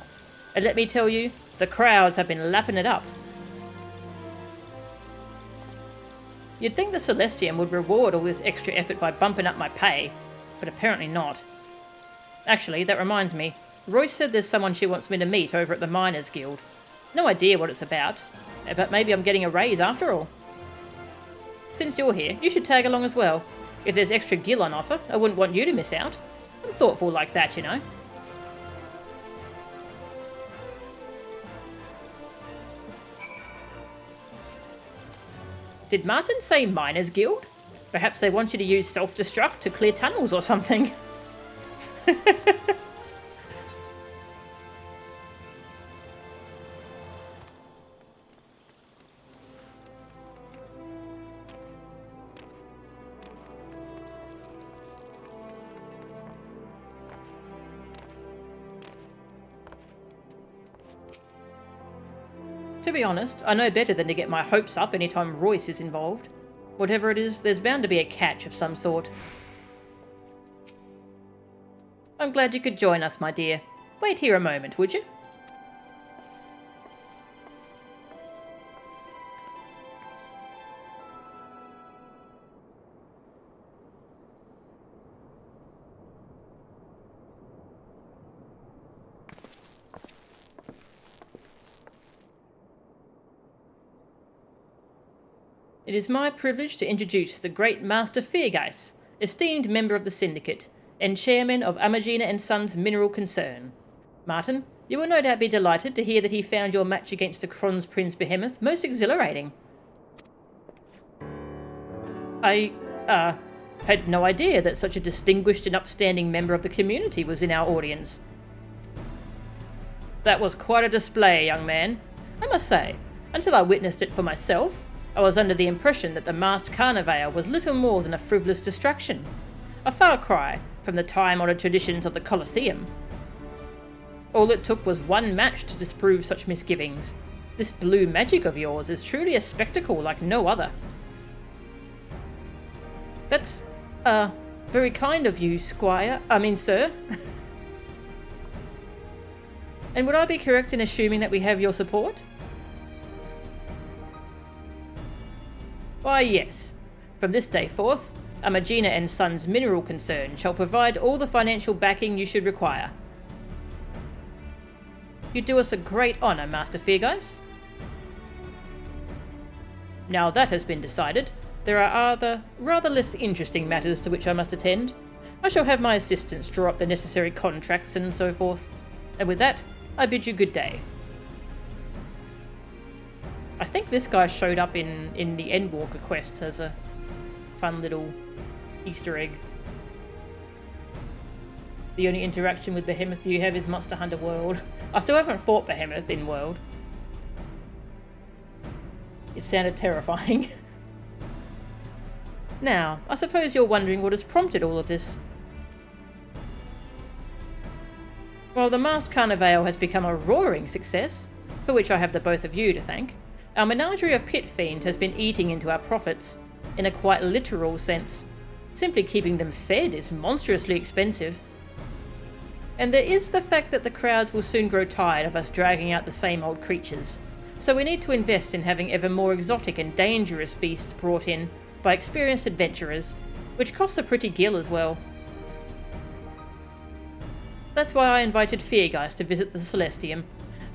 And let me tell you, the crowds have been lapping it up. You'd think the Celestium would reward all this extra effort by bumping up my pay, but apparently not. Actually, that reminds me, Royce said there's someone she wants me to meet over at the Miners Guild. No idea what it's about, but maybe I'm getting a raise after all. Since you're here, you should tag along as well. If there's extra gil on offer, I wouldn't want you to miss out. I'm thoughtful like that, you know. Did Martin say Miners Guild? Perhaps they want you to use self-destruct to clear tunnels or something. To be honest, I know better than to get my hopes up anytime Royce is involved. Whatever it is, there's bound to be a catch of some sort. I'm glad you could join us, my dear. Wait here a moment, would you? It is my privilege to introduce the great Master Feargeist, esteemed member of the Syndicate, and chairman of Amagina and Sons Mineral Concern. Martin, you will no doubt be delighted to hear that he found your match against the Kronsprinz Behemoth most exhilarating. I, had no idea that such a distinguished and upstanding member of the community was in our audience. That was quite a display, young man. I must say, until I witnessed it for myself, I was under the impression that the Masked Carnivale was little more than a frivolous distraction, a far cry from the time-honoured traditions of the Colosseum. All it took was one match to disprove such misgivings. This blue magic of yours is truly a spectacle like no other. That's, very kind of you, sir. And would I be correct in assuming that we have your support? Why, yes. From this day forth, Amagina and Sons Mineral Concern shall provide all the financial backing you should require. You do us a great honour, Master Feargeist. Now that has been decided, there are other, rather less interesting matters to which I must attend. I shall have my assistants draw up the necessary contracts and so forth. And with that, I bid you good day. I think this guy showed up in the Endwalker quest as a fun little Easter egg. The only interaction with Behemoth you have is Monster Hunter World. I still haven't fought Behemoth in World. It sounded terrifying. Now, I suppose you're wondering what has prompted all of this. Well, the Masked Carnivale has become a roaring success, for which I have the both of you to thank. Our menagerie of pit fiends has been eating into our profits, in a quite literal sense. Simply keeping them fed is monstrously expensive. And there is the fact that the crowds will soon grow tired of us dragging out the same old creatures, so we need to invest in having ever more exotic and dangerous beasts brought in by experienced adventurers, which costs a pretty gill as well. That's why I invited Feargeist to visit the Celestium.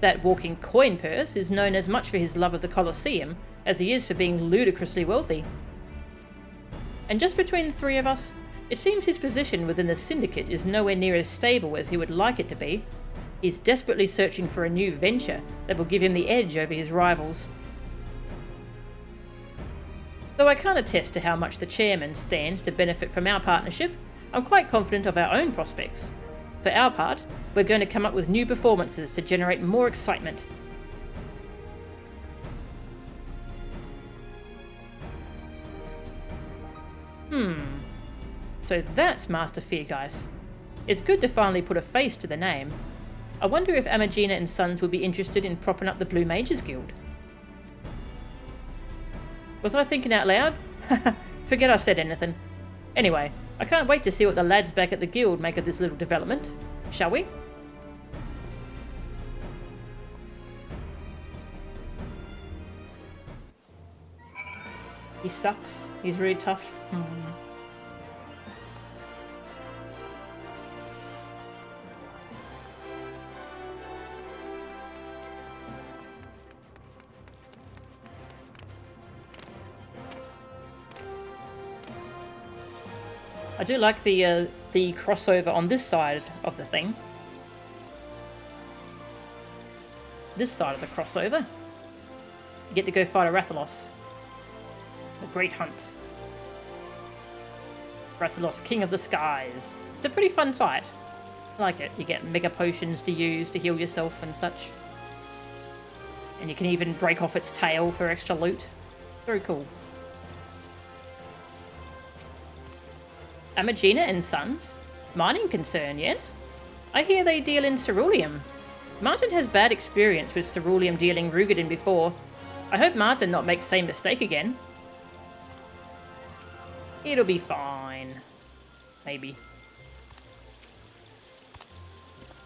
That walking coin purse is known as much for his love of the Colosseum as he is for being ludicrously wealthy. And just between the three of us, it seems his position within the Syndicate is nowhere near as stable as he would like it to be. He's desperately searching for a new venture that will give him the edge over his rivals. Though I can't attest to how much the chairman stands to benefit from our partnership, I'm quite confident of our own prospects. For our part, we're going to come up with new performances to generate more excitement. So that's Master Feargeist. It's good to finally put a face to the name. I wonder if Amagina and Sons would be interested in propping up the Blue Mages Guild. Was I thinking out loud? Forget I said anything. Anyway, I can't wait to see what the lads back at the guild make of this little development. Shall we? He sucks. He's really tough. I do like the crossover on this side of the thing. This side of the crossover. You get to go fight a Rathalos. The Great Hunt. Rathalos, King of the Skies. It's a pretty fun fight. I like it. You get mega potions to use to heal yourself and such. And you can even break off its tail for extra loot. Very cool. Amagina and Sons? Mining concern, yes? I hear they deal in ceruleum. Martin has bad experience with ceruleum dealing Rugadin before. I hope Martin not makes same mistake again. It'll be fine. Maybe.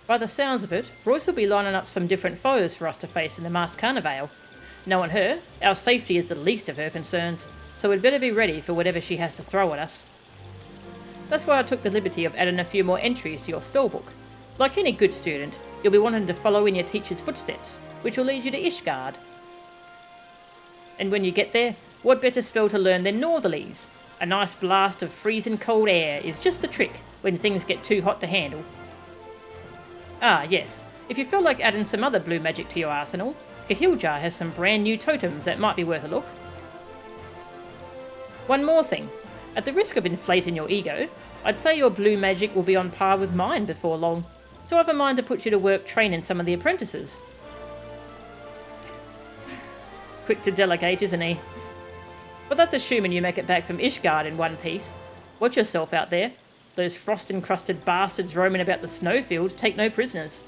By the sounds of it, Royce will be lining up some different foes for us to face in the Masked Carnivale. Knowing her, our safety is the least of her concerns, so we'd better be ready for whatever she has to throw at us. That's why I took the liberty of adding a few more entries to your spellbook. Like any good student, you'll be wanting to follow in your teacher's footsteps, which will lead you to Ishgard. And when you get there, what better spell to learn than Northerlies? A nice blast of freezing cold air is just a trick when things get too hot to handle. Ah, yes, if you feel like adding some other blue magic to your arsenal, Kahiljar has some brand new totems that might be worth a look. One more thing. At the risk of inflating your ego, I'd say your blue magic will be on par with mine before long, so I've a mind to put you to work training some of the apprentices. Quick to delegate, isn't he? But that's assuming you make it back from Ishgard in one piece. Watch yourself out there. Those frost-encrusted bastards roaming about the snowfield take no prisoners.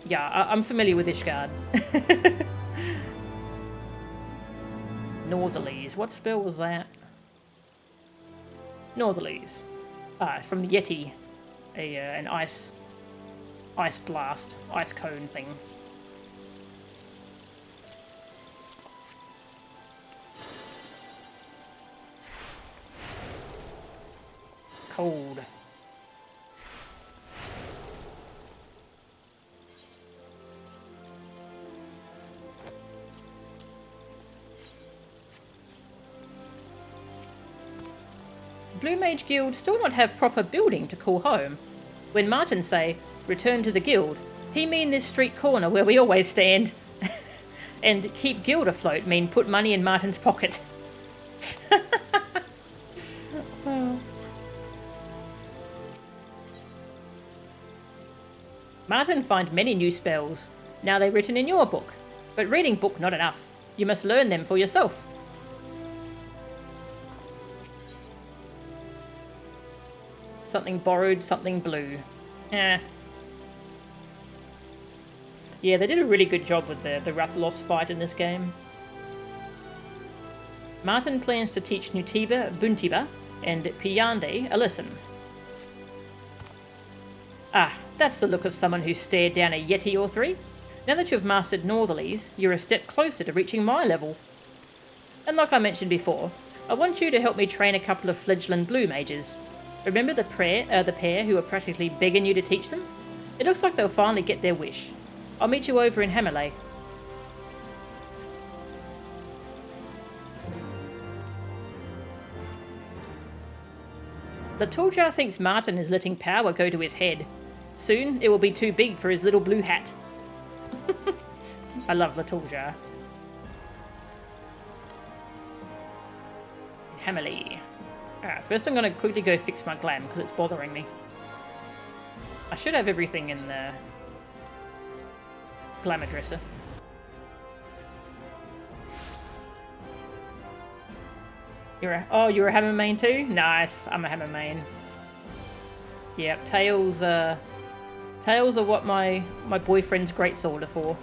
Yeah, I'm familiar with Ishgard. Northerlies. What spell was that? Northerlies. Ah, from the Yeti. An ice blast, ice cone thing. Cold. Blue Mage Guild still not have proper building to call home. When Martin say, return to the guild, he mean this street corner where we always stand. And keep guild afloat mean put money in Martin's pocket. Martin find many new spells. Now they're written in your book. But reading book not enough. You must learn them for yourself. Something borrowed, something blue. Yeah, they did a really good job with the Rathalos fight in this game. Martin plans to teach Nutiba, Buntiba, and Piyande a lesson. Ah, that's the look of someone who stared down a Yeti or three. Now that you've mastered Northerlies, you're a step closer to reaching my level. And like I mentioned before, I want you to help me train a couple of fledgling blue mages. Remember the pair who are practically begging you to teach them? It looks like they'll finally get their wish. I'll meet you over in Hammerley. Latuljar thinks Martin is letting power go to his head. Soon it will be too big for his little blue hat. I love Latuljar. Hammerly. Alright, first I'm going to quickly go fix my glam because it's bothering me. I should have everything in the glamour dresser. You're a hammer main too? Nice, I'm a hammer main. Yep, tails are what my boyfriend's greatsword are for.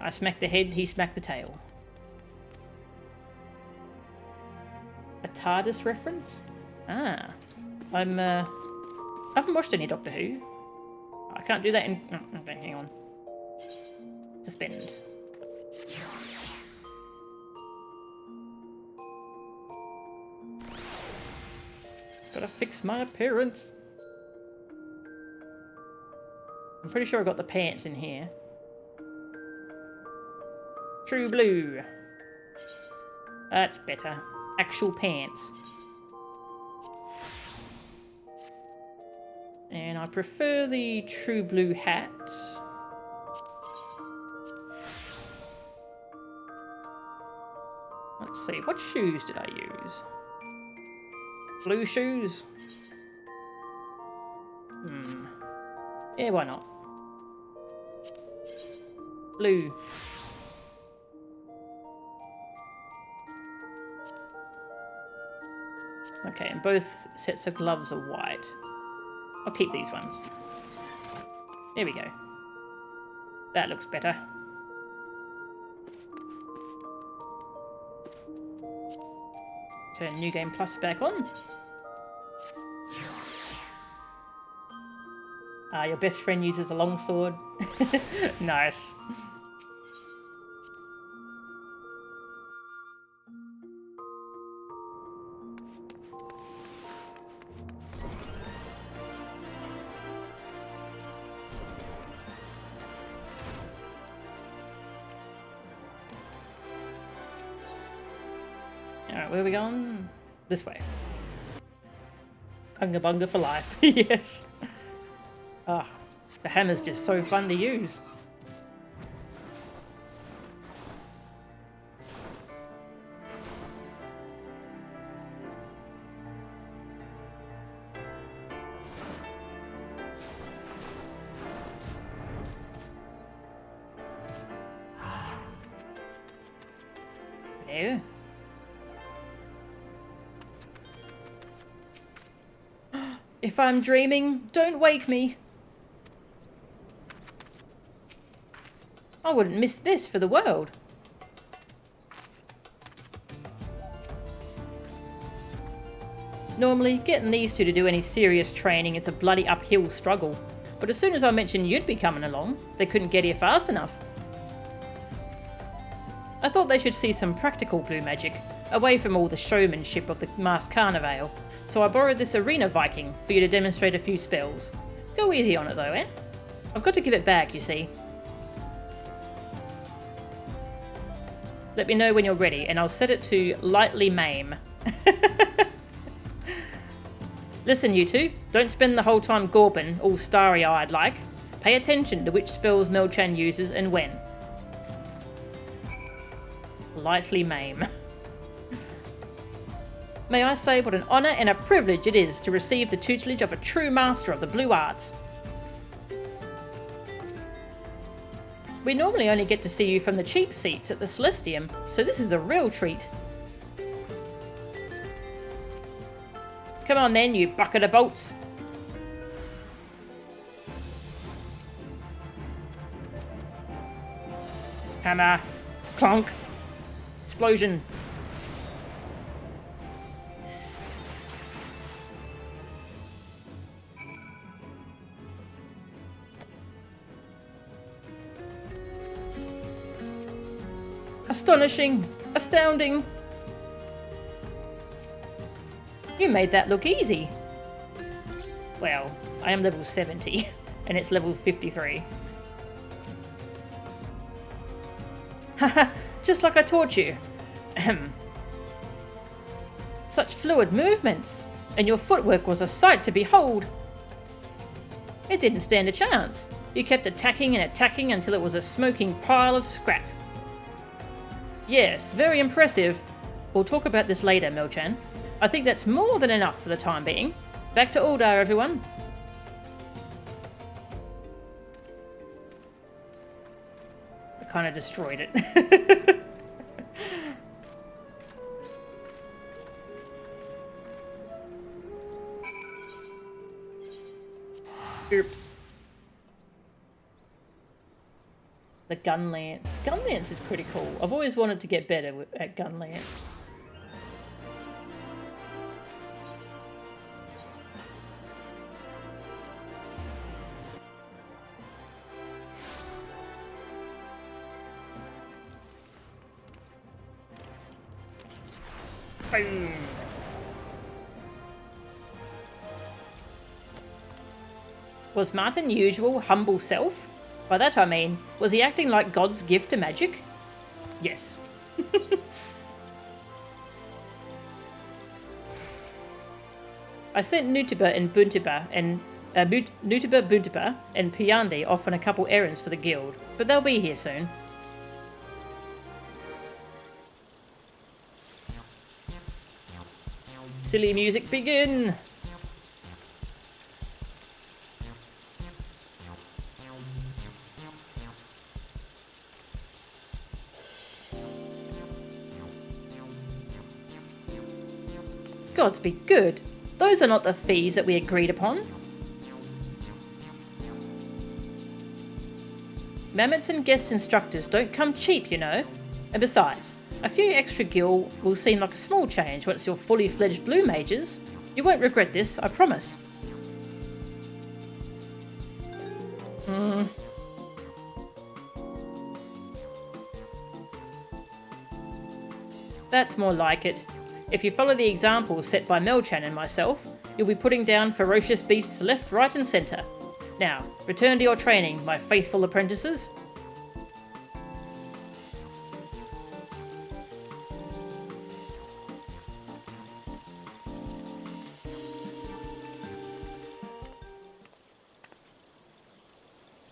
I smack the head, he smacked the tail. A TARDIS reference? Ah. I haven't watched any Doctor Who. I can't do that in... Oh, okay, hang on. Suspend. Gotta fix my appearance. I'm pretty sure I got the pants in here. True blue. That's better. Actual pants. And I prefer the true blue hats. Let's see, what shoes did I use? Blue shoes? Yeah, why not? Blue. Okay, and both sets of gloves are white. I'll keep these ones. There we go. That looks better. Turn New Game Plus back on. Your best friend uses a longsword. Nice. Alright, where are we going? This way. Bunga bunga for life. Yes. Ah, the hammer's just so fun to use. There. If I'm dreaming, don't wake me. I wouldn't miss this for the world. Normally, getting these two to do any serious training is a bloody uphill struggle. But as soon as I mentioned you'd be coming along, they couldn't get here fast enough. I thought they should see some practical blue magic, away from all the showmanship of the masked carnival. So I borrowed this arena Viking for you to demonstrate a few spells. Go easy on it though, eh? I've got to give it back, you see. Let me know when you're ready, and I'll set it to lightly maim. Listen, you two, don't spend the whole time gawping, all starry-eyed like. Pay attention to which spells Melchan uses and when. Lightly maim. May I say what an honour and a privilege it is to receive the tutelage of a true master of the blue arts. We normally only get to see you from the cheap seats at the Celestium, so this is a real treat. Come on then, you bucket of bolts. Hammer. Clonk. Explosion. Astonishing! Astounding! You made that look easy. Well, I am level 70, and it's level 53. Haha, just like I taught you. Ahem. Such fluid movements, and your footwork was a sight to behold. It didn't stand a chance. You kept attacking and attacking until it was a smoking pile of scrap. Yes, very impressive. We'll talk about this later, Melchan. I think that's more than enough for the time being. Back to Uldar, everyone. I kind of destroyed it. Oops. The gun lance. Gun lance is pretty cool. I've always wanted to get better at gun lance. Boom. Was Martin usual, humble self? By that I mean, was he acting like God's gift to magic? Yes. I sent Nutiba and Buntiba and Buntiba and Piandi off on a couple errands for the guild, but they'll be here soon. Silly music begin! Gods be good! Those are not the fees that we agreed upon. Mammoths and guest instructors don't come cheap, you know. And besides, a few extra gil will seem like a small change once you're fully fledged Blue Mages. You won't regret this, I promise. That's more like it. If you follow the examples set by Melchan and myself, you'll be putting down ferocious beasts left, right and centre. Now, return to your training, my faithful apprentices.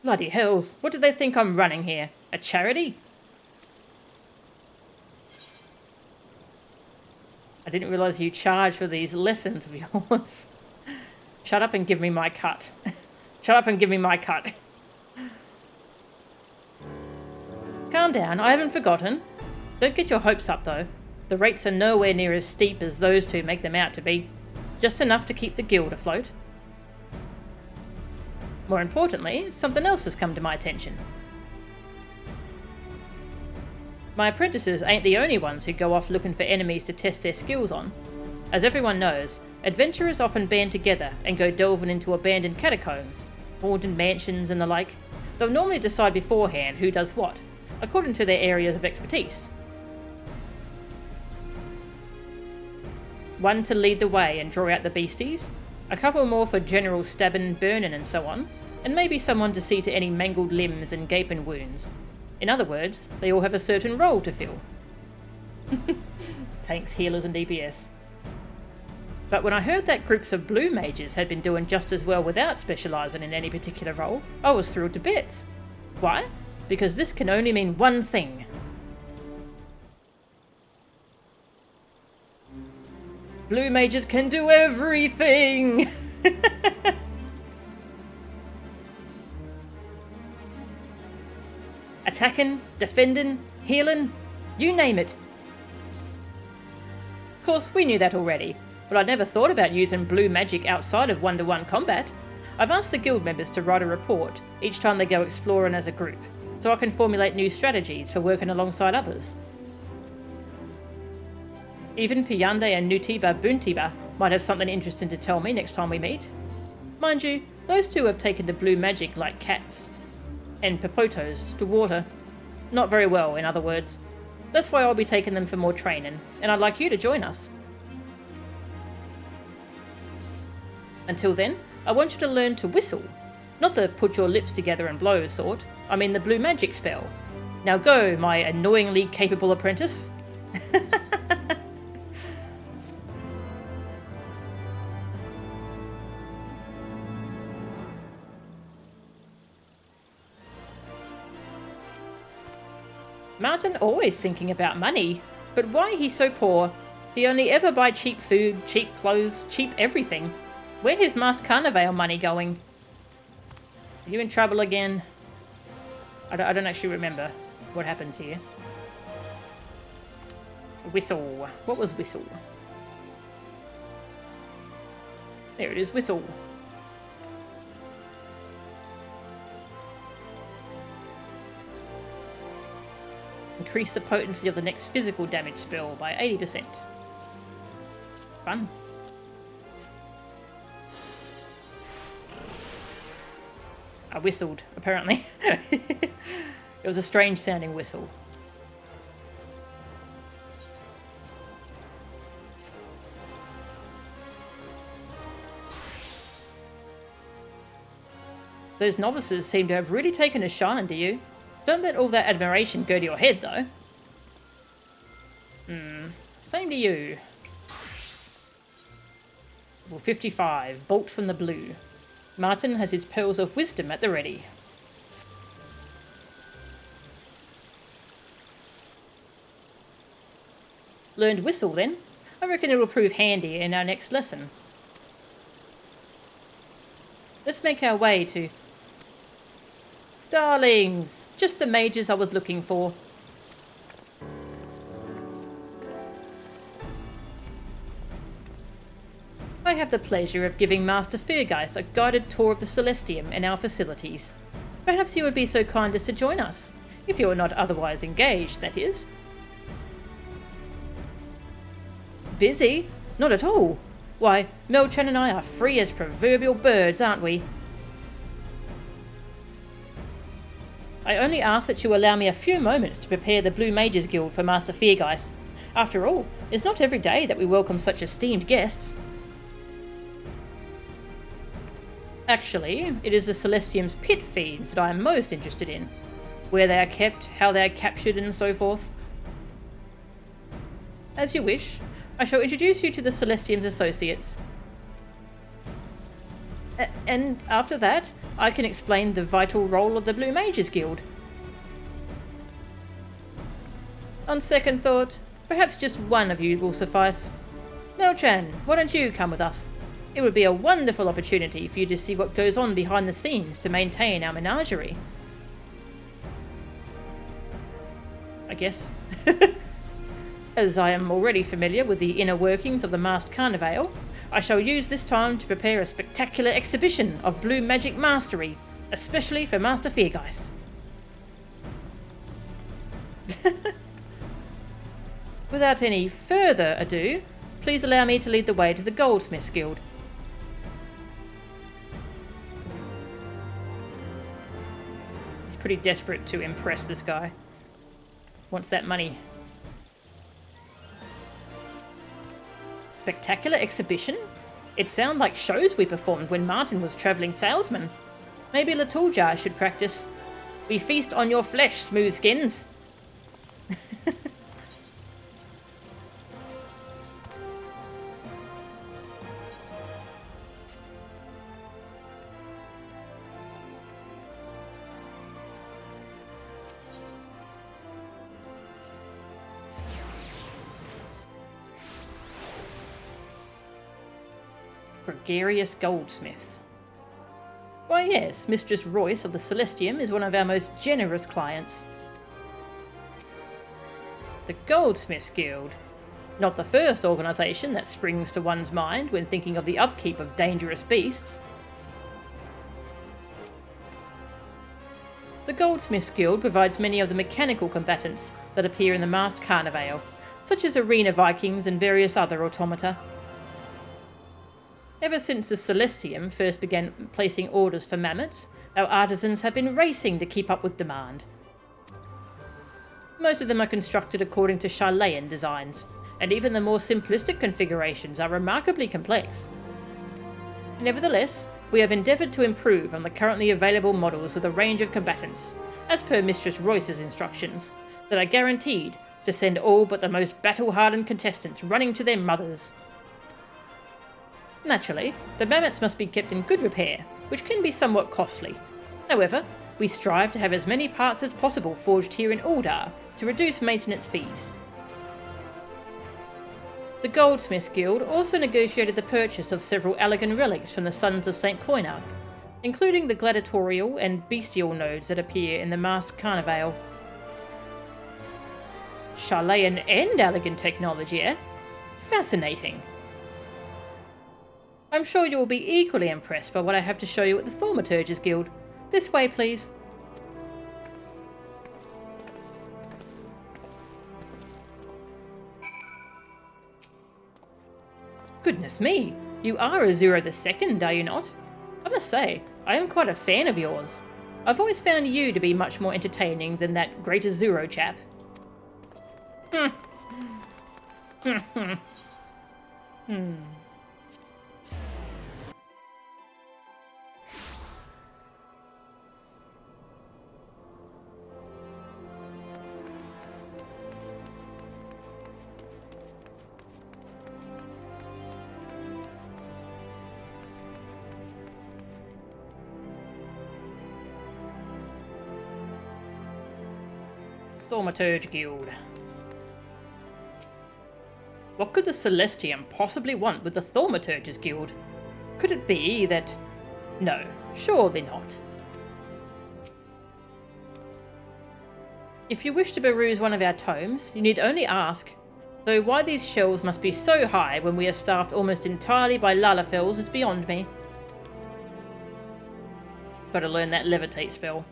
Bloody hells, what do they think I'm running here? A charity? I didn't realise you charge for these lessons of yours. Shut up and give me my cut. Shut up and give me my cut. Calm down, I haven't forgotten. Don't get your hopes up though. The rates are nowhere near as steep as those two make them out to be. Just enough to keep the guild afloat. More importantly, something else has come to my attention. My apprentices ain't the only ones who go off looking for enemies to test their skills on. As everyone knows, adventurers often band together and go delving into abandoned catacombs, haunted mansions and the like. They'll normally decide beforehand who does what, according to their areas of expertise. One to lead the way and draw out the beasties, a couple more for general stabbing, burning and so on, and maybe someone to see to any mangled limbs and gaping wounds. In other words, they all have a certain role to fill. Tanks, healers and DPS. But when I heard that groups of Blue Mages had been doing just as well without specialising in any particular role, I was thrilled to bits. Why? Because this can only mean one thing. Blue Mages can do everything! Attacking, defending, healing, you name it. Of course, we knew that already, but I'd never thought about using blue magic outside of one-to-one combat. I've asked the guild members to write a report each time they go exploring as a group, so I can formulate new strategies for working alongside others. Even Piyande and Nutiba Buntiba might have something interesting to tell me next time we meet. Mind you, those two have taken to blue magic like cats. And Popotos to water. Not very well, in other words. That's why I'll be taking them for more training, and I'd like you to join us. Until then, I want you to learn to whistle. Not the put your lips together and blow sort. I mean the blue magic spell. Now go, my annoyingly capable apprentice. Martin always thinking about money, but why he's so poor? He only ever buy cheap food, cheap clothes, cheap everything. Where his Masked Carnivale money going? Are you in trouble again? I don't actually remember what happens here. Whistle. What was whistle? There it is, whistle. Increase the potency of the next physical damage spell by 80%. Fun. I whistled, apparently. It was a strange sounding whistle. Those novices seem to have really taken a shine to you. Don't let all that admiration go to your head, though. Same to you. Level 55, Bolt from the Blue. Martin has his Pearls of Wisdom at the ready. Learned Whistle, then. I reckon it'll prove handy in our next lesson. Let's make our way to... Darlings! Just the mages I was looking for. I have the pleasure of giving Master Feargeist a guided tour of the Celestium and our facilities. Perhaps he would be so kind as to join us, if you are not otherwise engaged, that is. Busy? Not at all. Why, Melchan and I are free as proverbial birds, aren't we? I only ask that you allow me a few moments to prepare the Blue Mages Guild for Master Feargeist. After all, it's not every day that we welcome such esteemed guests. Actually, it is the Celestium's pit fiends that I am most interested in. Where they are kept, how they are captured, and so forth. As you wish, I shall introduce you to the Celestium's associates. And after that, I can explain the vital role of the Blue Mages Guild. On second thought, perhaps just one of you will suffice. Melchan, why don't you come with us? It would be a wonderful opportunity for you to see what goes on behind the scenes to maintain our menagerie. I guess. As I am already familiar with the inner workings of the Masked Carnivale, I shall use this time to prepare a spectacular exhibition of blue magic mastery, especially for Master Feargeist. Without any further ado, please allow me to lead the way to the Goldsmiths Guild. He's pretty desperate to impress this guy. Wants that money. Spectacular exhibition? It sounded like shows we performed when Martin was travelling salesman. Maybe Latuljar should practice. We feast on your flesh, smooth skins. Gregarious Goldsmith. Why yes, Mistress Royce of the Celestium is one of our most generous clients. The Goldsmiths Guild. Not the first organisation that springs to one's mind when thinking of the upkeep of dangerous beasts. The Goldsmiths Guild provides many of the mechanical combatants that appear in the Masked Carnivale, such as arena Vikings and various other automata. Ever since the Celestium first began placing orders for mammoths, our artisans have been racing to keep up with demand. Most of them are constructed according to Charlayan designs, and even the more simplistic configurations are remarkably complex. Nevertheless, we have endeavoured to improve on the currently available models with a range of combatants, as per Mistress Royce's instructions, that are guaranteed to send all but the most battle-hardened contestants running to their mothers. Naturally, the mammoths must be kept in good repair, which can be somewhat costly. However, we strive to have as many parts as possible forged here in Uldar to reduce maintenance fees. The Goldsmiths Guild also negotiated the purchase of several Allegan relics from the Sons of St. Coinarch, including the gladiatorial and bestial nodes that appear in the Masked Carnivale. Charlayan and Allegan technology, eh? Fascinating. I'm sure you will be equally impressed by what I have to show you at the Thaumaturges Guild. This way, please. Goodness me, you are Azura II, are you not? I must say, I am quite a fan of yours. I've always found you to be much more entertaining than that great Azuro chap. Thaumaturge Guild. What could the Celestium possibly want with the Thaumaturges Guild? Could it be that... No, surely not. If you wish to peruse one of our tomes, you need only ask. Though why these shelves must be so high when we are staffed almost entirely by Lalafels is beyond me. Gotta learn that levitate spell.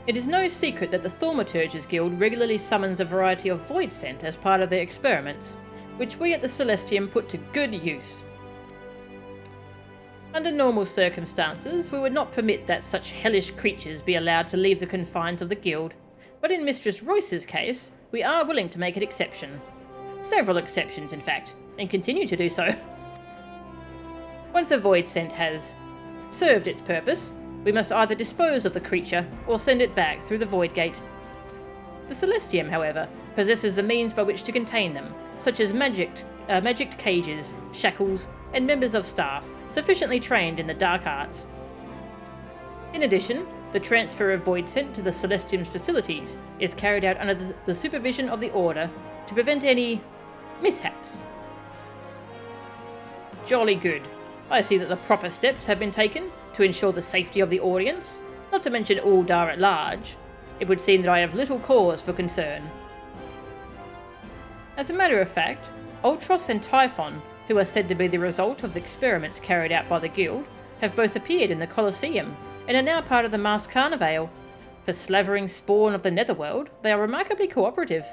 It is no secret that the Thaumaturges Guild regularly summons a variety of void scent as part of their experiments, which we at the Celestium put to good use. Under normal circumstances, we would not permit that such hellish creatures be allowed to leave the confines of the guild, but in Mistress Royce's case, we are willing to make an exception. Several exceptions, in fact, and continue to do so. Once a void scent has served its purpose, we must either dispose of the creature or send it back through the Void Gate. The Celestium, however, possesses the means by which to contain them, such as magic cages, shackles, and members of staff sufficiently trained in the dark arts. In addition, the transfer of Void Scent to the Celestium's facilities is carried out under the supervision of the Order to prevent any mishaps. Jolly good. I see that the proper steps have been taken to ensure the safety of the audience, not to mention Uldar at large. It would seem that I have little cause for concern. As a matter of fact, Ultros and Typhon, who are said to be the result of the experiments carried out by the Guild, have both appeared in the Colosseum and are now part of the Masked Carnivale. For slavering spawn of the Netherworld, they are remarkably cooperative.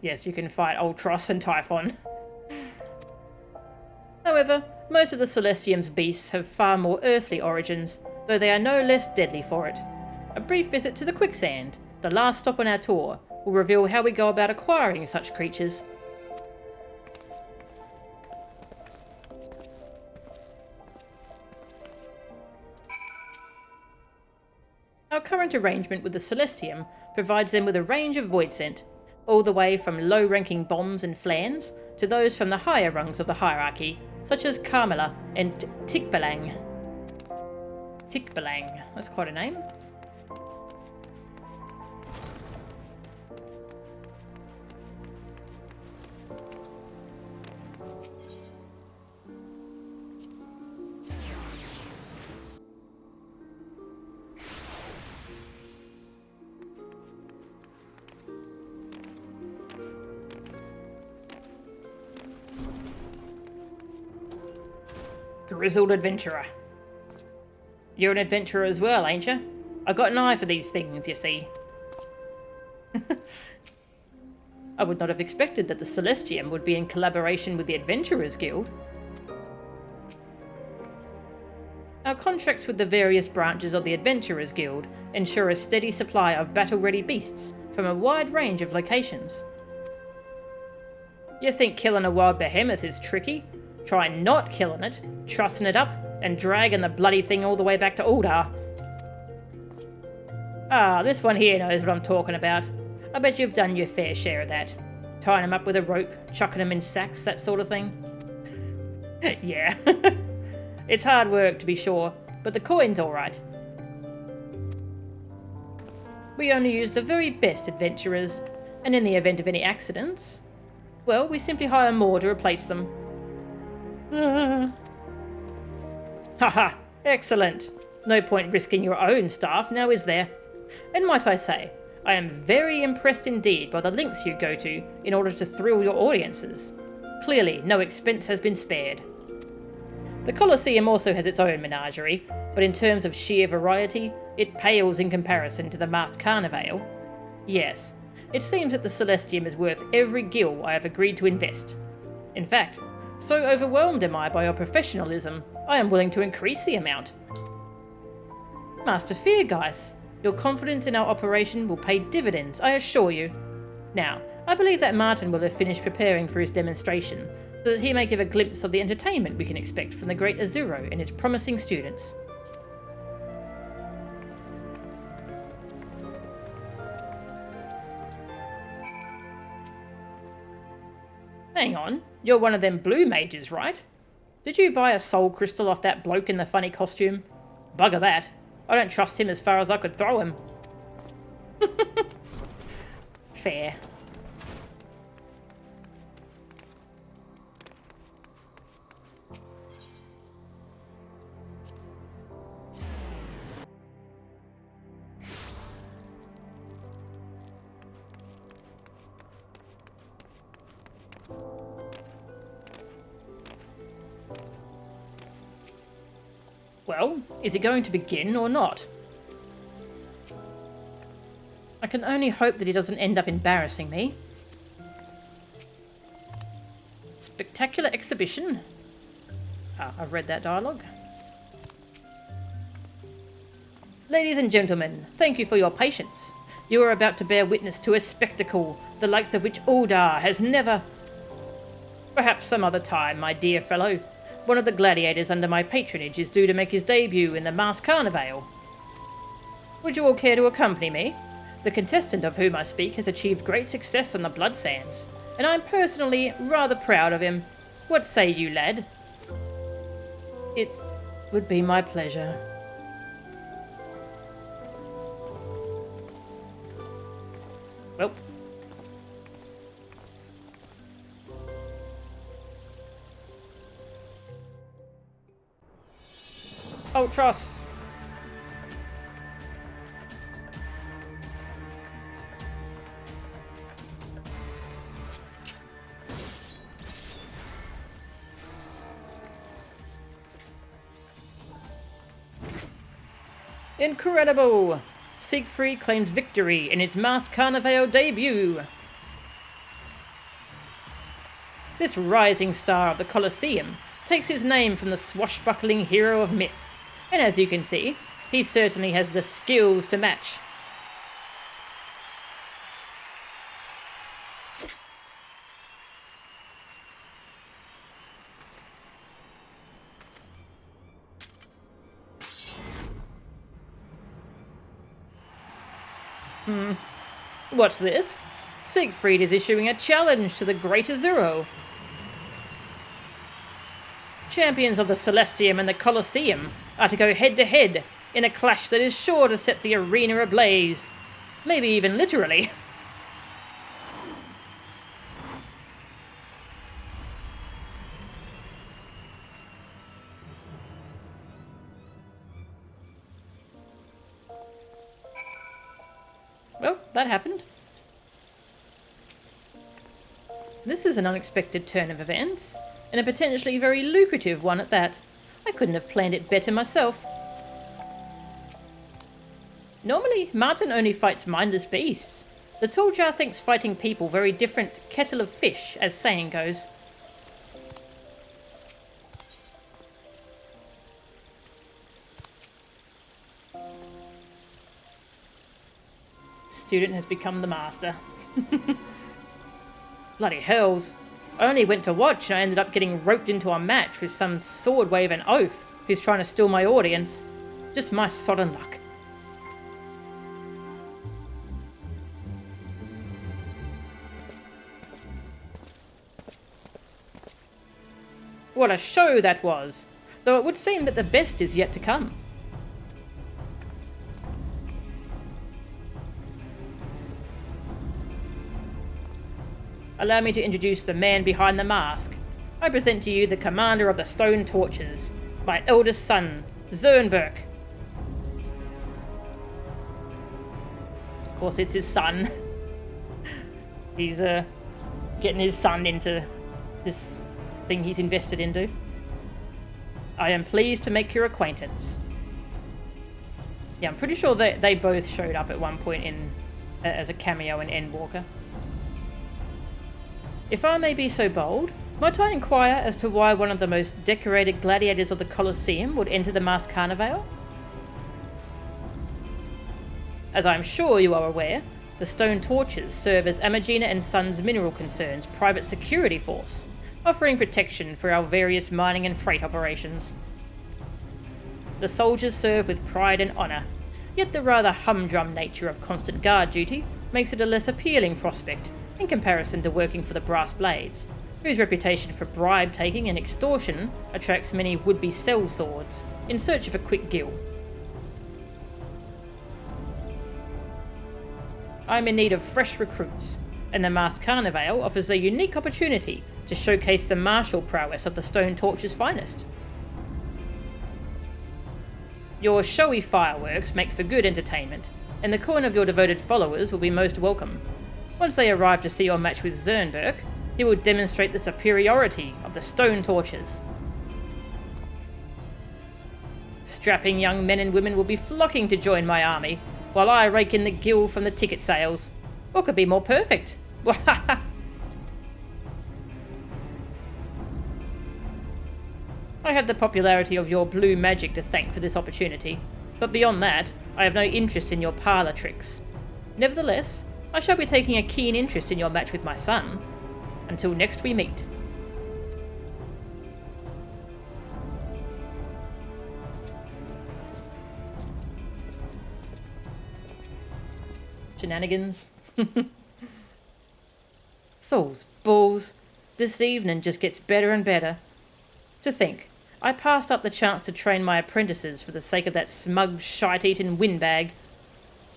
Yes, you can fight Ultros and Typhon. However, most of the Celestium's beasts have far more earthly origins, though they are no less deadly for it. A brief visit to the Quicksand, the last stop on our tour, will reveal how we go about acquiring such creatures. Our current arrangement with the Celestium provides them with a range of void scent, all the way from low-ranking bombs and flans to those from the higher rungs of the hierarchy, such as Carmela and Tikbalang. Tikbalang, that's quite a name. Grizzled adventurer. You're an adventurer as well, ain't you? I got an eye for these things, you see. I would not have expected that the Celestium would be in collaboration with the Adventurers Guild. Our contracts with the various branches of the Adventurers Guild ensure a steady supply of battle-ready beasts from a wide range of locations. You think killing a wild behemoth is tricky? Try not killing it, trussing it up, and dragging the bloody thing all the way back to Uldar. Ah, this one here knows what I'm talking about. I bet you've done your fair share of that. Tying them up with a rope, chucking them in sacks, that sort of thing. Yeah. It's hard work, to be sure, but the coin's alright. We only use the very best adventurers, and in the event of any accidents, well, we simply hire more to replace them. Haha, excellent. No point risking your own staff, now is there? And might I say, I am very impressed indeed by the lengths you go to in order to thrill your audiences. Clearly, no expense has been spared. The Colosseum also has its own menagerie, but in terms of sheer variety, it pales in comparison to the masked carnival. Yes, it seems that the Celestium is worth every gil I have agreed to invest. In fact, so overwhelmed am I by your professionalism, I am willing to increase the amount. Master Feargeist, your confidence in our operation will pay dividends, I assure you. Now, I believe that Martin will have finished preparing for his demonstration, so that he may give a glimpse of the entertainment we can expect from the great Azuro and his promising students. Hang on, you're one of them Blue Mages, right? Did you buy a soul crystal off that bloke in the funny costume? Bugger that. I don't trust him as far as I could throw him. Fair. Well, is it going to begin or not? I can only hope that he doesn't end up embarrassing me. Spectacular exhibition. Ah, I've read that dialogue. Ladies and gentlemen, thank you for your patience. You are about to bear witness to a spectacle, the likes of which Uldar has never... Perhaps some other time, my dear fellow. One of the gladiators under my patronage is due to make his debut in the masked carnival. Would you all care to accompany me? The contestant of whom I speak has achieved great success on the Blood Sands, and I'm personally rather proud of him. What say you, lad? It would be my pleasure. Well. Ultros. Incredible! Siegfried claims victory in its masked carnival debut. This rising star of the Colosseum takes his name from the swashbuckling hero of myth. And as you can see, he certainly has the skills to match. What's this? Siegfried is issuing a challenge to the Great Azuro. Champions of the Celestium and the Colosseum are to go head-to-head in a clash that is sure to set the arena ablaze. Maybe even literally. Well, that happened. This is an unexpected turn of events, and a potentially very lucrative one at that. I couldn't have planned it better myself. Normally, Martin only fights mindless beasts. The Talljar thinks fighting people very different kettle of fish, as saying goes. Student has become the master. Bloody hells. I only went to watch and I ended up getting roped into a match with some sword-waving oaf who's trying to steal my audience. Just my sodden luck. What a show that was! Though it would seem that the best is yet to come. Allow me to introduce the man behind the mask. I present to you the commander of the Stone Torches, my eldest son, Zernberg. Of course, it's his son. He's getting his son into this thing he's invested into. I am pleased to make your acquaintance. Yeah, I'm pretty sure that they both showed up at one point in as a cameo in Endwalker. If I may be so bold, might I inquire as to why one of the most decorated gladiators of the Colosseum would enter the masked carnival? As I am sure you are aware, the Stone Torches serve as Amagina & Sons Mineral Concern's private security force, offering protection for our various mining and freight operations. The soldiers serve with pride and honour, yet the rather humdrum nature of constant guard duty makes it a less appealing prospect in comparison to working for the Brass Blades, whose reputation for bribe-taking and extortion attracts many would-be sellswords in search of a quick gill. I am in need of fresh recruits, and the Masked Carnival offers a unique opportunity to showcase the martial prowess of the Stone Torch's finest. Your showy fireworks make for good entertainment, and the coin of your devoted followers will be most welcome. Once they arrive to see your match with Zernberg, he will demonstrate the superiority of the Stone Torches. Strapping young men and women will be flocking to join my army, while I rake in the gill from the ticket sales. What could be more perfect? I have the popularity of your blue magic to thank for this opportunity, but beyond that, I have no interest in your parlour tricks. Nevertheless, I shall be taking a keen interest in your match with my son. Until next we meet. Shenanigans. Those balls. This evening just gets better and better. To think, I passed up the chance to train my apprentices for the sake of that smug, shite-eaten windbag.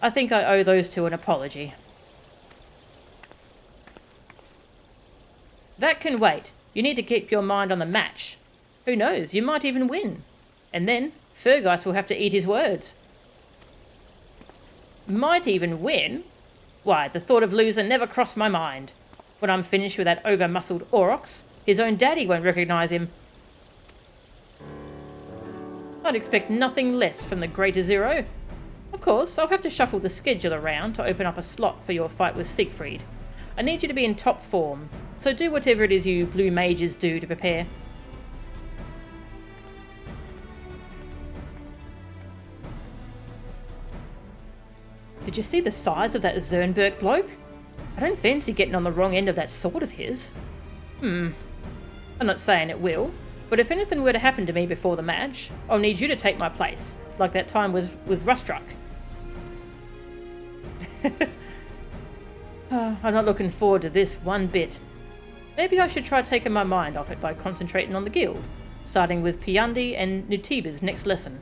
I think I owe those two an apology. That can wait. You need to keep your mind on the match. Who knows, you might even win. And then, Fergus will have to eat his words. Might even win? Why, the thought of losing never crossed my mind. When I'm finished with that over-muscled Aurochs, his own daddy won't recognise him. I'd expect nothing less from the Greater Zero. Of course, I'll have to shuffle the schedule around to open up a slot for your fight with Siegfried. I need you to be in top form, so do whatever it is you Blue Mages do to prepare. Did you see the size of that Zernberg bloke? I don't fancy getting on the wrong end of that sword of his. I'm not saying it will, but if anything were to happen to me before the match, I'll need you to take my place, like that time was with Rustruck. I'm not looking forward to this one bit. Maybe I should try taking my mind off it by concentrating on the guild, starting with Piandi and Nutiba's next lesson.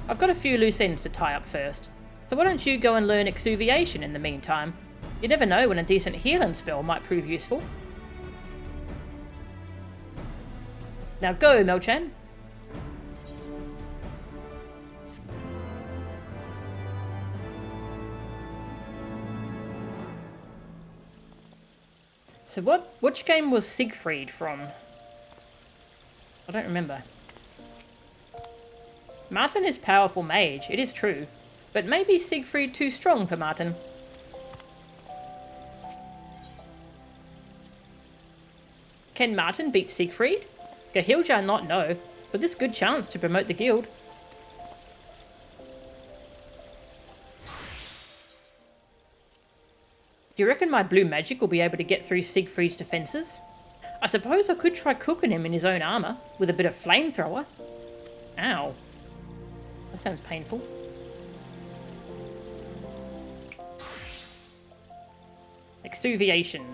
I've got a few loose ends to tie up first, so why don't you go and learn exuviation in the meantime? You never know when a decent healing spell might prove useful. Now go, Melchan. So which game was Siegfried from? I don't remember. Martin is powerful mage, it is true. But maybe Siegfried too strong for Martin. Can Martin beat Siegfried? Gahiljar not know, but this good chance to promote the guild. Do you reckon my blue magic will be able to get through Siegfried's defences? I suppose I could try cooking him in his own armour, with a bit of flamethrower. Ow. That sounds painful. Exuviation.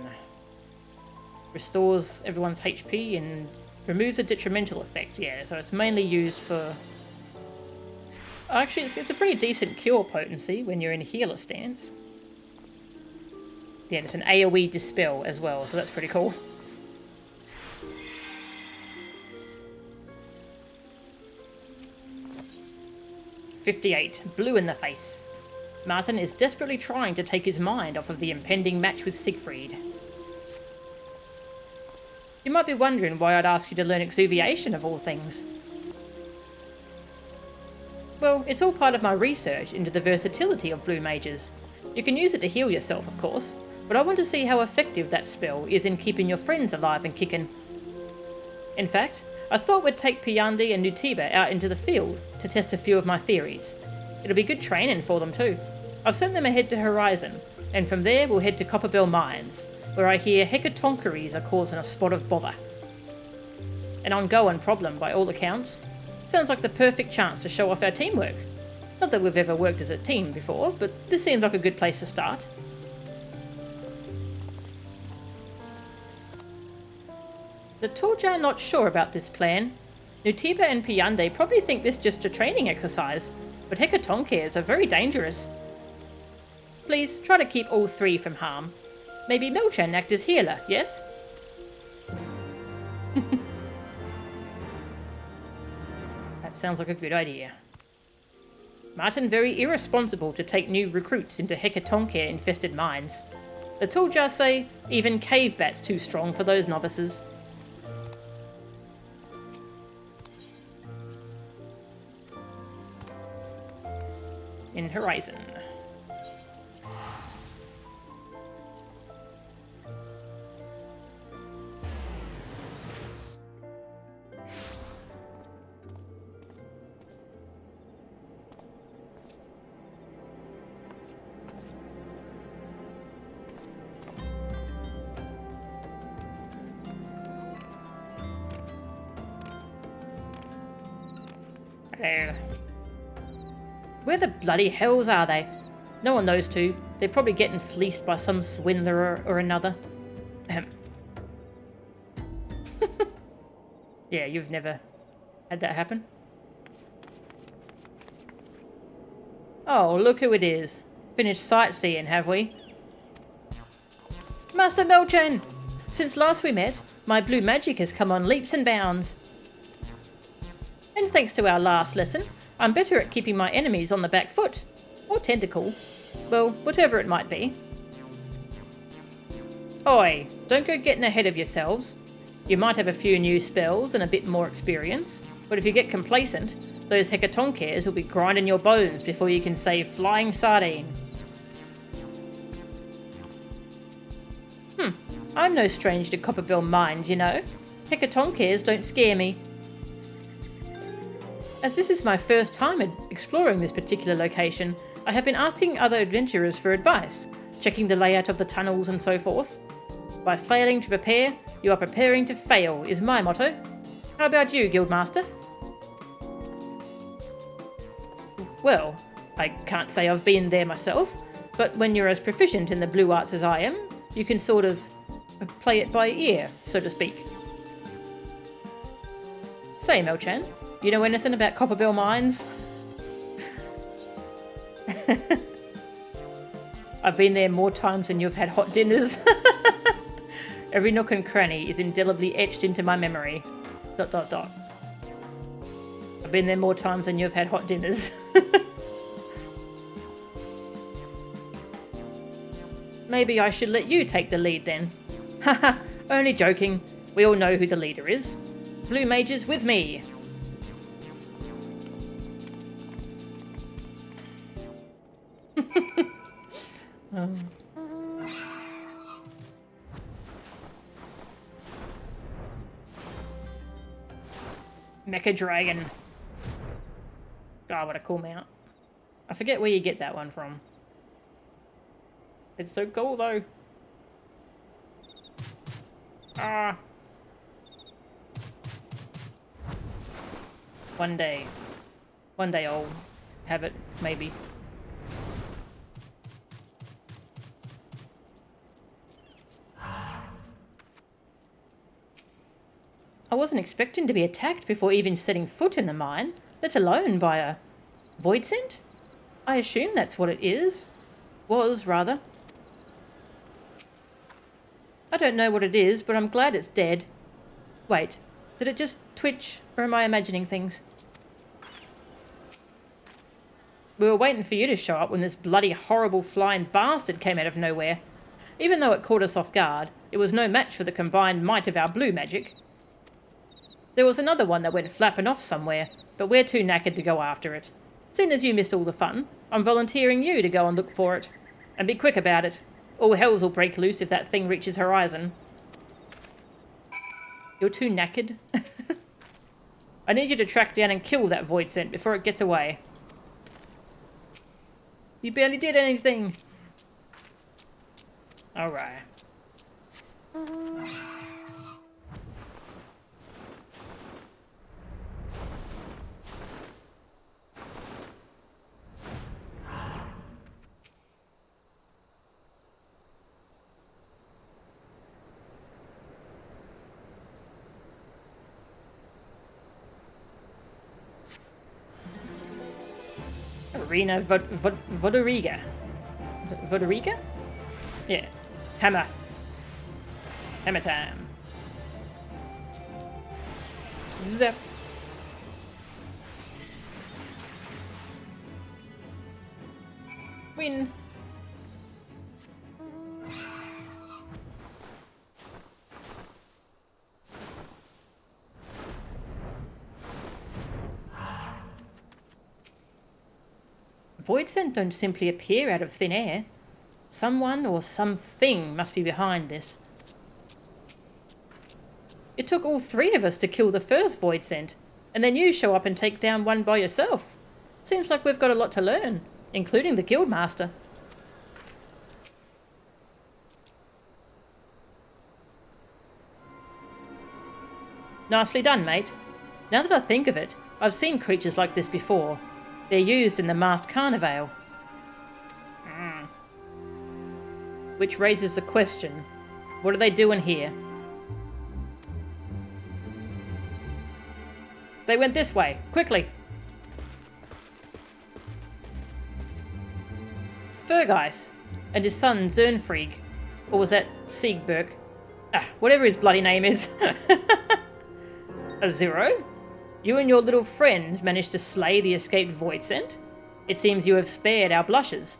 Restores everyone's HP and Removes a detrimental effect, yeah, so it's mainly used for... Actually, it's a pretty decent cure potency when you're in healer stance. Yeah, it's an AoE dispel as well, so that's pretty cool. "58, blue in the face. Martin is desperately trying to take his mind off of the impending match with Siegfried. You might be wondering why I'd ask you to learn exuviation of all things. Well, it's all part of my research into the versatility of blue mages. You can use it to heal yourself, of course, but I want to see how effective that spell is in keeping your friends alive and kicking. In fact, I thought we'd take Piandi and Nutiba out into the field to test a few of my theories. It'll be good training for them too. I've sent them ahead to Horizon, and from there we'll head to Copperbell Mines, where I hear hecatoncheires are causing a spot of bother. An ongoing problem by all accounts. Sounds like the perfect chance to show off our teamwork. Not that we've ever worked as a team before, but this seems like a good place to start. The Torja are not sure about this plan. Nutiba and Piande probably think this just a training exercise, but hecatoncheires are very dangerous. Please try to keep all three from harm. Maybe Melchan act as healer, yes? That sounds like a good idea. Martin very irresponsible to take new recruits into hecatoncheir infested mines. The Tuljar say even cave bats too strong for those novices. In Horizon. Where the bloody hells are they? No one knows two. They're probably getting fleeced by some swindler or another. Yeah, you've never had that happen? Oh, look who it is. Finished sightseeing, have we? Master Melchan! Since last we met, my blue magic has come on leaps and bounds. And thanks to our last lesson, I'm better at keeping my enemies on the back foot. Or tentacle. Well, whatever it might be. Oi, don't go getting ahead of yourselves. You might have a few new spells and a bit more experience, but if you get complacent, those hecatoncheires will be grinding your bones before you can say flying sardine. I'm no stranger to Copperbell Mines, you know. Hecatoncheires don't scare me. As this is my first time exploring this particular location, I have been asking other adventurers for advice, checking the layout of the tunnels and so forth. By failing to prepare, you are preparing to fail, is my motto. How about you, Guildmaster? Well, I can't say I've been there myself, but when you're as proficient in the blue arts as I am, you can sort of play it by ear, so to speak. Say, Melchan, you know anything about Copperbell Mines? I've been there more times than you've had hot dinners. Every nook and cranny is indelibly etched into my memory. ... I've been there more times than you've had hot dinners. Maybe I should let you take the lead then. Haha, only joking. We all know who the leader is. Blue Mages with me. Mecha Dragon. God, what a cool mount. I forget where you get that one from. It's so cool though. Ah. One day I'll have it, maybe. I wasn't expecting to be attacked before even setting foot in the mine, let alone by a void scent? I assume that's what it is. Was, rather. I don't know what it is, but I'm glad it's dead. Wait, did it just twitch, or am I imagining things? We were waiting for you to show up when this bloody horrible flying bastard came out of nowhere. Even though it caught us off guard, it was no match for the combined might of our blue magic. There was another one that went flapping off somewhere, but we're too knackered to go after it. Seeing as you missed all the fun, I'm volunteering you to go and look for it. And be quick about it. All hells will break loose if that thing reaches horizon. You're too knackered? I need you to track down and kill that void scent before it gets away. You barely did anything. Alright. Arena Vodoriga. Vodoriga? Yeah. Hammer. Hammer time. Zap. Win. Void scent don't simply appear out of thin air. Someone or something must be behind this. It took all three of us to kill the first void scent, and then you show up and take down one by yourself. Seems like we've got a lot to learn, including the guildmaster. Nicely done, mate. Now that I think of it, I've seen creatures like this before. They're used in the masked carnival. Which raises the question, what are they doing here? They went this way, quickly. Fergeis and his son Zernfrieg, or was that Siegberg? Whatever his bloody name is. A zero? You and your little friends managed to slay the escaped void scent? It seems you have spared our blushes.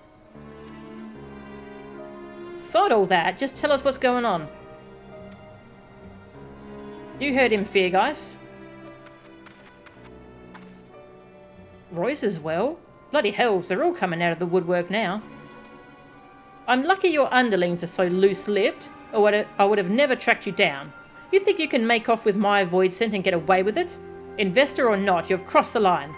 Sod all that, just tell us what's going on. You heard him, Fergeis. Royce as well? Bloody hells, they're all coming out of the woodwork now. I'm lucky your underlings are so loose-lipped, or I would have never tracked you down. You think you can make off with my void scent and get away with it? Investor or not, you've crossed the line.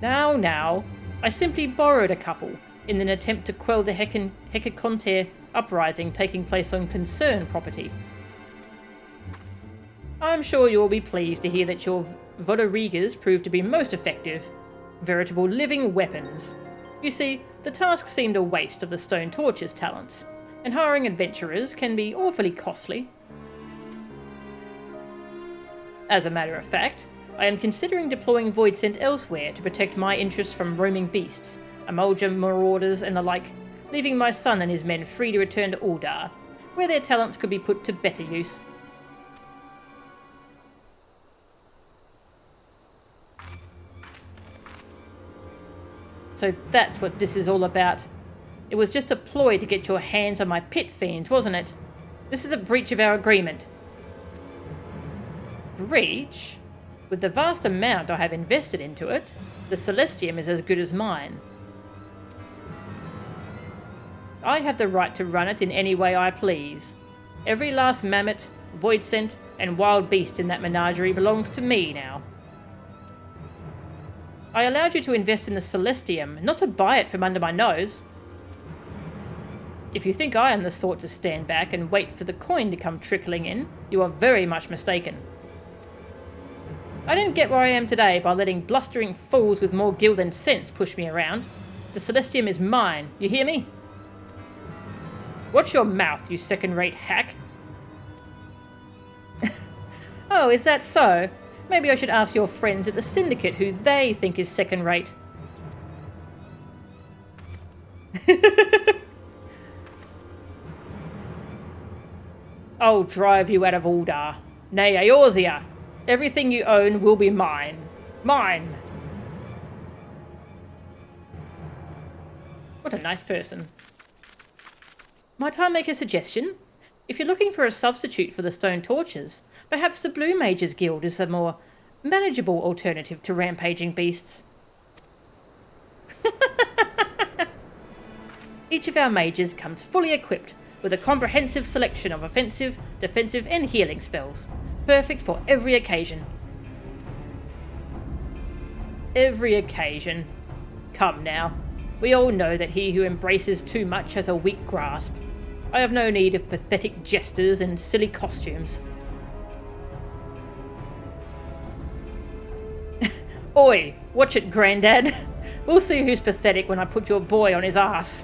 Now, I simply borrowed a couple in an attempt to quell the Hecaconte uprising taking place on concerned property. I'm sure you'll be pleased to hear that your Vodorigas proved to be most effective, veritable living weapons. You see, the task seemed a waste of the Stone Torch's talents, and hiring adventurers can be awfully costly. As a matter of fact, I am considering deploying void scent elsewhere to protect my interests from roaming beasts, Amolja marauders and the like, leaving my son and his men free to return to Uldar, where their talents could be put to better use. So that's what this is all about. It was just a ploy to get your hands on my pit fiends, wasn't it? This is a breach of our agreement. Breach? With the vast amount I have invested into it, the Celestium is as good as mine. I have the right to run it in any way I please. Every last mammoth, void scent, and wild beast in that menagerie belongs to me now. I allowed you to invest in the Celestium, not to buy it from under my nose. If you think I am the sort to stand back and wait for the coin to come trickling in, you are very much mistaken. I didn't get where I am today by letting blustering fools with more gil than sense push me around. The Celestium is mine, you hear me? Watch your mouth, you second-rate hack. Oh, is that so? Maybe I should ask your friends at the Syndicate who they think is second rate. I'll drive you out of order. Nay, Eorzea, everything you own will be mine. Mine! What a nice person. Might I make a suggestion? If you're looking for a substitute for the stone torches, perhaps the Blue Mages Guild is a more manageable alternative to rampaging beasts. Each of our mages comes fully equipped with a comprehensive selection of offensive, defensive and healing spells, perfect for every occasion. Every occasion. Come now. We all know that he who embraces too much has a weak grasp. I have no need of pathetic jesters and silly costumes. Oi, watch it, Grandad. We'll see who's pathetic when I put your boy on his ass.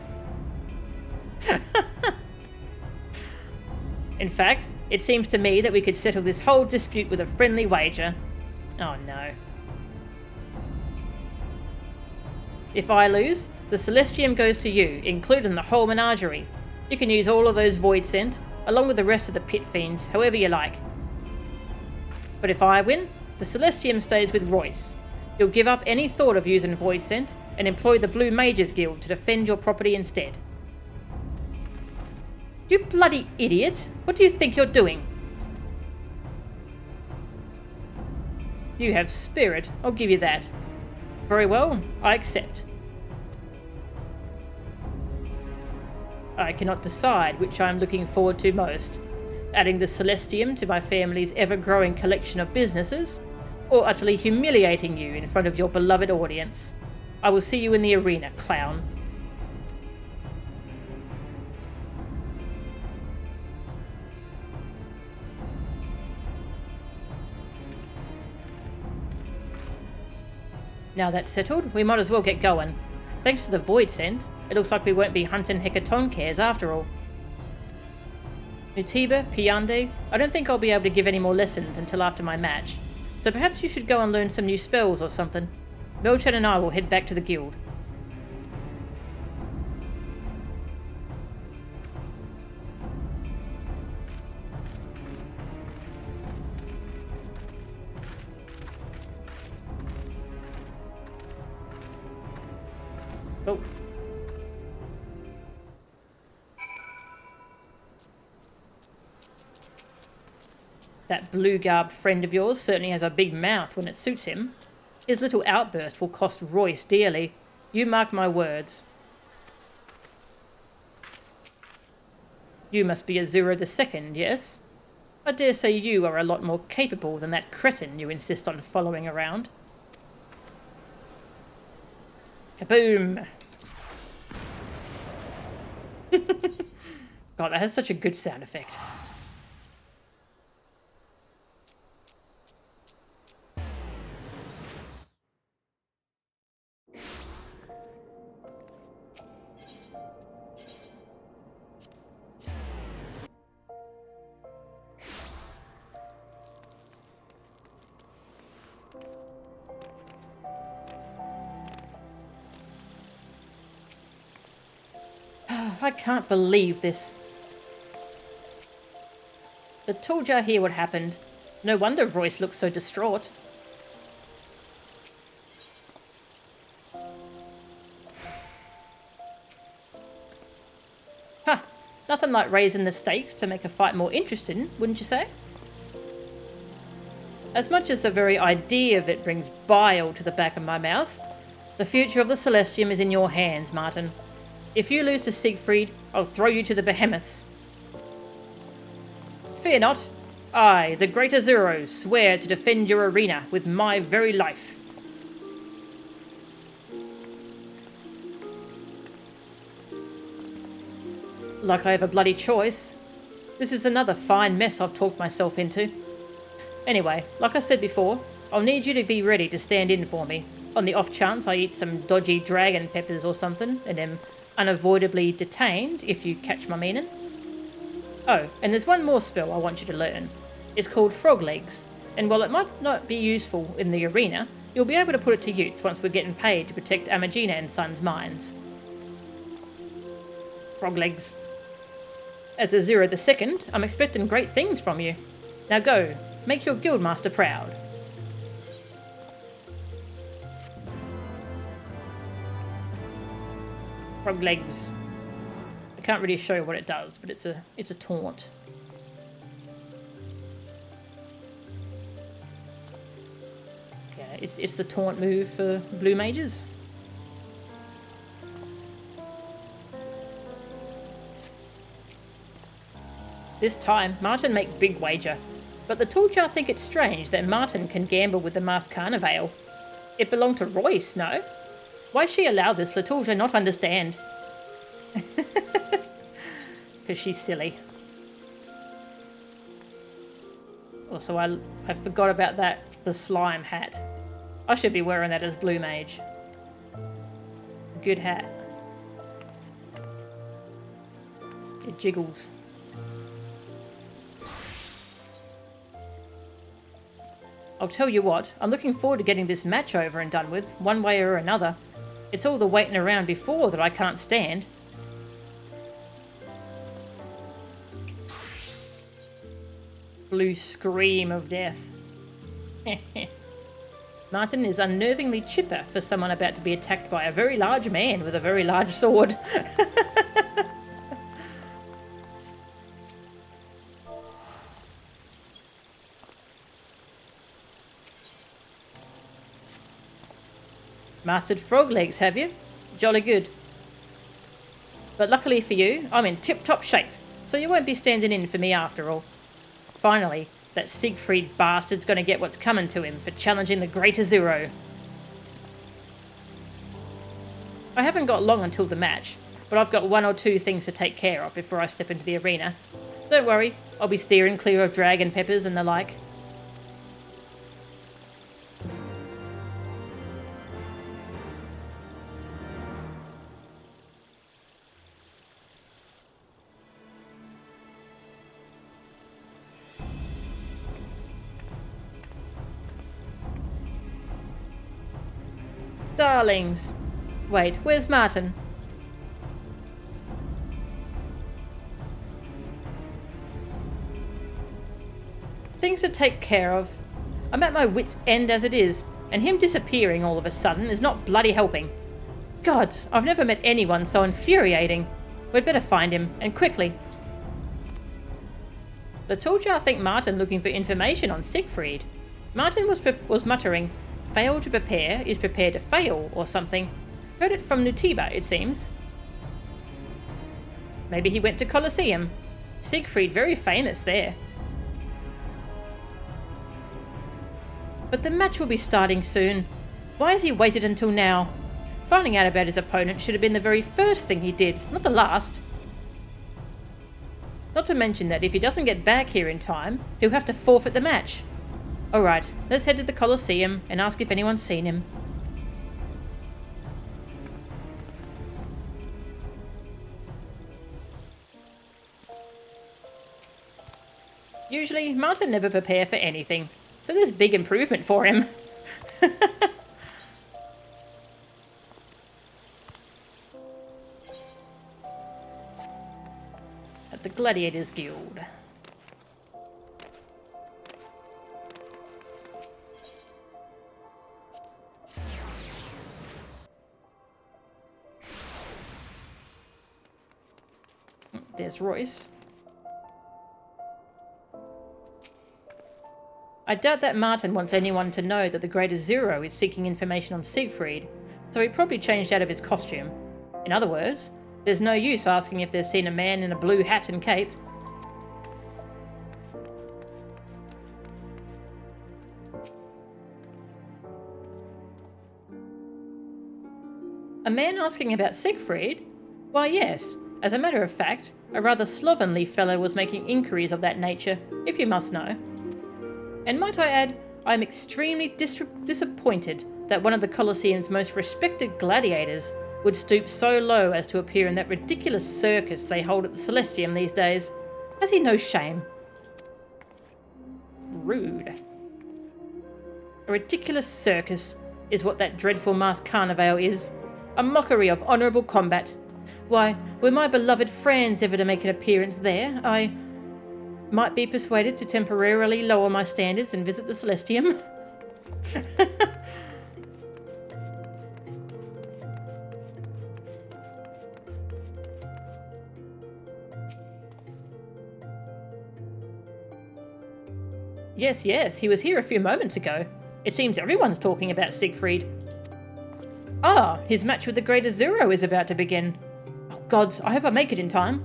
In fact, it seems to me that we could settle this whole dispute with a friendly wager. Oh no. If I lose, the Celestium goes to you, including the whole menagerie. You can use all of those Void Scent, along with the rest of the Pit Fiends, however you like. But if I win, the Celestium stays with Royce. You'll give up any thought of using Void Scent, and employ the Blue Mages Guild to defend your property instead. You bloody idiot! What do you think you're doing? You have spirit, I'll give you that. Very well, I accept. I cannot decide which I am looking forward to most. Adding the Celestium to my family's ever-growing collection of businesses, or utterly humiliating you in front of your beloved audience. I will see you in the arena, clown. Now that's settled, we might as well get going. Thanks to the Void Scent, it looks like we won't be hunting Hecatoncares after all. Nutiba, Piande, I don't think I'll be able to give any more lessons until after my match, so perhaps you should go and learn some new spells or something. Melchan and I will head back to the guild. Oh. That blue-garbed friend of yours certainly has a big mouth when it suits him. His little outburst will cost Royce dearly. You mark my words. You must be Azura II, yes? I dare say you are a lot more capable than that cretin you insist on following around. Kaboom! God, that has such a good sound effect. I can't believe this. I told you here what happened. No wonder Royce looks so distraught. Huh. Nothing like raising the stakes to make a fight more interesting, wouldn't you say? As much as the very idea of it brings bile to the back of my mouth, the future of the Celestium is in your hands, Martin. If you lose to Siegfried, I'll throw you to the behemoths. Fear not. I, the great Azuro, swear to defend your arena with my very life. Like I have a bloody choice. This is another fine mess I've talked myself into. Anyway, like I said before, I'll need you to be ready to stand in for me, on the off chance I eat some dodgy dragon peppers or something, and am unavoidably detained, if you catch my meaning. Oh, and there's one more spell I want you to learn. It's called Frog Legs. and while it might not be useful in the arena, you'll be able to put it to use once we're getting paid to protect Amagina and Son's mines. Frog legs. As a Zero the Second, I'm expecting great things from you. Now go, make your guildmaster proud. Frog legs. I can't really show what it does, but it's a taunt. Okay, it's the taunt move for blue mages. This time, Martin make big wager, but the Tooljar think it's strange that Martin can gamble with the masked Carnivale. It belonged to Royce, no? Why she allowed this, Tooljar not understand. Because she's silly. Also, I forgot about that, the slime hat. I should be wearing that as Blue Mage. Good hat. It jiggles. I'll tell you what, I'm looking forward to getting this match over and done with, one way or another. It's all the waiting around before that I can't stand. Blue scream of death. Martin is unnervingly chipper for someone about to be attacked by a very large man with a very large sword. Mastered frog legs, have you? Jolly good. But luckily for you, I'm in tip-top shape, so you won't be standing in for me after all. Finally, that Siegfried bastard's gonna get what's coming to him for challenging the Greater Zero. I haven't got long until the match, but I've got one or two things to take care of before I step into the arena. Don't worry, I'll be steering clear of dragon peppers and the like. Darlings. Wait, where's Martin? Things to take care of. I'm at my wit's end as it is, and him disappearing all of a sudden is not bloody helping. God, I've never met anyone so infuriating. We'd better find him, and quickly. The Tooljar think Martin looking for information on Siegfried. Martin was muttering, "Fail to prepare is prepare to fail," or something. Heard it from Nutiba, it seems. Maybe he went to Colosseum. Siegfried very famous there. But the match will be starting soon. Why has he waited until now? Finding out about his opponent should have been the very first thing he did, not the last. Not to mention that if he doesn't get back here in time, he'll have to forfeit the match. Alright, let's head to the Colosseum and ask if anyone's seen him. Usually, Martin never prepare for anything, so there's big improvement for him. At the Gladiators Guild. There's Royce. I doubt that Martin wants anyone to know that the Greater Zero is seeking information on Siegfried, so he probably changed out of his costume. In other words, there's no use asking if they've seen a man in a blue hat and cape. A man asking about Siegfried? Why yes, as a matter of fact, a rather slovenly fellow was making inquiries of that nature, if you must know. And might I add, I am extremely disappointed that one of the Colosseum's most respected gladiators would stoop so low as to appear in that ridiculous circus they hold at the Celestium these days. Has he no shame? Rude. A ridiculous circus is what that dreadful masked carnival is. A mockery of honourable combat. Why, were my beloved friends ever to make an appearance there, I might be persuaded to temporarily lower my standards and visit the Celestium. Yes, he was here a few moments ago. It seems everyone's talking about Siegfried. Ah, his match with the Great Azuro is about to begin. Oh gods, I hope I make it in time.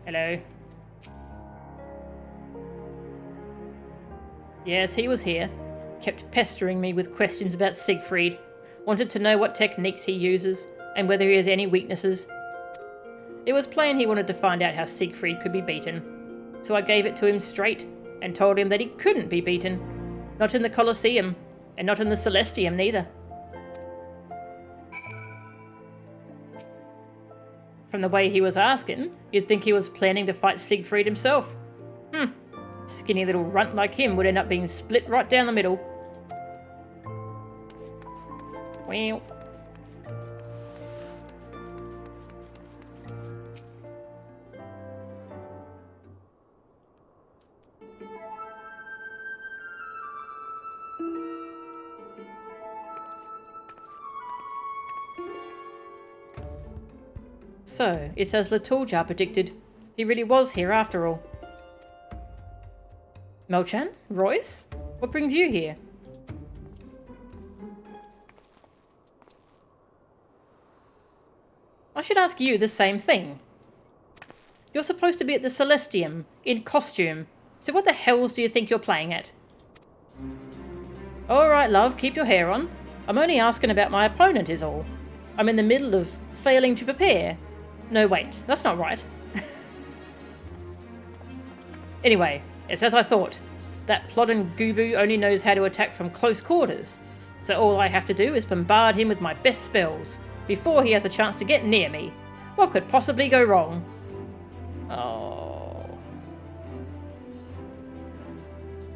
Hello. Yes, he was here. Kept pestering me with questions about Siegfried. Wanted to know what techniques he uses, and whether he has any weaknesses. It was plain he wanted to find out how Siegfried could be beaten. So I gave it to him straight, and told him that he couldn't be beaten. Not in the Colosseum, and not in the Celestium neither. From the way he was asking, you'd think he was planning to fight Siegfried himself. Skinny little runt like him would end up being split right down the middle. Well. So, it's as Latuljar predicted. He really was here after all. Melchan? Royce? What brings you here? I should ask you the same thing. You're supposed to be at the Celestium, in costume, so what the hells do you think you're playing at? Alright, love, keep your hair on. I'm only asking about my opponent is all. I'm in the middle of failing to prepare. No, wait, that's not right. Anyway, it's as I thought. That plodding Gubu only knows how to attack from close quarters. So all I have to do is bombard him with my best spells, before he has a chance to get near me. What could possibly go wrong? Oh.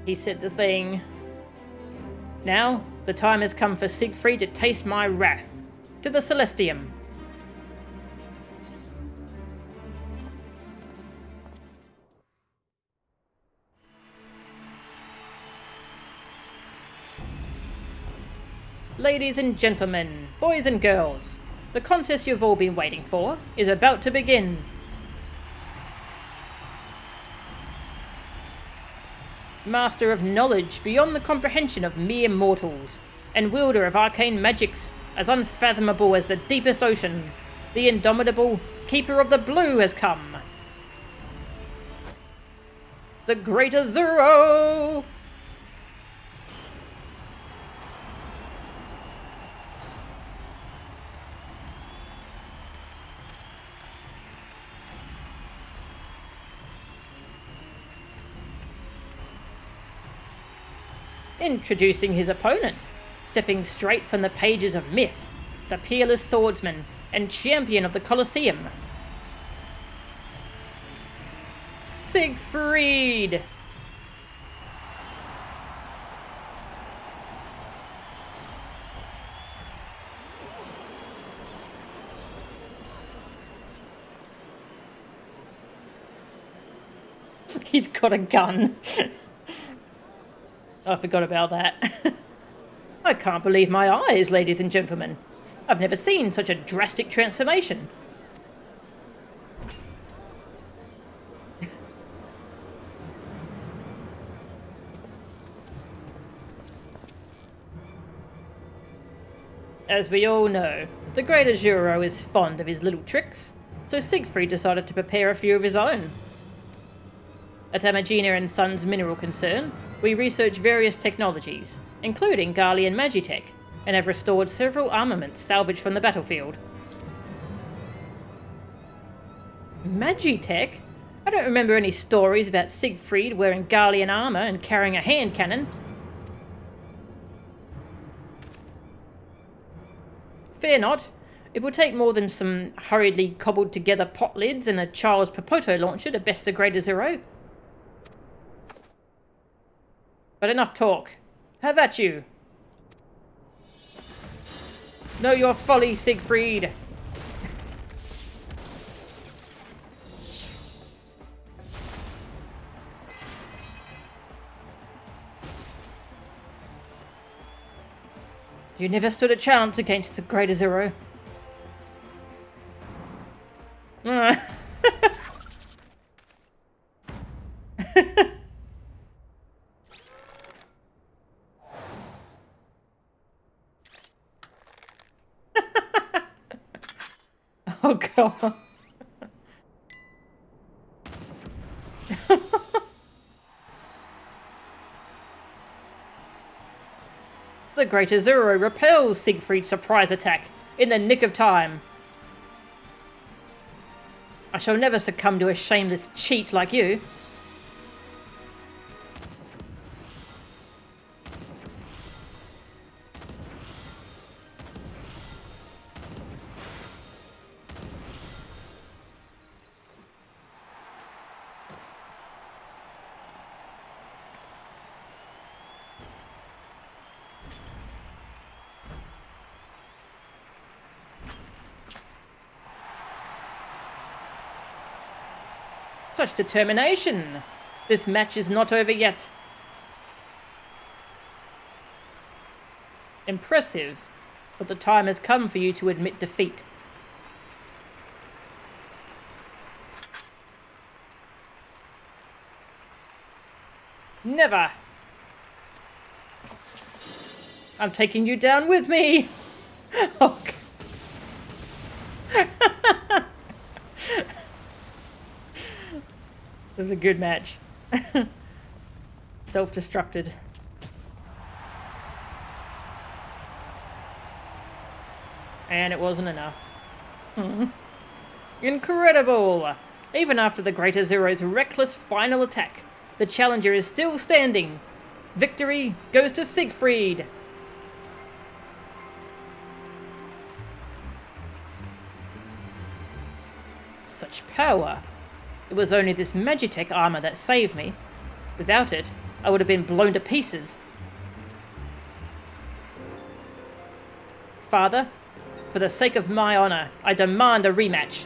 He said the thing. Now, the time has come for Siegfried to taste my wrath. To the Celestium. Ladies and gentlemen, boys and girls, the contest you've all been waiting for is about to begin. Master of knowledge beyond the comprehension of mere mortals, and wielder of arcane magics as unfathomable as the deepest ocean, the indomitable Keeper of the Blue has come. The Great Azuro! Introducing his opponent, stepping straight from the pages of myth, the peerless swordsman and champion of the Colosseum, Siegfried! He's got a gun. I forgot about that. I can't believe my eyes, ladies and gentlemen. I've never seen such a drastic transformation. As we all know, the Great Azuro is fond of his little tricks, so Siegfried decided to prepare a few of his own. At Amagina and Sons Mineral Concern, we research various technologies, including Garlean Magitech, and have restored several armaments salvaged from the battlefield. Magitech? I don't remember any stories about Siegfried wearing Garlean armor and carrying a hand cannon. Fear not. It will take more than some hurriedly cobbled together pot lids and a child's Popoto launcher to best the Great Azuro. But enough talk. Have at you. Know your folly, Siegfried. You never stood a chance against the Greater Zero. Oh god. The Greater Zero repels Siegfried's surprise attack in the nick of time. I shall never succumb to a shameless cheat like you. Such determination! This match is not over yet. Impressive, but the time has come for you to admit defeat. Never! I'm taking you down with me! Oh, it was a good match. Self-destructed. And it wasn't enough. Incredible! Even after the Greater Zero's reckless final attack, the challenger is still standing. Victory goes to Siegfried. Such power. It was only this Magitech armor that saved me. Without it, I would have been blown to pieces. Father, for the sake of my honor, I demand a rematch.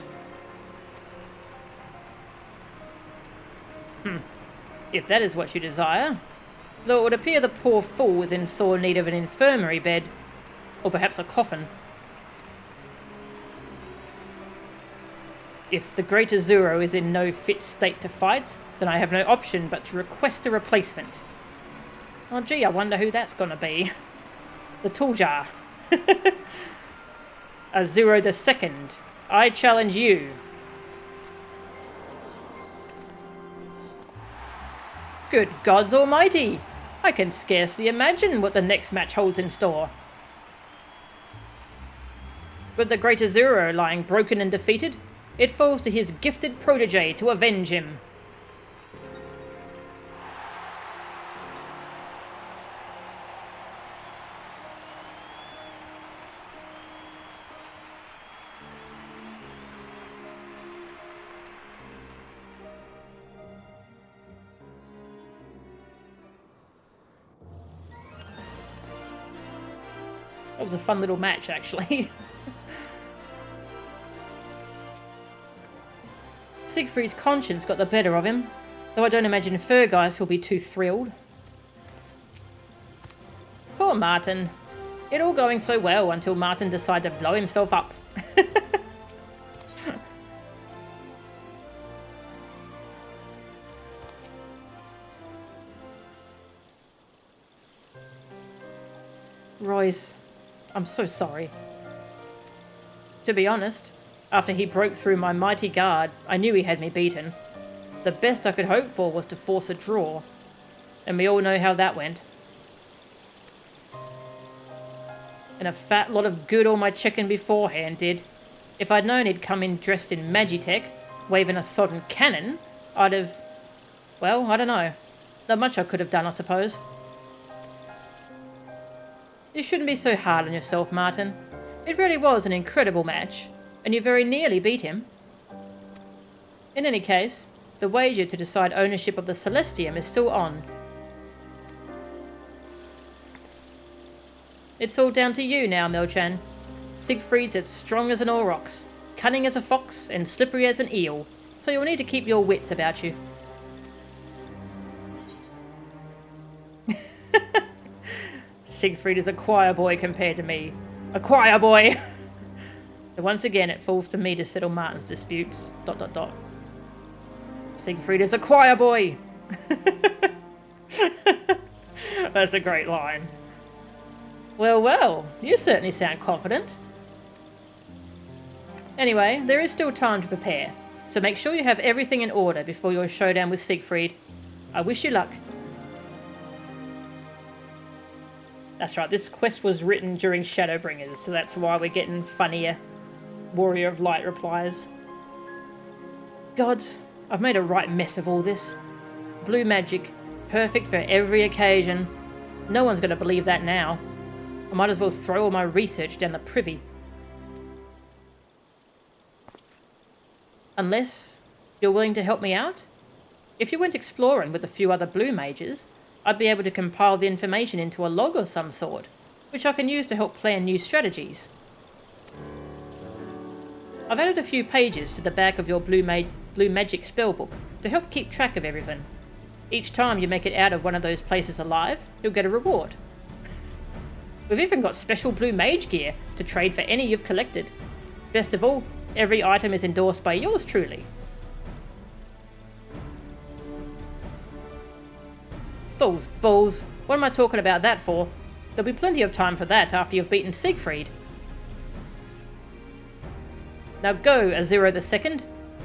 If that is what you desire. Though it would appear the poor fool is in sore need of an infirmary bed. Or perhaps a coffin. If the Greater Zero is in no fit state to fight, then I have no option but to request a replacement. Oh gee, I wonder who that's gonna be. The Tooljar. A Zero the Second. I challenge you. Good gods almighty! I can scarcely imagine what the next match holds in store. With the Greater Zero lying broken and defeated, it falls to his gifted protege to avenge him. That was a fun little match, actually. Siegfried's conscience got the better of him, though I don't imagine Fergeist will be too thrilled. Poor Martin. It all going so well until Martin decided to blow himself up. Royce, I'm so sorry. To be honest, after he broke through my mighty guard, I knew he had me beaten. The best I could hope for was to force a draw, and we all know how that went. And a fat lot of good all my checking beforehand did. If I'd known he'd come in dressed in Magitech, waving a sodden cannon, I'd have... well, I don't know. Not much I could have done, I suppose. You shouldn't be so hard on yourself, Martin. It really was an incredible match, and you very nearly beat him. In any case, the wager to decide ownership of the Celestium is still on. It's all down to you now, Milchan. Siegfried's as strong as an aurochs, cunning as a fox, and slippery as an eel, so you'll need to keep your wits about you. Siegfried is a choir boy compared to me. A choir boy! So once again, it falls to me to settle Martin's disputes. ... Siegfried is a choir boy! That's a great line. Well, well, you certainly sound confident. Anyway, there is still time to prepare, so make sure you have everything in order before your showdown with Siegfried. I wish you luck. That's right, this quest was written during Shadowbringers, so that's why we're getting funnier Warrior of Light replies. Gods, I've made a right mess of all this. Blue magic, perfect for every occasion. No one's going to believe that now. I might as well throw all my research down the privy. Unless you're willing to help me out? If you went exploring with a few other blue mages, I'd be able to compile the information into a log of some sort, which I can use to help plan new strategies. I've added a few pages to the back of your blue magic spellbook to help keep track of everything. Each time you make it out of one of those places alive, you'll get a reward. We've even got special blue mage gear to trade for any you've collected. Best of all, every item is endorsed by yours truly. Fool's balls. What am I talking about that for? There'll be plenty of time for that after you've beaten Siegfried. Now go, Azura II.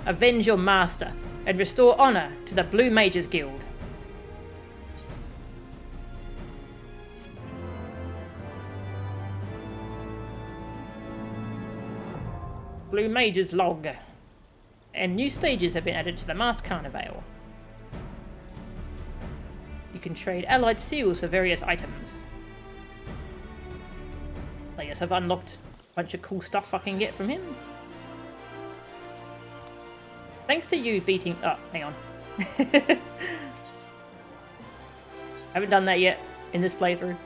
Avenge your master and restore honour to the Blue Mages Guild. Blue Mages log. And new stages have been added to the Masked Carnival. You can trade allied seals for various items. I guess I've unlocked a bunch of cool stuff I can get from him. Thanks to you beating... Oh, hang on. Haven't done that yet in this playthrough.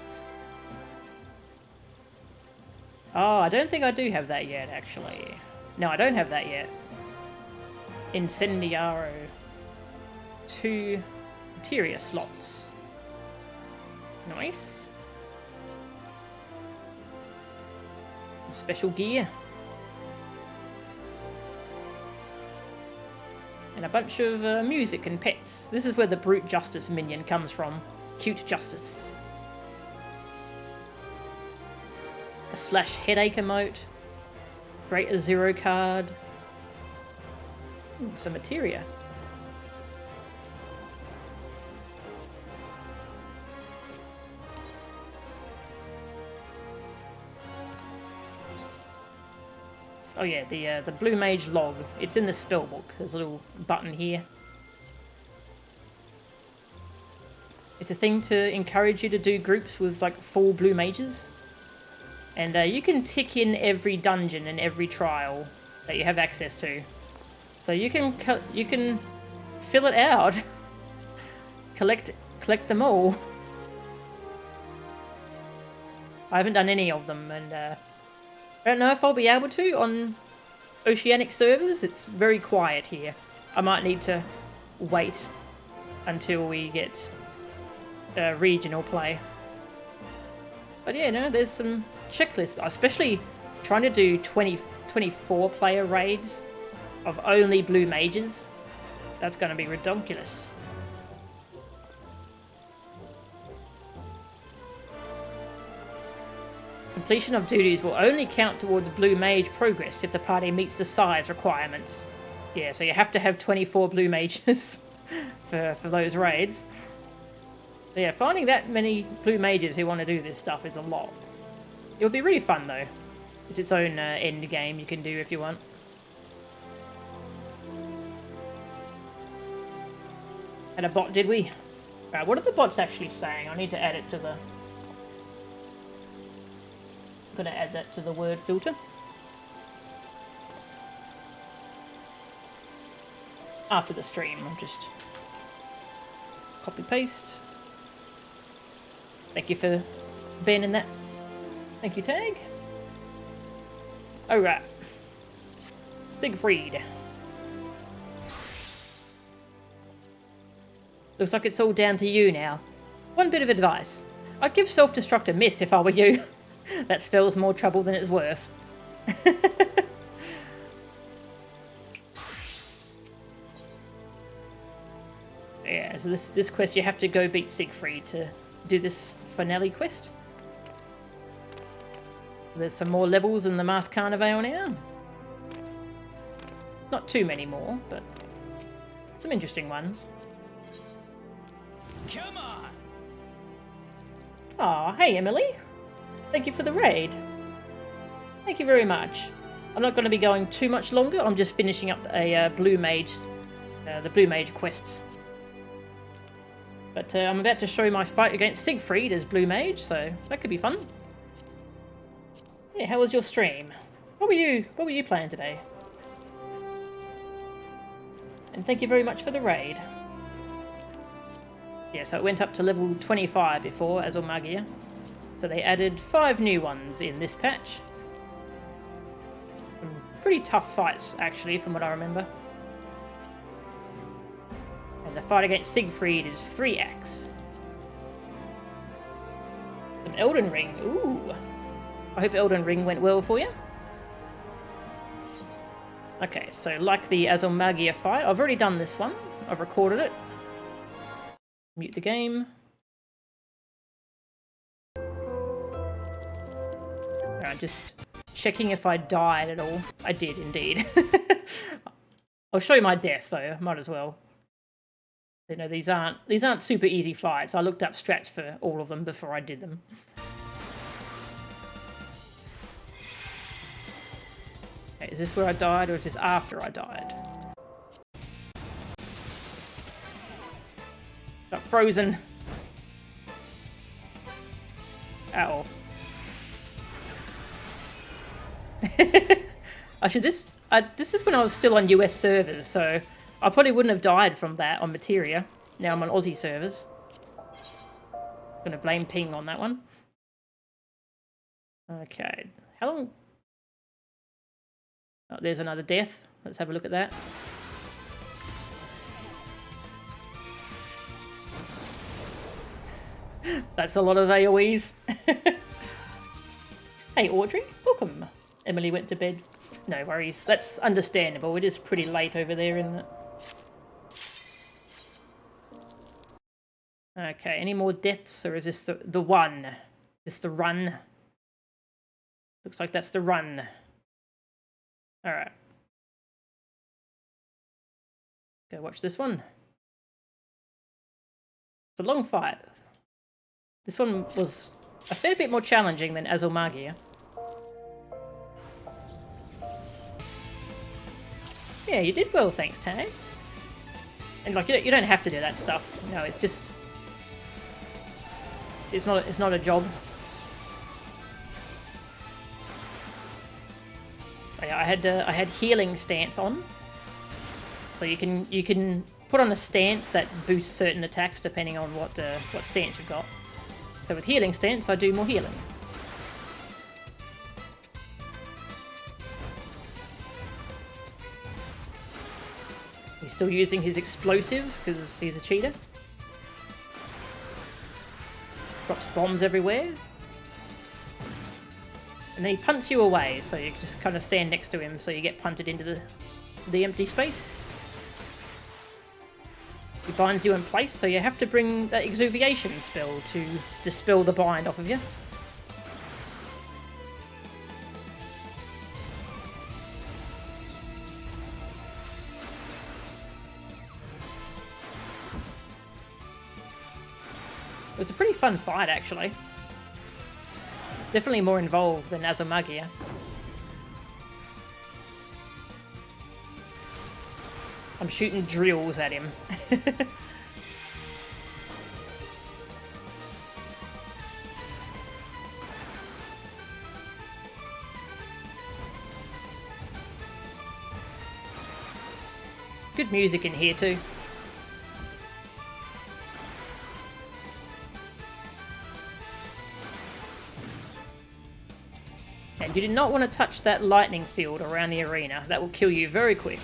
Oh, I don't think I do have that yet, actually. No, I don't have that yet. Incendiaro. 2 materia slots. Nice. Special gear. And a bunch of music and pets. This is where the Brute Justice minion comes from. Cute Justice. A slash headache emote. Great Azuro card. Ooh, some materia. Oh yeah, the Blue Mage log. It's in the spellbook. There's a little button here. It's a thing to encourage you to do groups with like 4 Blue Mages. And you can tick in every dungeon and every trial that you have access to. So you can fill it out. collect them all. I haven't done any of them, and I don't know if I'll be able to on Oceanic servers. It's very quiet here. I might need to wait until we get regional play. But yeah, no, there's some checklists, especially trying to do 24 player raids of only Blue Mages. That's going to be ridiculous. Completion of duties will only count towards Blue Mage progress if the party meets the size requirements. Yeah, so you have to have 24 Blue Mages for those raids. So yeah, finding that many Blue Mages who want to do this stuff is a lot. It would be really fun though. It's its own end game you can do if you want. Had a bot, did we? Right, what are the bots actually saying? I need to add it to the... I'm going to add that to the word filter. After the stream, I'll just copy paste. Thank you for banning that. Thank you, Tag. Alright. Siegfried. Looks like it's all down to you now. One bit of advice. I'd give Self-Destruct a miss if I were you. That spell's more trouble than it's worth. Yeah, so this quest you have to go beat Siegfried to do this finale quest. There's some more levels in the Masked Carnivale now. Not too many more, but some interesting ones. Come on! Aw, hey Emily. Thank you for the raid. Thank you very much. I'm not going to be going too much longer. I'm just finishing up a Blue Mage, the Blue Mage quests. But I'm about to show my fight against Siegfried as Blue Mage, so that could be fun. Yeah, how was your stream? What were you playing today? And thank you very much for the raid. Yeah, so it went up to level 25 before, Azulmagia. So they added 5 new ones in this patch. Some pretty tough fights, actually, from what I remember. And the fight against Siegfried is 3x. Some Elden Ring, ooh. I hope Elden Ring went well for you. Okay, so like the Azulmagia Fight, I've already done this one. I've recorded it. Mute the game. Alright, just checking if I died at all. I did indeed. I'll show you my death though, might as well. You know, these aren't super easy fights. I looked up strats for all of them before I did them. Okay, is this where I died or is this after I died? Got frozen. Ow. Actually, this is when I was still on US servers, so I probably wouldn't have died from that on Materia. Now I'm on Aussie servers. Gonna blame ping on that one. Okay, how long? Oh, there's another death. Let's have a look at that. That's a lot of AoEs. Hey Audrey, welcome. Emily went to bed. No worries, that's understandable. It is pretty late over there, isn't it? Okay, any more deaths, or is this the one? Is this the run? Looks like that's the run. Alright. Go watch this one. It's a long fight. This one was a fair bit more challenging than Azulmagia. Yeah, you did well, thanks, Tag. And like, you don't have to do that stuff. No, it's just... It's not a job. Yeah, I had healing stance on. So you can put on a stance that boosts certain attacks depending on what stance you've got. So with healing stance, I do more healing. He's still using his explosives because he's a cheater. Drops bombs everywhere. And then he punts you away, so you just kind of stand next to him so you get punted into the empty space. He binds you in place, so you have to bring that exuviation spell to dispel the bind off of you. It was a pretty fun fight, actually. Definitely more involved than Azulmagia. I'm shooting drills at him. Good music in here too. And you do not want to touch that lightning field around the arena. That will kill you very quick.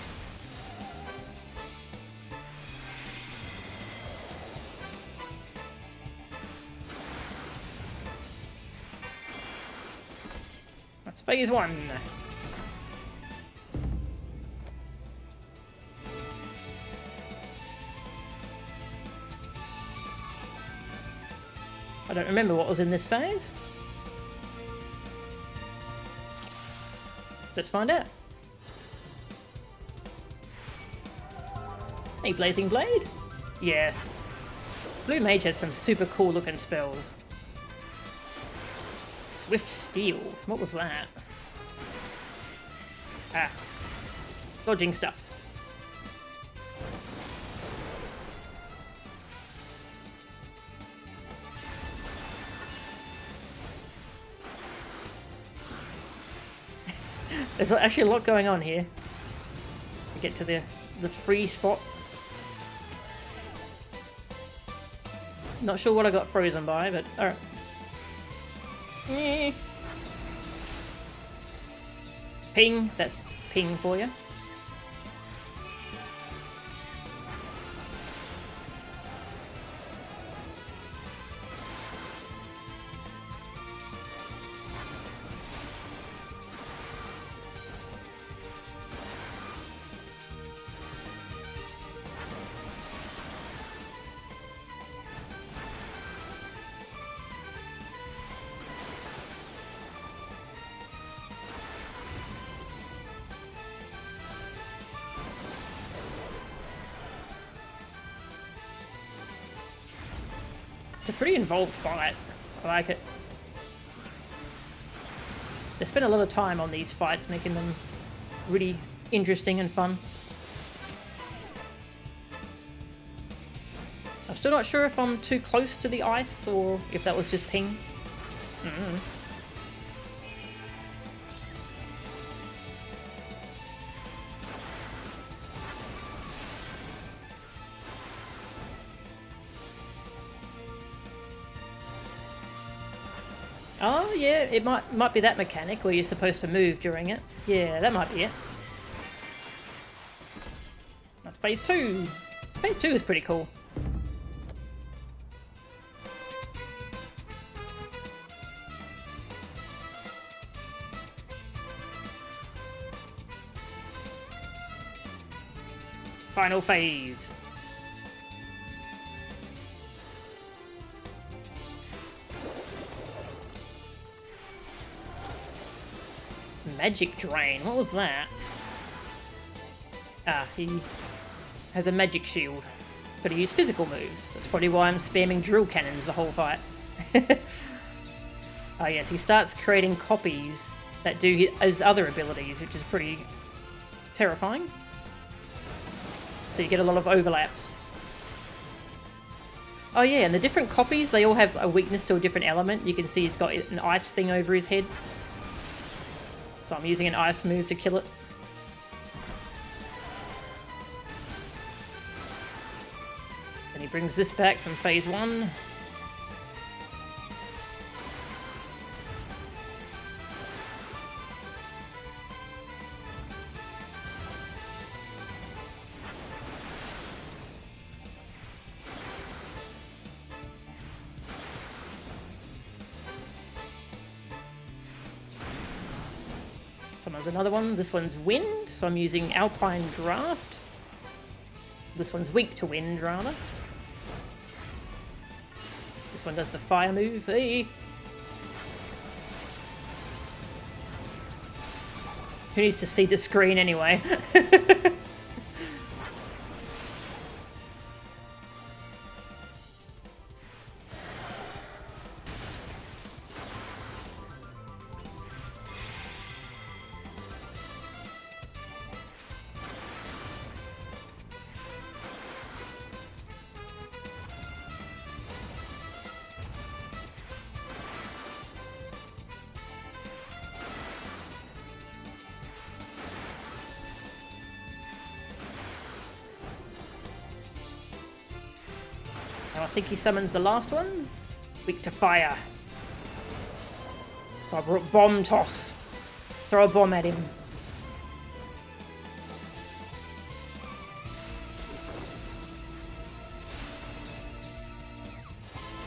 That's phase 1. I don't remember what was in this phase. Let's find out. Hey, Blazing Blade? Yes. Blue Mage has some super cool looking spells. Swift Steel. What was that? Ah. Dodging stuff. There's actually a lot going on here. To get to the free spot. Not sure what I got frozen by, but alright. Ping, that's ping for you. It's a pretty involved fight. I like it. They spend a lot of time on these fights, making them really interesting and fun. I'm still not sure if I'm too close to the ice or if that was just ping. Oh yeah, it might be that mechanic where you're supposed to move during it. Yeah, that might be it. That's phase 2. Phase 2 is pretty cool. Final phase. Magic Drain, what was that? Ah, he has a magic shield, but he used physical moves. That's probably why I'm spamming drill cannons the whole fight. Oh yes, he starts creating copies that do his other abilities, which is pretty terrifying. So you get a lot of overlaps. Oh yeah, and the different copies, they all have a weakness to a different element. You can see he's got an ice thing over his head. So I'm using an ice move to kill it. Then he brings this back from phase 1. Summons another one. This one's wind, so I'm using Alpine Draft. This one's weak to wind, rather. This one does the fire move. Hey. Who needs to see the screen anyway? I think he summons the last one. Weak to fire. So I brought Bomb Toss. Throw a bomb at him.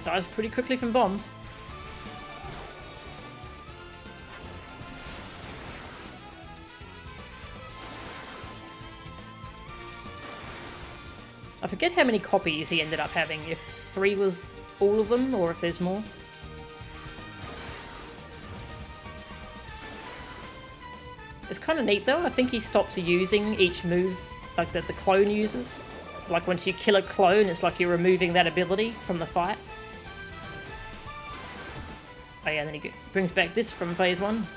Dies pretty quickly from bombs. I forget how many copies he ended up having, if 3 was all of them, or if there's more. It's kind of neat though, I think he stops using each move like that the clone uses. It's like once you kill a clone, it's like you're removing that ability from the fight. Oh yeah, and then he brings back this from phase 1.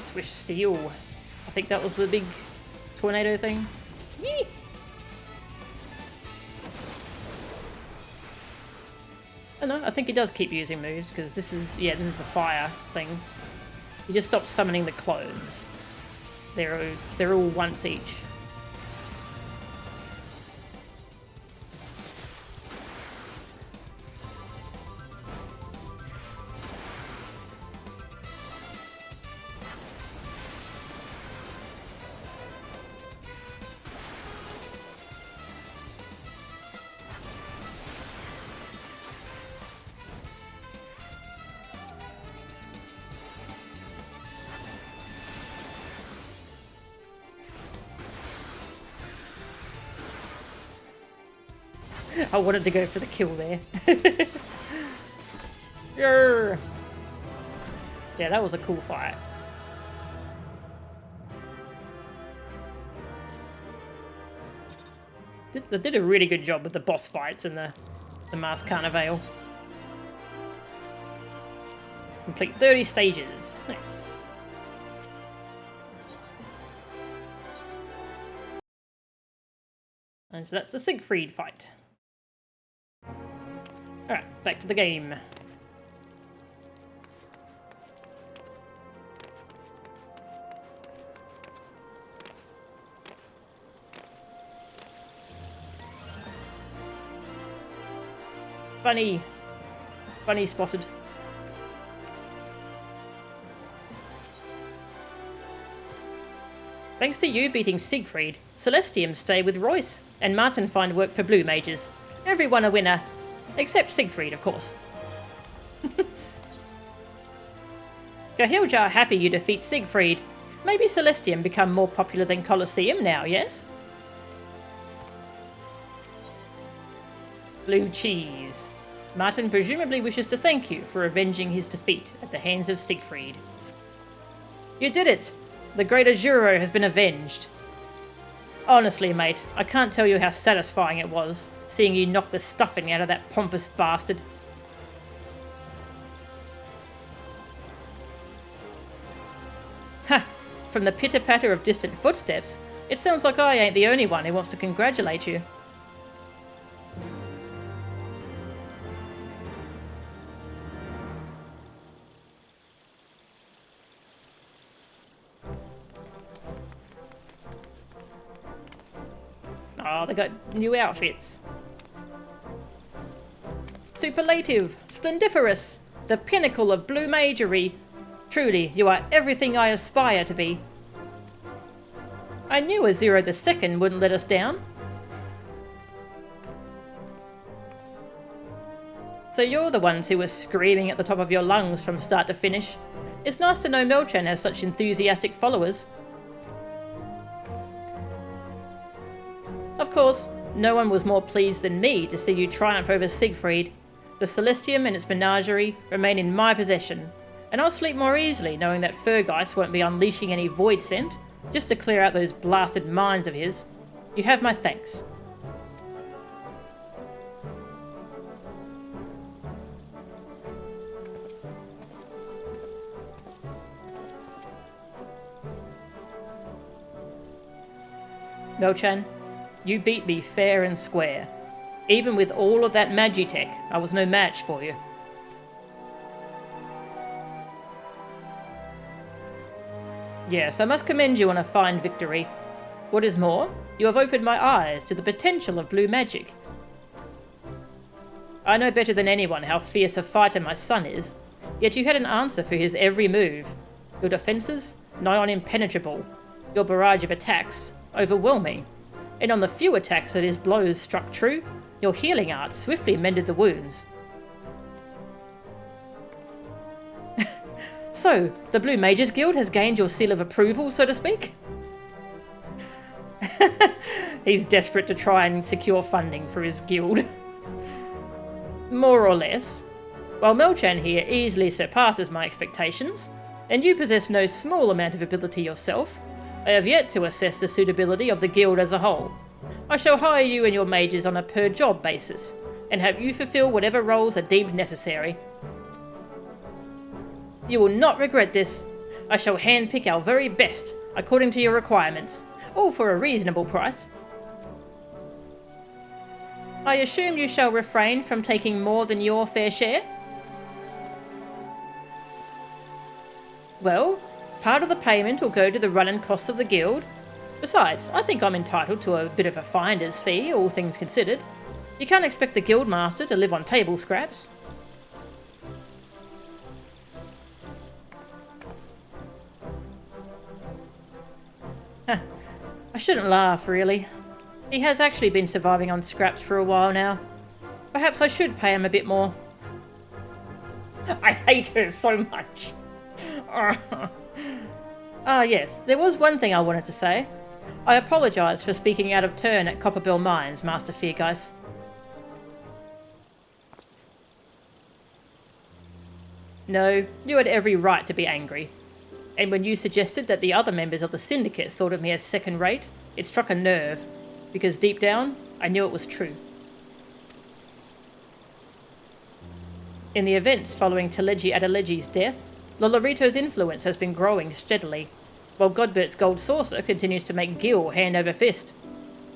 Swish Steel. I think that was the big tornado thing. Yee! Oh no, I think he does keep using moves, because this is the fire thing. He just stops summoning the clones. They're all once each. I wanted to go for the kill there. Yeah, that was a cool fight. They did a really good job with the boss fights and the Masked Carnivale. Complete 30 stages. Nice. And so that's the Siegfried Fight. Alright, back to the game. Bunny! Bunny spotted. Thanks to you beating Siegfried, Celestium stay with Royce, and Martin find work for Blue Mages. Everyone a winner. Except Siegfried, of course. Gahiljar happy you defeat Siegfried. Maybe Celestium become more popular than Colosseum now, yes? Blue Cheese. Martin presumably wishes to thank you for avenging his defeat at the hands of Siegfried. You did it! The great Azuro has been avenged. Honestly, mate, I can't tell you how satisfying it was, seeing you knock the stuffing out of that pompous bastard. Ha! From the pitter-patter of distant footsteps, it sounds like I ain't the only one who wants to congratulate you. Oh, they got new outfits. Superlative, splendiferous, the pinnacle of blue magery. Truly, you are everything I aspire to be. I knew Azuro II wouldn't let us down. So you're the ones who were screaming at the top of your lungs from start to finish. It's nice to know Melchan has such enthusiastic followers. Of course, no one was more pleased than me to see you triumph over Siegfried. The Celestium and its menagerie remain in my possession, and I'll sleep more easily knowing that Fergeist won't be unleashing any void scent, just to clear out those blasted mines of his. You have my thanks. Melchan, you beat me fair and square. Even with all of that Magitech, I was no match for you. Yes, I must commend you on a fine victory. What is more, you have opened my eyes to the potential of blue magic. I know better than anyone how fierce a fighter my son is, yet you had an answer for his every move. Your defences, nigh on impenetrable. Your barrage of attacks, overwhelming. And on the few attacks that his blows struck true, your healing art swiftly mended the wounds. So, the Blue Mages Guild has gained your seal of approval, so to speak? He's desperate to try and secure funding for his guild. More or less. While Melchan here easily surpasses my expectations, and you possess no small amount of ability yourself, I have yet to assess the suitability of the guild as a whole. I shall hire you and your mages on a per-job basis, and have you fulfill whatever roles are deemed necessary. You will not regret this. I shall handpick our very best, according to your requirements, all for a reasonable price. I assume you shall refrain from taking more than your fair share? Well, part of the payment will go to the running costs of the guild. Besides, I think I'm entitled to a bit of a finder's fee, all things considered. You can't expect the guild master to live on table scraps. I shouldn't laugh, really. He has actually been surviving on scraps for a while now. Perhaps I should pay him a bit more. I hate her so much. Yes, there was one thing I wanted to say. I apologise for speaking out of turn at Copperbell Mines, Master Feargeist. No, you had every right to be angry. And when you suggested that the other members of the Syndicate thought of me as second-rate, it struck a nerve, because deep down, I knew it was true. In the events following Teleji Adeleji's death, Lolorito's influence has been growing steadily, while Godbert's Gold Saucer continues to make Gil hand over fist.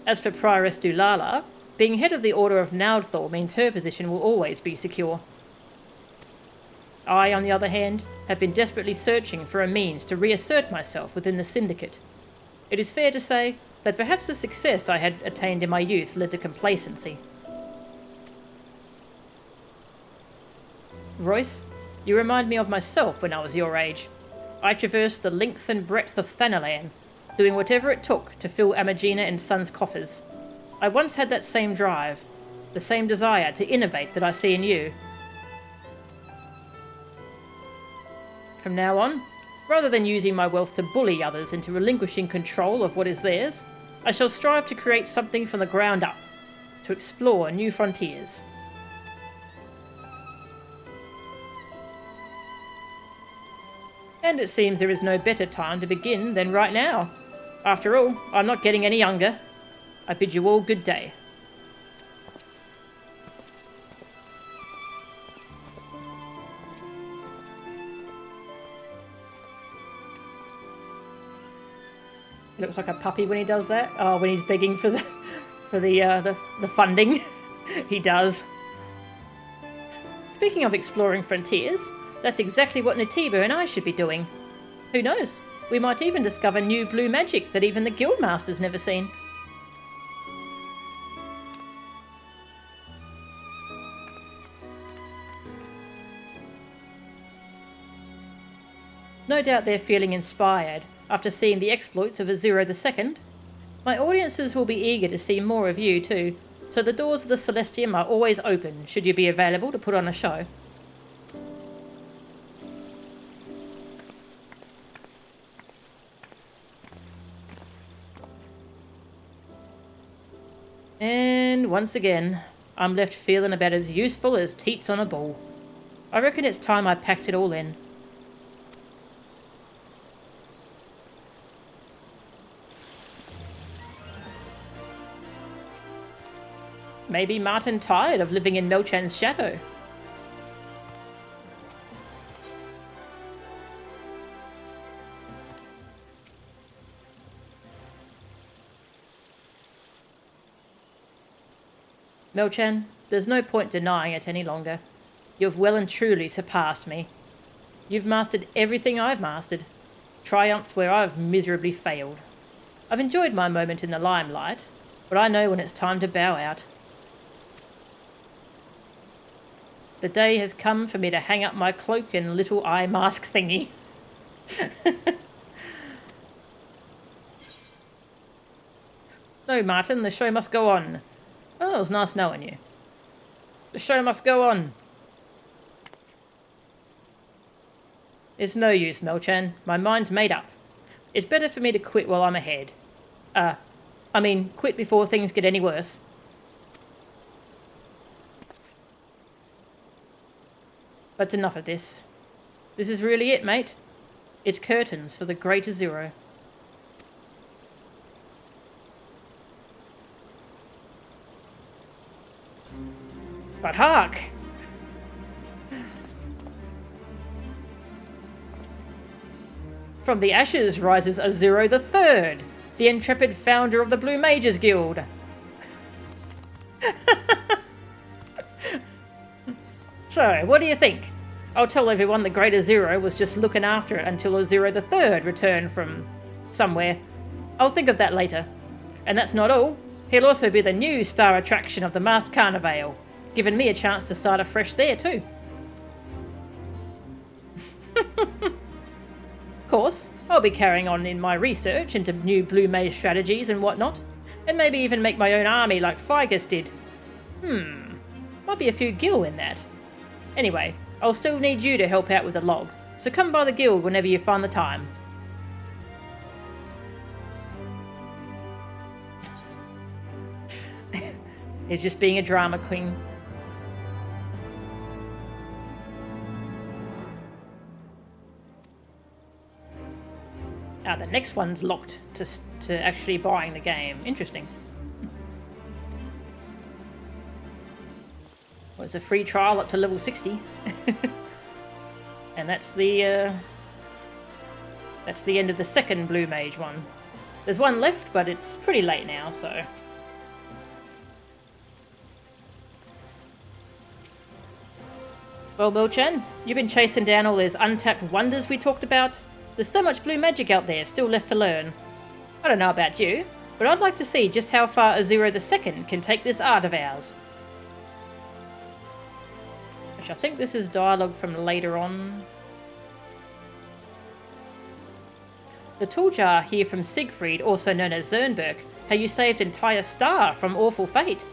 As for Prioress Dulala, being head of the Order of Naudthor means her position will always be secure. I, on the other hand, have been desperately searching for a means to reassert myself within the Syndicate. It is fair to say that perhaps the success I had attained in my youth led to complacency. Royce, you remind me of myself when I was your age. I traversed the length and breadth of Thanalan, doing whatever it took to fill Amagina and Son's coffers. I once had that same drive, the same desire to innovate that I see in you. From now on, rather than using my wealth to bully others into relinquishing control of what is theirs, I shall strive to create something from the ground up, to explore new frontiers. And it seems there is no better time to begin than right now. After all, I'm not getting any younger. I bid you all good day. He looks like a puppy when he does that. Oh, when he's begging for the funding. He does. Speaking of exploring frontiers, that's exactly what Natiba and I should be doing. Who knows? We might even discover new blue magic that even the Guildmaster's never seen. No doubt they're feeling inspired after seeing the exploits of Azuro II. My audiences will be eager to see more of you too, so the doors of the Celestium are always open should you be available to put on a show. And once again, I'm left feeling about as useful as teats on a ball. I reckon it's time I packed it all in. Maybe Martin tired of living in Melchan's shadow. Melchan, there's no point denying it any longer. You've well and truly surpassed me. You've mastered everything I've mastered. triumphed where I've miserably failed. I've enjoyed my moment in the limelight, but I know when it's time to bow out. The day has come for me to hang up my cloak and little eye mask thingy. No, Martin, the show must go on. Oh, it was nice knowing you. The show must go on. It's no use, Melchan. My mind's made up. It's better for me to quit while I'm ahead. Quit before things get any worse. But enough of this. This is really it, mate. It's curtains for the greater zero. But hark! From the ashes rises Azuro the Third, the intrepid founder of the Blue Mages Guild. So, what do you think? I'll tell everyone the Great Azuro was just looking after it until Azuro the Third returned from somewhere. I'll think of that later. And that's not all. He'll also be the new star attraction of the Masked Carnival, giving me a chance to start afresh there too. Of course, I'll be carrying on in my research into new Blue Mage strategies and whatnot, and maybe even make my own army like Figus did. Might be a few gil in that. Anyway, I'll still need you to help out with the log, so come by the guild whenever you find the time. He's just being a drama queen. The next one's locked to actually buying the game. Interesting. Well, it's a free trial up to level 60. And that's the end of the second Blue Mage one. There's one left, but it's pretty late now, so... Well, Melchan, you've been chasing down all those untapped wonders we talked about. There's so much blue magic out there still left to learn. I don't know about you, but I'd like to see just how far Azuro II can take this art of ours. Which I think this is dialogue from later on. The Tooljar hear from Siegfried, also known as Zernberg, how you saved entire star from awful fate.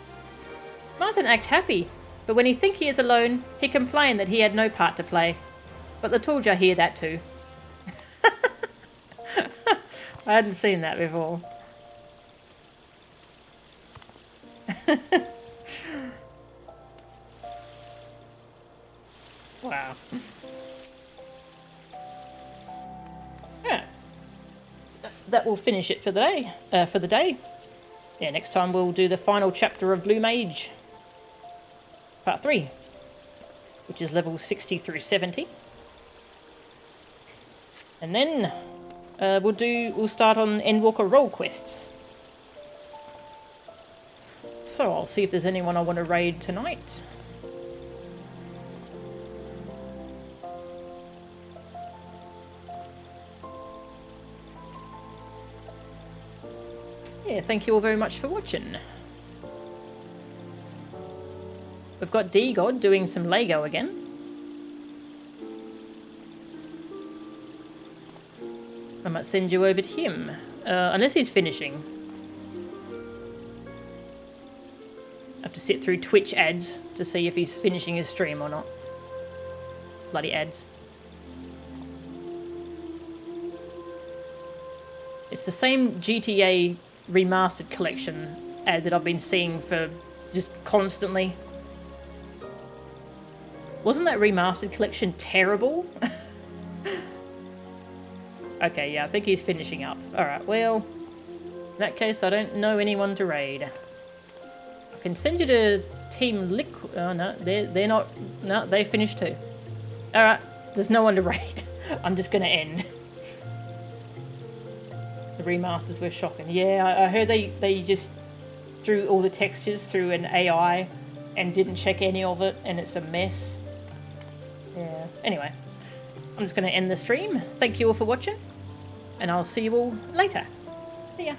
Martin act happy, but when he think he is alone, he complain that he had no part to play. But the Tooljar hear that too. I hadn't seen that before. Wow. Yeah. That will finish it for the day. Yeah, next time we'll do the final chapter of Blue Mage. Part 3. Which is levels 60 through 70. And then we'll start on Endwalker role quests. So I'll see if there's anyone I want to raid tonight. Yeah, thank you all very much for watching. We've got D-God doing some Lego again. I might send you over to him, unless he's finishing. I have to sit through Twitch ads to see if he's finishing his stream or not. Bloody ads. It's the same GTA Remastered Collection ad that I've been seeing for just constantly. Wasn't that Remastered Collection terrible? Okay, yeah, I think he's finishing up. Alright, well, in that case, I don't know anyone to raid. I can send you to Team Liquid. Oh, no, they're not. No, they finished too. Alright, there's no one to raid. I'm just going to end. The remasters were shocking. Yeah, I heard they just threw all the textures through an AI and didn't check any of it, and it's a mess. Yeah, anyway. I'm just going to end the stream. Thank you all for watching. and I'll see you all later. See ya.